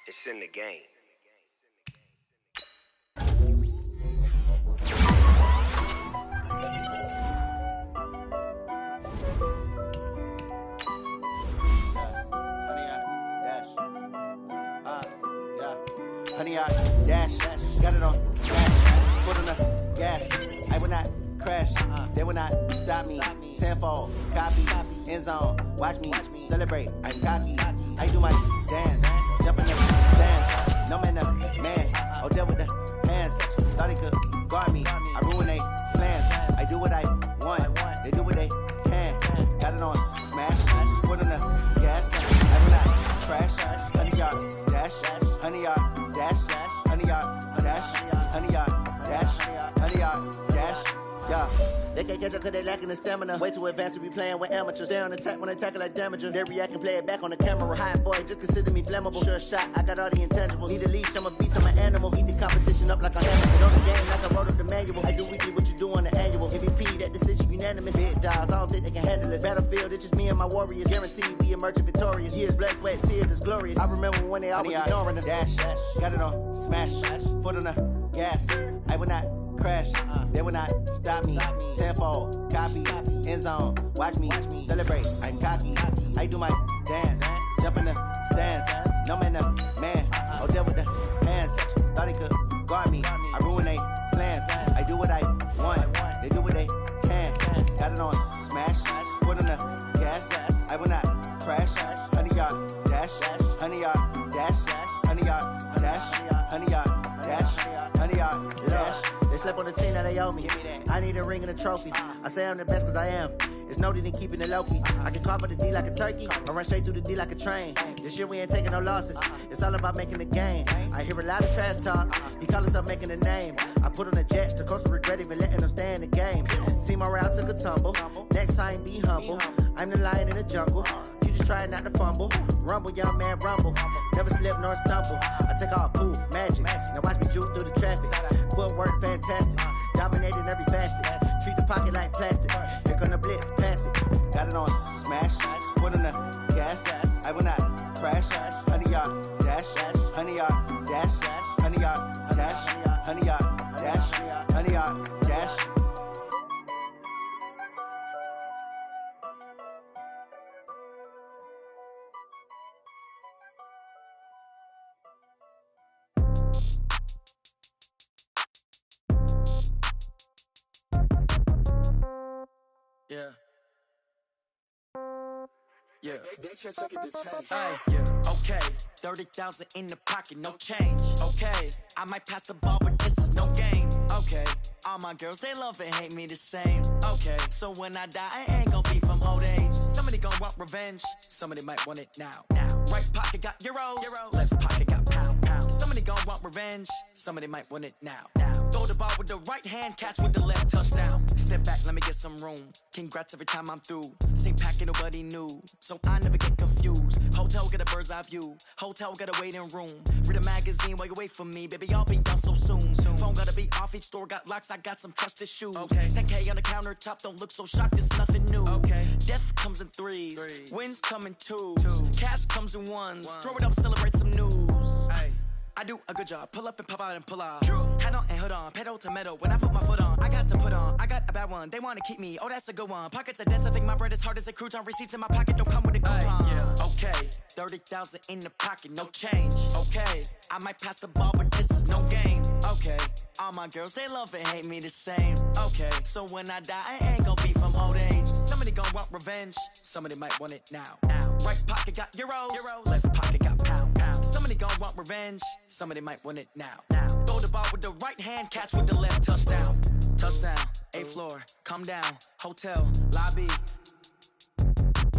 It's in the game. Honey, I dash, got it on smash, foot on the gas. I will not crash, they will not stop me. Tenfold, copy, end zone, watch me celebrate. I'm cocky, I do my dance, jump in the dance. No man, the man, oh, there with the hands. Thought he could guard me, I ruin they plans. I do what I want, they do what they can. Got it on smash, foot on the gas. I will not crash, honey, y'all dash, honey, y'all dash, honey, y'all dash, honey, y'all dash, honey, y'all dash, yeah. They can't catch up cause they lacking the stamina. Way too advanced to be playing with amateurs. Stay on attack when they tackle like damager. They react and play it back on the camera. Hot boy, just consider me flammable. Sure shot, I got all the intangibles. Need a leash, I'm a beast, I'm an animal. Eat the competition up like a hammer. On the game like I wrote up the manual. I do weekly what you do on the annual. MVP, that decision unanimous. Big dogs, I don't think they can handle this. Battlefield, it's just me and my warriors. Guaranteed we emerge victorious. Years, blood, sweat, tears, it's glorious. I remember when they always ignoring us. Dash, got it on smash, foot on the gas. I will not crash, they will not stop me. Tenfold, copy, end zone, watch me celebrate. I'm cocky, I do my dance, jump in the stands. No man, the man, oh, there with the hands. Thought he could guard me, I ruin they plans. I do what I want, they do what they can. Got it on smash, foot on the gas. I will not crash, honey, y'all dash, honey, y'all dash, honey, y'all dash, honey, y'all dash, honey, y'all dash. They slept on the team that they owe me. I need a ring and a trophy. I say I'm the best cause I am. It's no need in keeping it low-key. I can carve up the D like a turkey. I run straight through the D like a train. This year we ain't taking no losses. It's all about making the game. I hear a lot of trash talk. He call himself making a name. I put on the jets. The coach will regret even letting them stay in the game. Team morale took a tumble. Next time be humble. I'm the lion in the jungle. You just try not to fumble. Rumble, young man, rumble. Never slip nor stumble. I take off, poof, magic. Now watch me juke through the traffic. Footwork fantastic. Dominating every facet. Treat the pocket like plastic. Here come the blitz, pass it. Got it on smash. Foot on the gas. I will not crash. Honey, y'all dash. Honey, y'all dash. Honey, y'all dash. Honey, y'all dash. Honey, y'all dash. Yeah. Yeah. Hey, yeah. Okay. 30,000 in the pocket, no change. Okay. I might pass the ball, but this is no game. Okay. All my girls, they love and hate me the same. Okay. So when I die, I ain't gonna be from old age. Somebody gonna want revenge. Somebody might want it now. Right pocket got euros. Left pocket got pounds. Somebody gonna want revenge. Somebody might want it now. Throw the ball with the right hand, catch with the left, touchdown. Step back, let me get some room. Congrats every time I'm through. Same packet, nobody knew, so I never get confused. Hotel get a bird's eye view. Hotel got a waiting room. Read a magazine while you wait for me, baby. I'll be done so soon. Phone gotta be off. Each store got locks. I got some trusted shoes. Okay. 10K on the countertop. Don't look so shocked. It's nothing new. Okay. Death comes in threes. Wins come in twos. Cash comes in ones. Throw it up, celebrate some news. Ay. I do a good job. Pull up and pop out and pull out. Head on and hood on. Pedal to metal. When I put my foot on, I got to put on. I got a bad one. They want to keep me. Oh, that's a good one. Pockets are dense. I think my bread is hard as a crouton. Receipts in my pocket don't come with a coupon. Yeah. Okay. 30,000 in the pocket. No change. Okay. I might pass the ball, but this is no game. Okay. All my girls, they love and hate me the same. Okay. So when I die, I ain't gonna be from old age. Somebody gonna want revenge. Somebody might want it now. Right pocket got euros. Left pocket got pounds. Somebody gonna want revenge. Somebody might want it now. Throw the ball with the right hand, catch with the left, touchdown. Touchdown, 8th floor, come down. Hotel, lobby.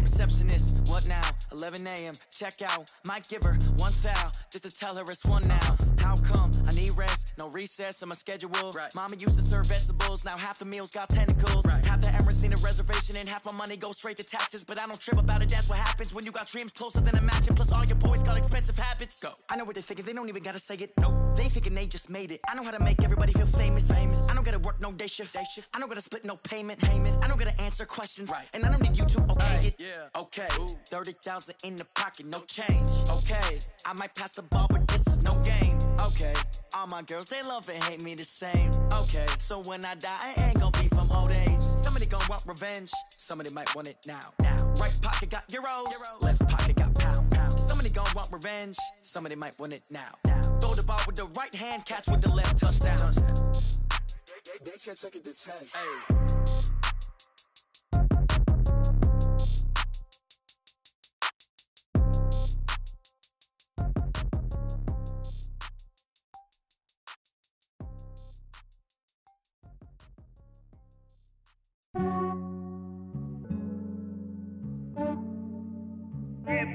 Receptionist, what now? 11 a.m., check out. Might give her one foul, just to tell her it's one now. How come? I need rest. No recess in my schedule. Mama used to serve vegetables, now half the meals got tentacles. Half the Emirates need a reservation and half my money goes straight to taxes. But I don't trip about it, that's what happens when you got dreams closer than a mansion. Plus all your boys got expensive habits. Go. I know what they're thinking, they don't even gotta say it. Nope. They thinking they just made it. I know how to make everybody feel famous. I don't gotta work no day shift. I don't gotta split no payment. I don't gotta answer questions. And I don't need you to okay it. Okay. 30,000 in the pocket, no change. Okay. I might pass the ball, but this is no game. Okay. All my girls, they love and hate me the same. Okay. So when I die, I ain't gonna be from old age. Somebody gon' want revenge. Somebody might want it now. Right pocket got euros. Left pocket got pound. Somebody gon' want revenge. Somebody might want it now. Throw the ball with the right hand, catch with the left, touchdown. They can't take it to 10.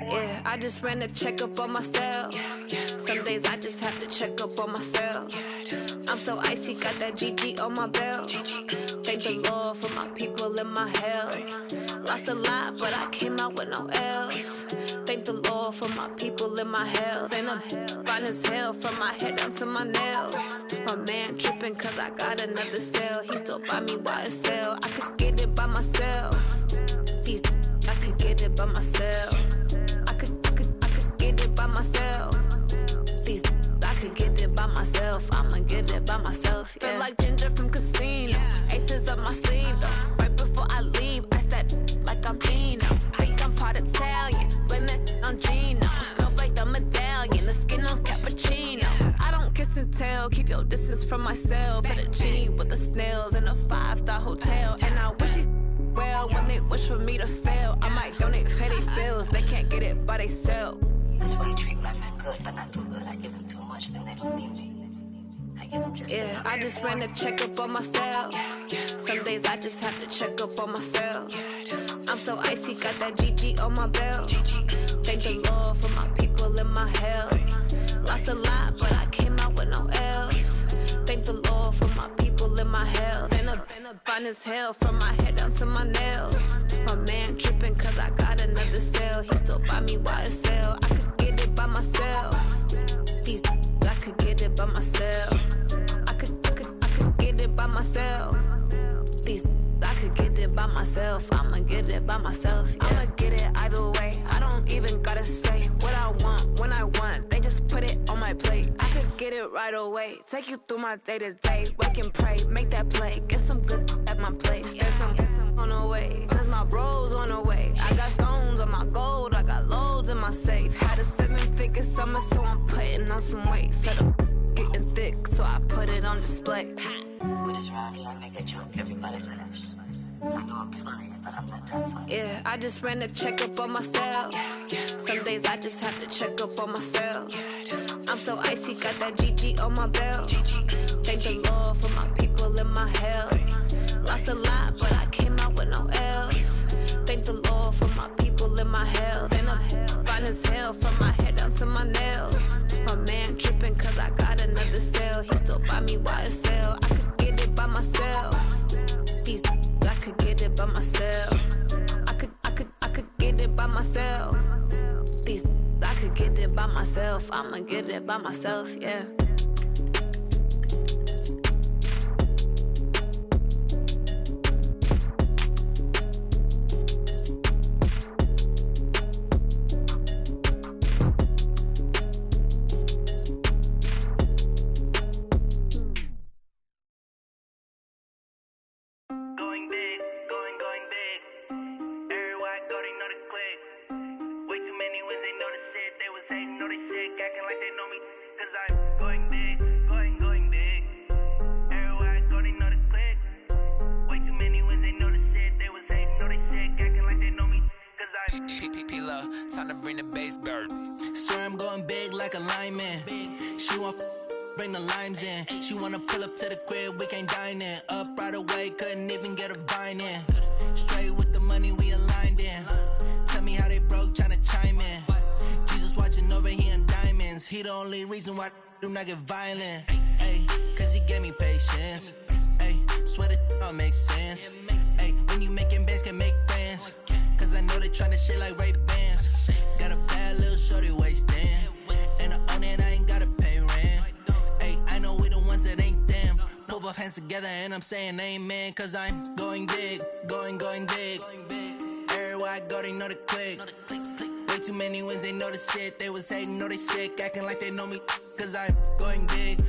Yeah, I just ran a checkup on myself. Some days I just have to check up on myself. I'm so icy, got that GG on my belt. Thank the Lord for my people and my health. Lost a lot, but I came out with no L's. Thank the Lord for my people and my health. And I'm fine as hell from my head down to my nails. My man tripping cause I got another cell. He still buy me YSL. I could get it by myself. These I could get it by myself. I could get it by myself. These I could get it by myself. I'ma get it by myself. Yeah. Feel like Ginger from Casino. Aces up my sleeve though. Right before I leave, I said like I'm Dino. Think I'm part Italian. Blame that on Gino. Snowflake the medallion. The skin on cappuccino. I don't kiss and tell. Keep your distance from myself. Fettuccine with the snails in a 5-star hotel. And I wish he's well when they wish for me to fail. I might donate petty bills. They can't get it by they sell. That's why you treat my friend good, but not too good. I give them too much, then they don't need me. I give them just I just ran a checkup on myself. Some days I just have to check up on myself. I'm so icy, got that GG on my belt. Thank the Lord for my people and my health. Lost a lot, but I came out with no L's. Thank the Lord for my people and my health. And I'm fine as hell from my head down to my nails. My man tripping cause I got another cell. He still buy me YSL. I could get it by myself. These I could get it by myself. I could get it by myself. These I could get it by myself. I'ma get it by myself. Yeah. I'ma get it either way. I don't even gotta say what I want when I want. They just put it on my plate. I could get it right away. Take you through my day to day. Wake and pray, make that play. Get some good at my place. There's some on the way. Cause my bros on the way. I got stones on my gold. I got loads in my safe. Had a 7-figure summer, so I'm putting on some weight. Set up getting thick, so I put it on display. With this round, I make a joke, everybody laughs. I know I'm funny, but I'm not that funny. Yeah, I just ran a checkup on myself. Some days I just have to check up on myself. I'm so icy, got that GG on my belt. Thank the Lord for my people and my health. Lost a lot, but I came out with no L's. Thank the Lord for my people and my health. And I'm fine as hell from my head down to my nails. My man tripping cause I got another cell. He still buy me YSL. I could get it by myself. These I could get it by myself. I could get it by myself. These I could get it by myself. I'ma get it by myself, yeah. Time to bring the bass bird. Swear I'm going big like a lineman. She want bring the limes in. She wanna pull up to the crib, we can't dine in. Up right away, couldn't even get a vine in. Straight with the money we aligned in. Tell me how they broke, tryna chime in. Jesus watching over here in diamonds. He the only reason why do not get violent. Ay, sense. Hey, swear that all makes sense. Hey, when you making bands, can make friends. Cause I know they tryna shit like Ray-Bans. Got a bad little shorty wasting. And I own it, I ain't gotta pay rent. Hey, I know we the ones that ain't them. Put both hands together and I'm saying amen. Cause I'm going big, going big. Everywhere I go, they know the click. Way too many wins, they know the shit. They was hating, know they sick, acting like they know me. Cause I'm going big,